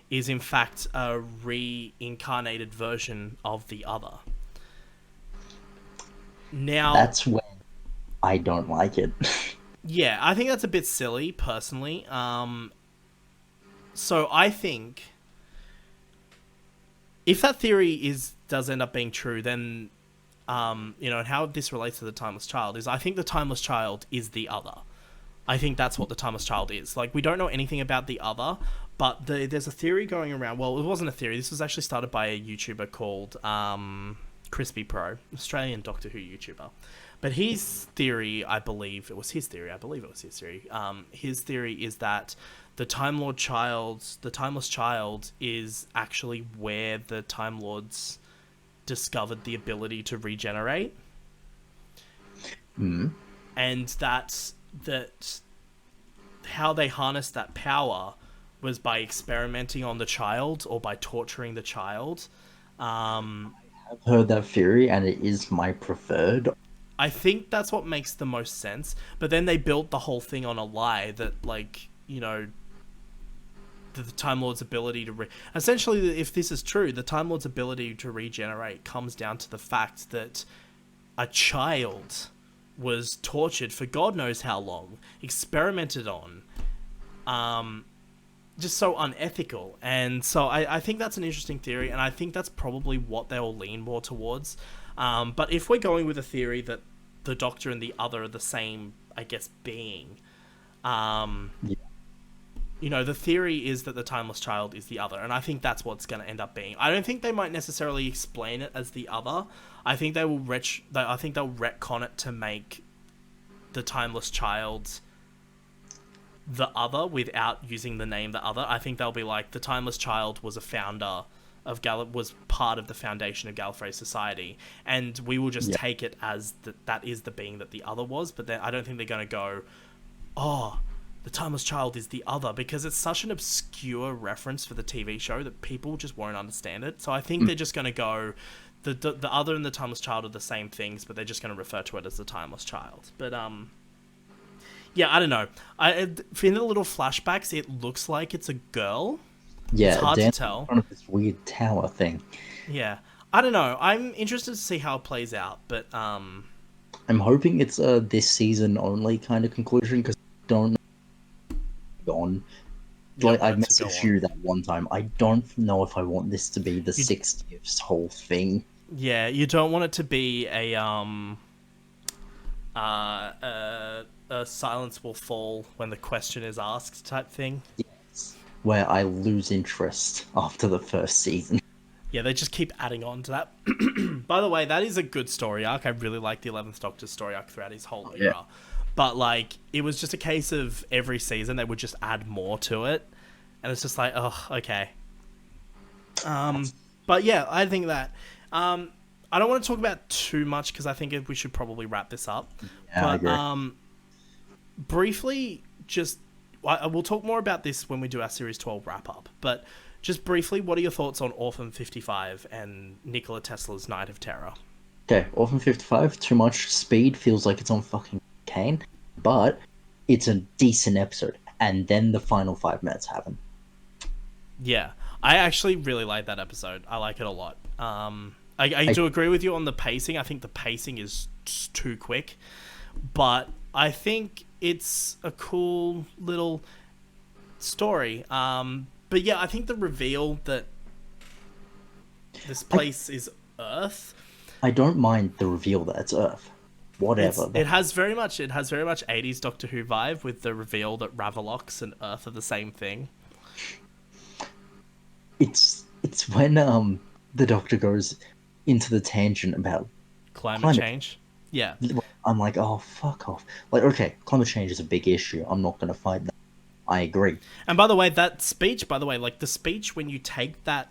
is in fact a reincarnated version of the other. Now, That's when I don't like it. yeah, I think that's a bit silly, personally. So I think if that theory does end up being true, then and how this relates to the Timeless Child is I think the Timeless Child is the other. I think that's what the Timeless Child is. Like, we don't know anything about the other, but there's a theory going around. Well, it wasn't a theory. This was actually started by a YouTuber called Crispy Pro, Australian Doctor Who YouTuber. But his theory, I believe it was his theory. His theory is that the Timeless Child is actually where the Time Lords discovered the ability to regenerate. And that how they harnessed that power was by experimenting on the child or by torturing the child. I've heard that theory, and it is my preferred. I think that's what makes the most sense. But then they built the whole thing on a lie that, the Time Lord's ability to essentially, if this is true, the Time Lord's ability to regenerate comes down to the fact that a child was tortured for God knows how long, experimented on, just so unethical. And so I think that's an interesting theory, and I think that's probably what they'll lean more towards. But if we're going with a theory that the Doctor and the other are the same, I guess, being, the theory is that the Timeless Child is the other, and I think that's what's going to end up being. I don't think they might necessarily explain it as the other. I think they will I think they'll retcon it to make the Timeless Child the other without using the name the other. I think they'll be like, the Timeless Child was a founder of was part of the foundation of Gallifrey Society, and we will just take it as that is the being that the other was. But then I don't think they're going to go, oh, the Timeless Child is the other, because it's such an obscure reference for the TV show that people just won't understand it. So I think they're just going to go, the other and the Timeless Child are the same things, but they're just going to refer to it as the Timeless Child. But yeah, I don't know. In the little flashbacks, it looks like it's a girl. Yeah, it's hard to tell. In front of this weird tower thing. Yeah, I don't know. I'm interested to see how it plays out, but I'm hoping it's a this season only kind of conclusion, because I don't know. Gone. Like, I messaged you that one time. I don't know if I want this to be the 60th whole thing. Yeah, you don't want it to be a silence will fall when the question is asked type thing. Yes. Where I lose interest after the first season. Yeah, they just keep adding on to that. By the way, that is a good story arc. I really like the 11th Doctor's story arc throughout his whole era. Yeah. But, it was just a case of every season they would just add more to it. And it's just like, oh, okay. But yeah, I think that... I don't want to talk about too much, because I think we should probably wrap this up. Yeah, but, I agree. Briefly, we'll talk more about this when we do our Series 12 wrap-up. But just briefly, what are your thoughts on Orphan 55 and Nikola Tesla's Night of Terror? Okay, Orphan 55, too much speed, feels like it's on fucking Kane, but it's a decent episode, and then the final 5 minutes happen. Yeah, I actually really like that episode. I like it a lot. I do agree with you on the pacing. I think the pacing is too quick, but I think it's a cool little story. But yeah, I think the reveal that this place is Earth. I don't mind the reveal that it's Earth. Whatever. It has very much 80s Doctor Who vibe, with the reveal that Ravalox and Earth are the same thing. It's when the Doctor goes into the tangent about climate change. Yeah. I'm like, oh, fuck off. Like, okay, climate change is a big issue. I'm not going to fight that. I agree. And by the way, that speech, like the speech, when you take that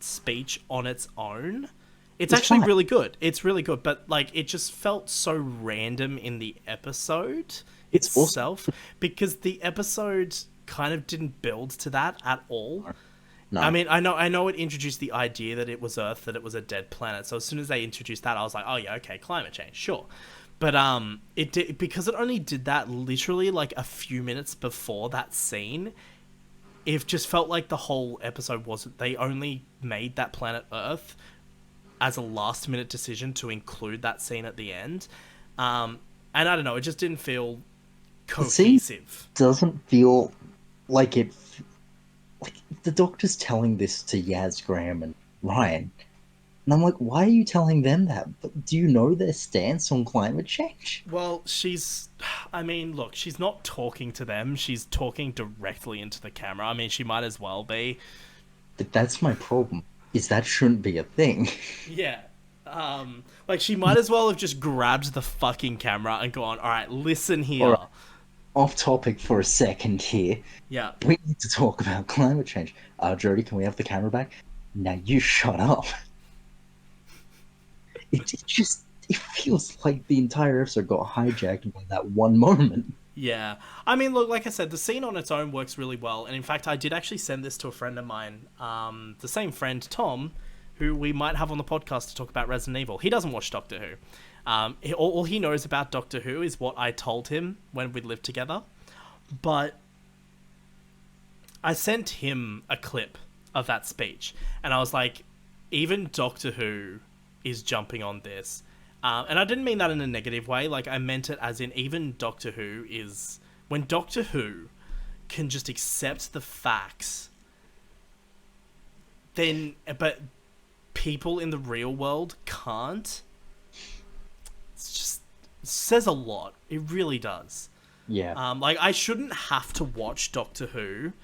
speech on its own, it's actually fine. really good. It's really good, but like it just felt so random in the episode It's also itself because the episode kind of didn't build to that at all. no. I mean, I know it introduced the idea that it was Earth, that it was a dead planet. So as soon as they introduced that, I was like, oh yeah, okay, climate change, sure. But it did, because it only did that literally like a few minutes before that scene. It just felt like the whole episode wasn't. They only made that planet Earth as a last minute decision to include that scene at the end. And I don't know, it just didn't feel cohesive. Doesn't feel like it. Like the Doctor's telling this to Yaz, Graham, and Ryan, and I'm like, why are you telling them that? But do you know their stance on climate change? Well, I mean, look, she's not talking to them. She's talking directly into the camera. I mean, she might as well be. But that's my problem. Is that shouldn't be a thing. Yeah. Like she might as well have just grabbed the fucking camera and gone, all right, listen here. All right. Off topic for a second here. Yeah. We need to talk about climate change. Jodie, can we have the camera back? Now you shut up. It feels like the entire episode got hijacked by that one moment. Yeah. I mean, look, like I said, the scene on its own works really well. And in fact, I did actually send this to a friend of mine, the same friend, Tom, who we might have on the podcast to talk about Resident Evil. He doesn't watch Doctor Who. All he knows about Doctor Who is what I told him when we lived together. But I sent him a clip of that speech. And I was like, even Doctor Who is jumping on this. And I didn't mean that in a negative way. Like, I meant it as in even Doctor Who is... When Doctor Who can just accept the facts, then... But people in the real world can't. It's just... It says a lot. It really does. Yeah. Like, I shouldn't have to watch Doctor Who...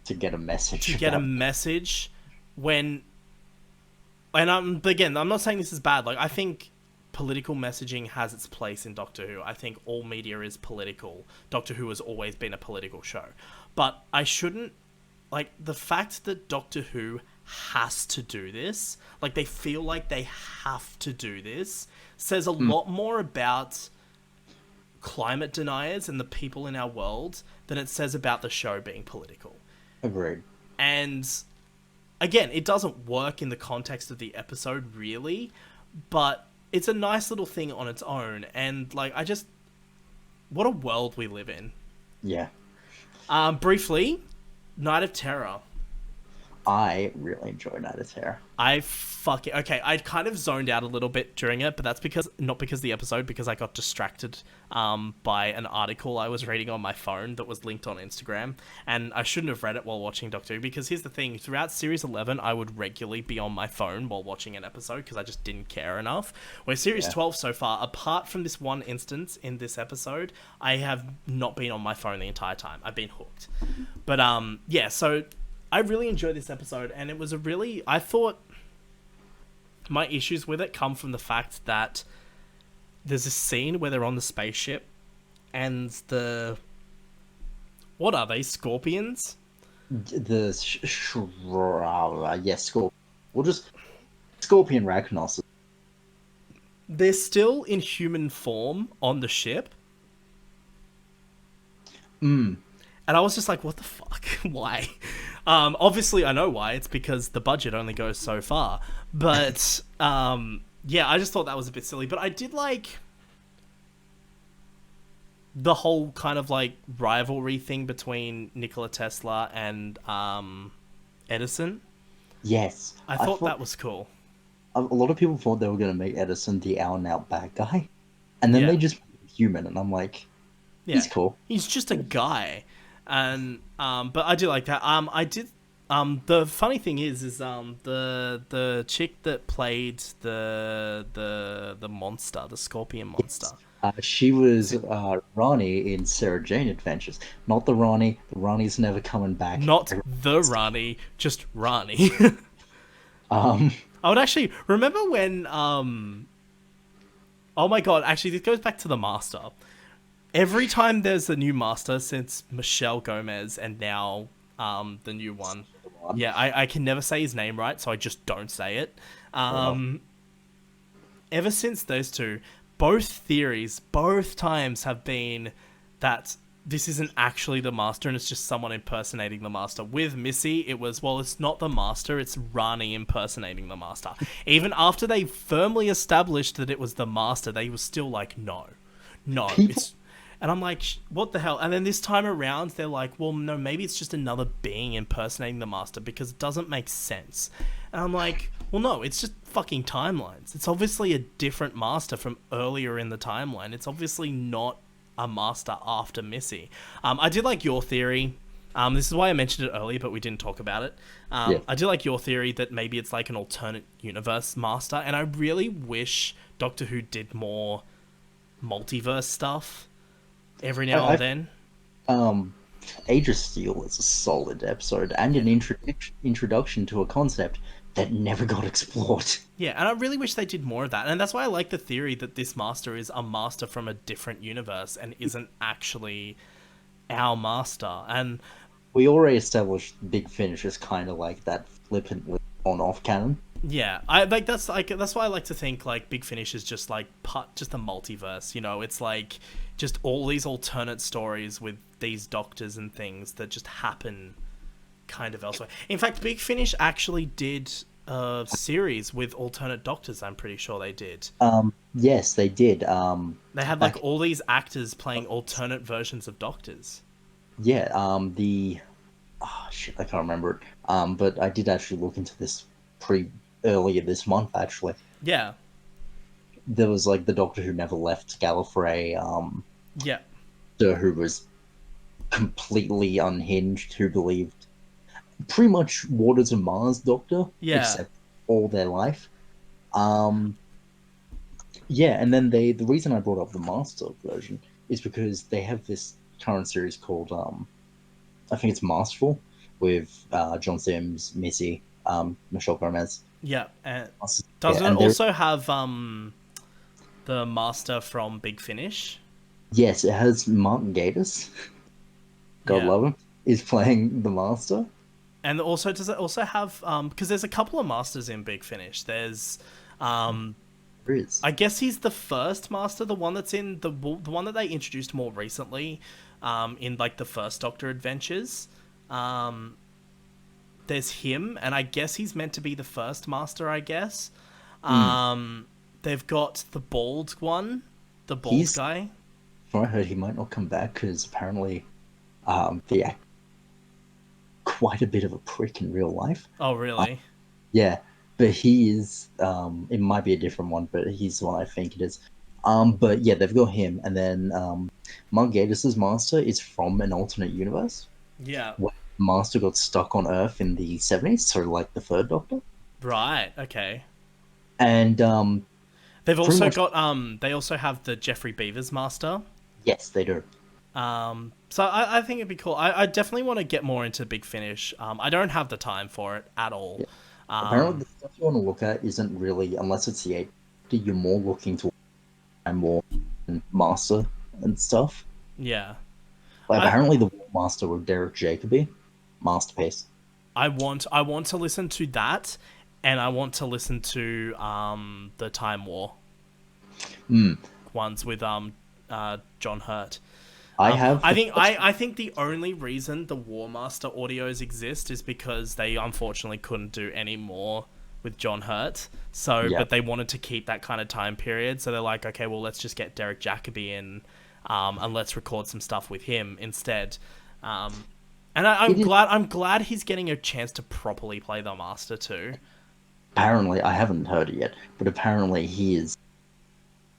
To get a message. To get a message when... And again, I'm not saying this is bad. Like, I think political messaging has its place in Doctor Who. I think all media is political. Doctor Who has always been a political show. But I shouldn't... Like, the fact that Doctor Who has to do this, like, they feel like they have to do this, says a lot more about climate deniers and the people in our world than it says about the show being political. Agreed. And... Again, it doesn't work in the context of the episode, really, but it's a nice little thing on its own, and, like, what a world we live in. Yeah. Briefly, Night of Terror. I really enjoy Night of Terror. Okay, I kind of zoned out a little bit during it, but that's not because of the episode, because I got distracted by an article I was reading on my phone that was linked on Instagram, and I shouldn't have read it while watching Doctor Who, because here's the thing, throughout Series 11, I would regularly be on my phone while watching an episode, because I just didn't care enough. Where Series 12 so far, apart from this one instance in this episode, I have not been on my phone the entire time. I've been hooked. But, yeah, so... I really enjoyed this episode, and it was I thought my issues with it come from the fact that there's a scene where they're on the spaceship, and what are they, scorpions? Yes, Scorpion. We'll just... Scorpion Ragnos. They're still in human form on the ship. And I was just like, what the fuck? Why? Obviously, I know why. It's because the budget only goes so far. But, yeah, I just thought that was a bit silly. But I did like the whole kind of, like, rivalry thing between Nikola Tesla and Edison. Yes. I thought that was cool. A lot of people thought they were going to make Edison the out-and-out bad guy. And then they just made him human, and I'm like, he's cool. He's just a guy. And but I do like that. The funny thing is the chick that played the monster, the scorpion monster. She was Ronnie in Sarah Jane Adventures. Not the Ronnie. The Ronnie's never coming back. Not the Ronnie, just Ronnie. I would actually remember when oh my god, actually this goes back to the Master. every time there's a new master since Michelle Gomez and now the new one. Yeah, I can never say his name right, so I just don't say it. Ever since those two, both theories, both times have been that this isn't actually the master and it's just someone impersonating the master. With Missy, it was, well, it's not the master, it's Rani impersonating the master. Even after they firmly established that it was the master, they were still like, no, it's... And I'm like, what the hell? And then this time around, they're like, well, no, maybe it's just another being impersonating the master because it doesn't make sense. And I'm like, well, no, it's just fucking timelines. It's obviously a different master from earlier in the timeline. It's obviously not a master after Missy. I did like your theory. This is why I mentioned it earlier, but we didn't talk about it. I did like your theory that maybe it's like an alternate universe master. And I really wish Doctor Who did more multiverse stuff. Every now and then. Age of Steel is a solid episode and an introduction to a concept that never got explored. Yeah, and I really wish they did more of that. And that's why I like the theory that this master is a master from a different universe and isn't actually our master. And we already established Big Finish as kind of like that flippantly on-off canon. Yeah, that's why I like to think like Big Finish is just like just a multiverse. You know, it's like just all these alternate stories with these doctors and things that just happen kind of elsewhere. In fact, Big Finish actually did a series with alternate doctors. I'm pretty sure they did. Yes, they did. They had like all these actors playing alternate versions of doctors. Yeah. I can't remember it. But I did actually look into this earlier this month, actually. Yeah. There was like the Doctor who never left Gallifrey. Yeah. Who was completely unhinged, who believed pretty much Waters and Mars Doctor, except all their life. Yeah, and then the reason I brought up the Master version is because they have this current series called I think it's Masterful with John Sims, Missy, Michelle Gomez. Yeah, and doesn't it also have the Master from Big Finish? Yes, it has Mark Gatiss. God love him. Is playing the Master. And also, does it also have because there's a couple of Masters in Big Finish. There's I guess he's the first Master, the one that's in the one that they introduced more recently, in like the first Doctor Adventures. There's him, and I guess he's meant to be the first Master, I guess. They've got the bald one, the bald guy. From what I heard, he might not come back because apparently the actor quite a bit of a prick in real life. Oh, really? Yeah, but he is, it might be a different one, but he's the one I think it is. But yeah, they've got him, and then Mark Gatiss's Master is from an alternate universe. Yeah. Where Master got stuck on Earth in the 70s, so like the third Doctor. Right, okay. And they've also got they also have the Jeffrey Beavers Master. Yes, they do. So I think it'd be cool. I definitely want to get more into Big Finish. I don't have the time for it at all. Yeah. Apparently, the stuff you want to look at isn't really, unless it's the 8, you're more looking to and more Master and stuff. Yeah. Like, apparently, the War Master with Derek Jacobi, masterpiece. I want to listen to that, and I want to listen to the Time War ones with John Hurt. I think the only reason the War Master audios exist is because they unfortunately couldn't do any more with John Hurt. So, but they wanted to keep that kind of time period. So they're like, okay, well, let's just get Derek Jacobi in, and let's record some stuff with him instead. And I'm glad he's getting a chance to properly play the Master too. Apparently, I haven't heard it yet, but apparently he is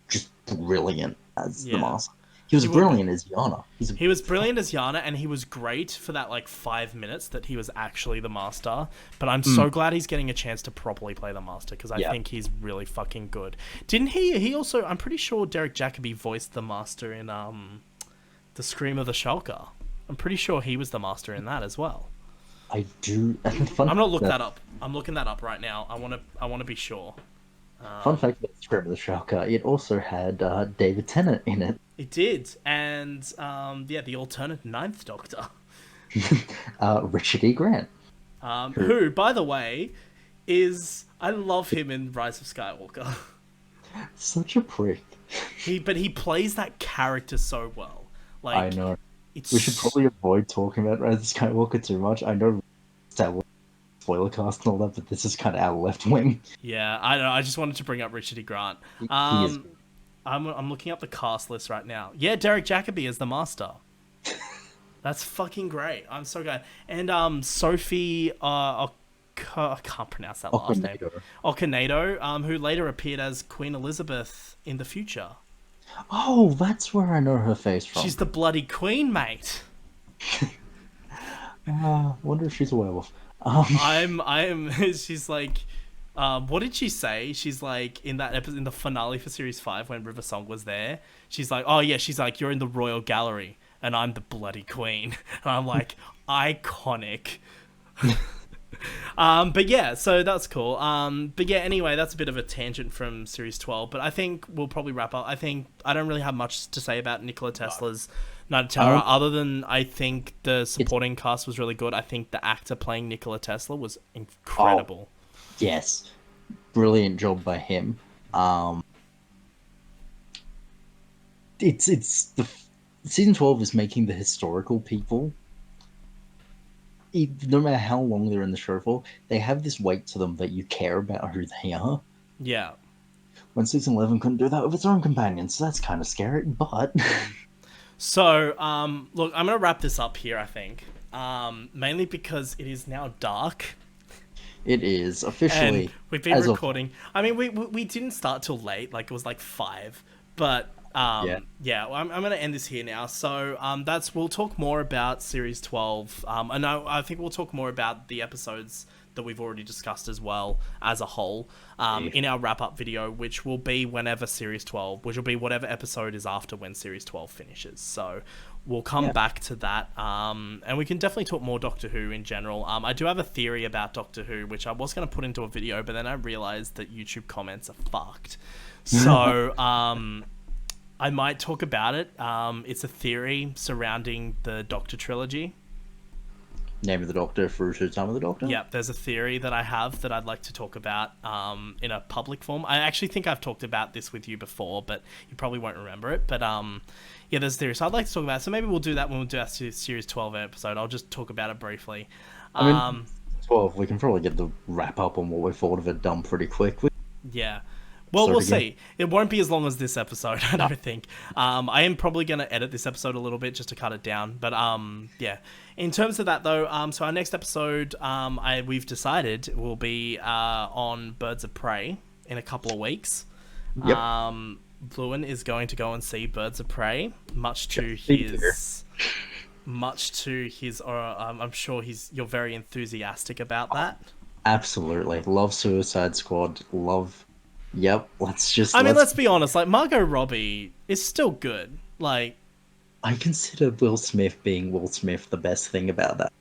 just brilliant as the Master. He was brilliant as Yana. He was brilliant as Yana, and he was great for that like 5 minutes that he was actually the Master. But I'm so glad he's getting a chance to properly play the Master, because I think he's really fucking good. Didn't he also, I'm pretty sure Derek Jacobi voiced the Master in The Scream of the Shulker. I'm pretty sure he was the Master in that as well. I do. I'm not looking that up. I'm looking that up right now. I want to be sure. Fun fact about the script of the Shocker, it also had David Tennant in it. It did, and yeah, the alternate Ninth Doctor, Richard E. Grant, who who, by the way, is I love him in Rise of Skywalker. such a prick. But he plays that character so well. I Like, know. We should it's probably avoid talking about Rise of Skywalker too much. I know Star Wars spoiler cast and all that, but this is kind of our left wing. yeah. I don't know. I just wanted to bring up Richard E. Grant. He is. I'm looking up the cast list right now. Yeah, Derek Jacobi is the Master. That's fucking great. I'm so glad. And Sophie, I can't pronounce that last name. Okonedo, who later appeared as Queen Elizabeth in the future. Oh, that's where I know her face from. She's the bloody queen, mate. Wonder if she's a werewolf. She's like, what did she say? She's like, in that episode, in the finale for series 5, when River Song was there, she's like, oh yeah, she's like, you're in the royal gallery and I'm the bloody queen. And I'm like, iconic. But yeah, so that's cool. But yeah, anyway, that's a bit of a tangent from series 12, but I think we'll probably wrap up. I don't really have much to say about Nikola Tesla's Night of Terror, other than I think the supporting cast was really good. I think the actor playing Nikola Tesla was incredible. Yes, brilliant job by him. It's the season 12 is making the historical people, no matter how long they're in the show for, they have this weight to them that you care about who they are. Yeah. When season 11 couldn't do that with its own companions, so that's kind of scary, but... So, look, I'm going to wrap this up here, I think. Mainly because it is now dark. It is, officially. And we've been recording. I mean, we didn't start till late, like it was like 5. But, yeah, I'm going to end this here now. So, we'll talk more about Series 12. And I think we'll talk more about the episodes that we've already discussed as well as a whole in our wrap-up video, which will be whenever Series 12, which will be whatever episode is after when Series 12 finishes. So we'll come back to that, and we can definitely talk more Doctor Who in general. I do have a theory about Doctor Who, which I was going to put into a video, but then I realised that YouTube comments are fucked. So I might talk about it. It's a theory surrounding the Doctor trilogy. Name of the Doctor, Fruited Time of the Doctor? Yeah, there's a theory that I have that I'd like to talk about in a public form. I actually think I've talked about this with you before, but you probably won't remember it. But yeah, there's a theory. So I'd like to talk about it. So maybe we'll do that when we do our Series 12 episode. I'll just talk about it briefly. I mean, 12, we can probably get the wrap up on what we thought of it done pretty quick. Yeah. Well, we'll see. It won't be as long as this episode, I don't think. I am probably going to edit this episode a little bit just to cut it down. But yeah. In terms of that, though, so our next episode, we've decided will be on Birds of Prey in a couple of weeks. Yep. Bluin is going to go and see Birds of Prey, much to his, or I'm sure you're very enthusiastic about that. Absolutely. Love Suicide Squad. Love... Yep, let's be honest, like, Margot Robbie is still good. Like, I consider Will Smith being Will Smith the best thing about that.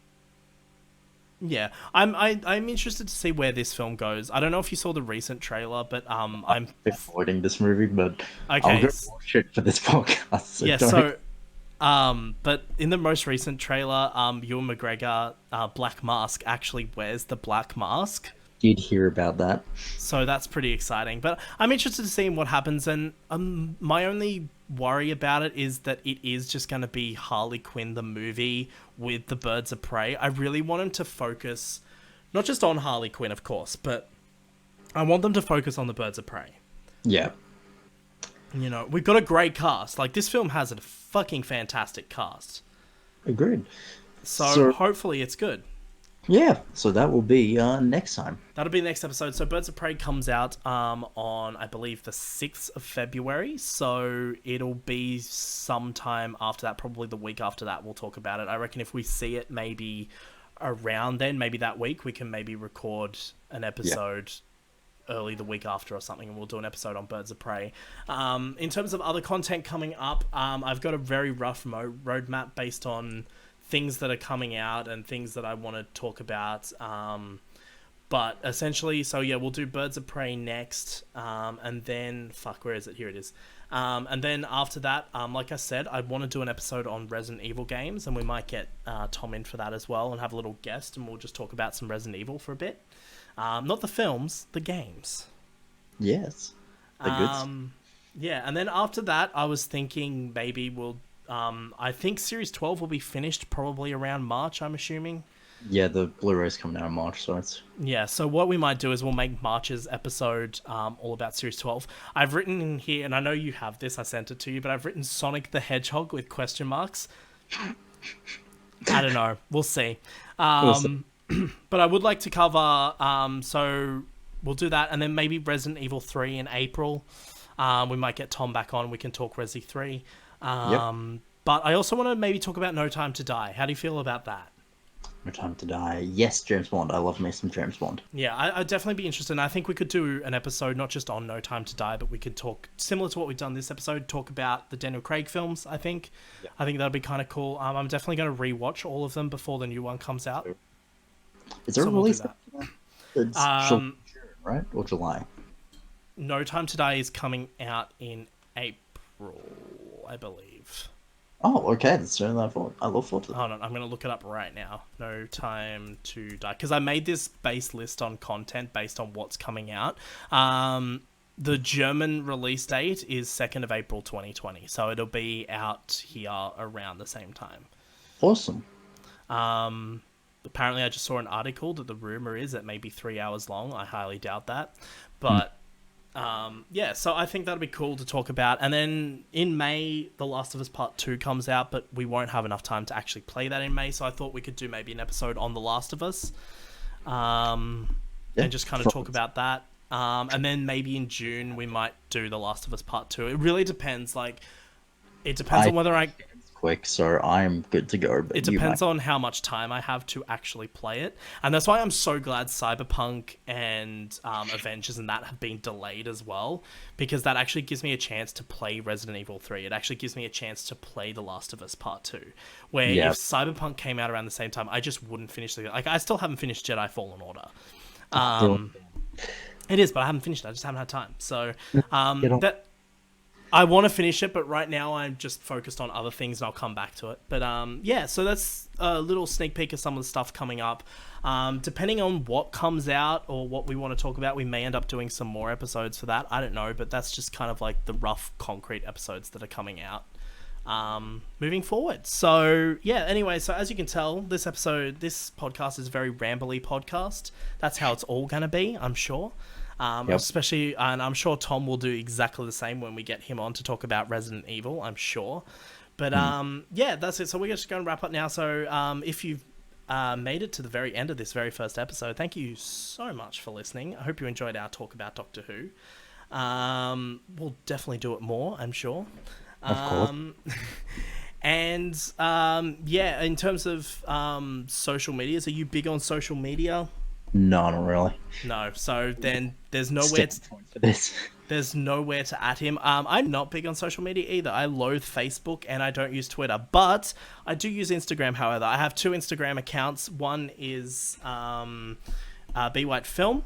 Yeah, I'm interested to see where this film goes. I don't know if you saw the recent trailer, but I'm avoiding this movie, but okay. I'll go watch it for this podcast. So yeah, but in the most recent trailer, Ewan McGregor, Black Mask, actually wears the black mask. Did hear about that. So that's pretty exciting. But I'm interested to see what happens, and my only worry about it is that it is just going to be Harley Quinn the movie with the Birds of Prey. I really want them to focus not just on Harley Quinn, of course, but I want them to focus on the Birds of Prey. Yeah. You know, we've got a great cast. Like, this film has a fucking fantastic cast. Agreed. So hopefully it's good. Yeah, so that will be next time. That'll be the next episode. So Birds of Prey comes out on, I believe, the 6th of February. So it'll be sometime after that, probably the week after that, we'll talk about it. I reckon if we see it maybe around then, maybe that week, we can maybe record an episode early the week after or something, and we'll do an episode on Birds of Prey. In terms of other content coming up, I've got a very rough roadmap based on things that are coming out and things that I want to talk about. But essentially, so yeah, we'll do Birds of Prey next, and then where is it? Here it is. And then after that, like I said, I want to do an episode on Resident Evil games, and we might get Tom in for that as well, and have a little guest, and we'll just talk about some Resident Evil for a bit. Not the films, the games. Yes. Yeah, and then after that, I was thinking maybe I think Series 12 will be finished probably around March, I'm assuming. Yeah, the Blu-ray's coming out in March, so it's... Yeah, so what we might do is we'll make March's episode all about Series 12. I've written in here, and I know you have this, I sent it to you, but I've written Sonic the Hedgehog with question marks. I don't know. We'll see. But I would like to cover... so we'll do that, and then maybe Resident Evil 3 in April. We might get Tom back on. We can talk Resi 3. But I also want to maybe talk about No Time to Die. How do you feel about that? No Time to Die. Yes, James Bond. I love me some James Bond. Yeah, I'd definitely be interested. And I think we could do an episode not just on No Time to Die, but we could talk, similar to what we've done this episode, talk about the Daniel Craig films, I think. Yeah. I think that'd be kind of cool. I'm definitely going to rewatch all of them before the new one comes out. Is there a release? It's June, right? Or July? No Time to Die is coming out in April, I believe. Oh, okay. That's certainly that forward. I look forward to that. Hold on, I'm going to look it up right now. No Time to Die. Because I made this base list on content based on what's coming out. The German release date is 2nd of April 2020. So it'll be out here around the same time. Awesome. Apparently, I just saw an article that the rumor is it may be 3 hours long. I highly doubt that. But... yeah, so I think that'd be cool to talk about. And then in May, The Last of Us Part 2 comes out, but we won't have enough time to actually play that in May, so I thought we could do maybe an episode on The Last of Us, and just kind of talk about that. And then maybe in June, we might do The Last of Us Part 2. It really depends, it depends on whether I... quick, so I'm good to go. But it depends on how much time I have to actually play it, and that's why I'm so glad Cyberpunk and Avengers and that have been delayed as well, because that actually gives me a chance to play Resident Evil 3. It actually gives me a chance to play The Last of Us Part 2, where if Cyberpunk came out around the same time, I just wouldn't finish I still haven't finished Jedi Fallen Order. It is, but I haven't finished it. I just haven't had time. So that... I want to finish it, but right now I'm just focused on other things, and I'll come back to it. But yeah, so that's a little sneak peek of some of the stuff coming up. Depending on what comes out or what we want to talk about, we may end up doing some more episodes for that. I don't know, but that's just kind of like the rough, concrete episodes that are coming out moving forward. So yeah, anyway, so as you can tell, this podcast is a very rambly podcast. That's how it's all going to be, I'm sure. Especially, and I'm sure Tom will do exactly the same when we get him on to talk about Resident Evil, I'm sure. But yeah, that's it. So we're just going to wrap up now. So if you've made it to the very end of this very first episode, thank you so much for listening. I hope you enjoyed our talk about Doctor Who. We'll definitely do it more, I'm sure. Of course. And yeah, in terms of social medias, are you big on social media? No, not really. No, so then there's nowhere for this. There's nowhere to add him. I'm not big on social media either. I loathe Facebook and I don't use Twitter, but I do use Instagram. However, I have 2 Instagram accounts. One is Be White Film,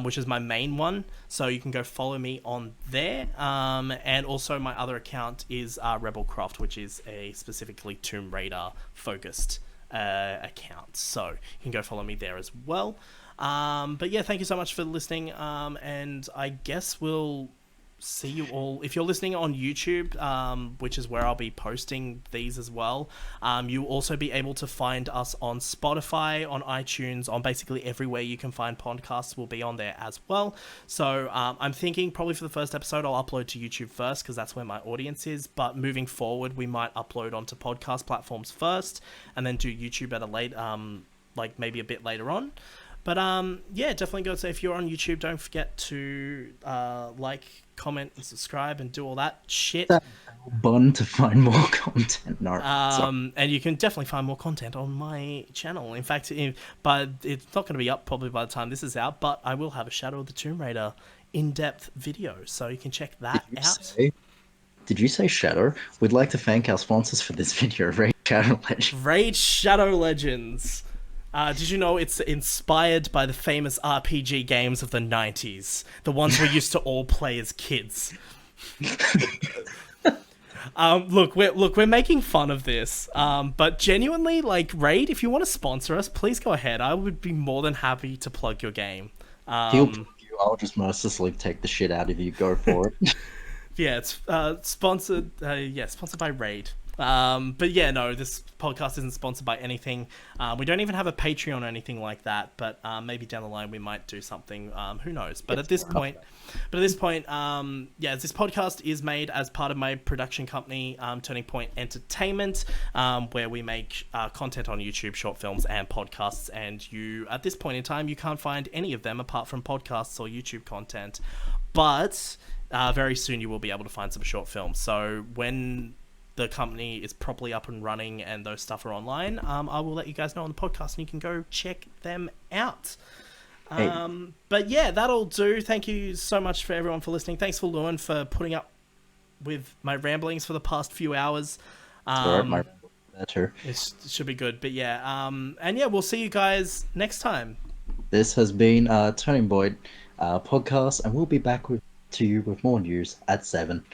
which is my main one, so you can go follow me on there. And also my other account is Rebelcroft, which is a specifically Tomb Raider focused account, so you can go follow me there as well. But yeah, thank you so much for listening, and I guess we'll see you all if you're listening on YouTube, which is where I'll be posting these as well. You'll also be able to find us on Spotify, on iTunes, on basically everywhere you can find podcasts will be on there as well. So I'm thinking probably for the first episode I'll upload to YouTube first, because that's where my audience is, but moving forward we might upload onto podcast platforms first and then do YouTube at a late like maybe a bit later on. But yeah, definitely go. So if you're on YouTube, don't forget to like, comment, and subscribe, and do all that shit. That button to find more content. No, and you can definitely find more content on my channel. In fact, but it's not going to be up probably by the time this is out. But I will have a Shadow of the Tomb Raider in-depth video, so you can check that out. Did you say Shadow? We'd like to thank our sponsors for this video, Raid Shadow Legends. Raid Shadow Legends. Did you know it's inspired by the famous RPG games of the 90s? The ones we used to all play as kids. Look, we're making fun of this. But genuinely, like, Raid, if you want to sponsor us, please go ahead. I would be more than happy to plug your game. He'll plug you. I'll just mercilessly take the shit out of you. Go for it. Yeah, it's sponsored. Sponsored by Raid. But yeah, no, this podcast isn't sponsored by anything. We don't even have a Patreon or anything like that. But maybe down the line we might do something. Who knows? But at this point, this podcast is made as part of my production company, Turning Point Entertainment, where we make content on YouTube, short films, and podcasts. And you, at this point in time, you can't find any of them apart from podcasts or YouTube content. But very soon you will be able to find some short films. So when the company is properly up and running and those stuff are online, I will let you guys know on the podcast and you can go check them out. But yeah, that'll do. Thank you so much for everyone for listening. Thanks for Lewin for putting up with my ramblings for the past few hours. Better. It should be good. But yeah, and yeah, we'll see you guys next time. This has been Turning Point podcast, and we'll be back to you with more news at 7.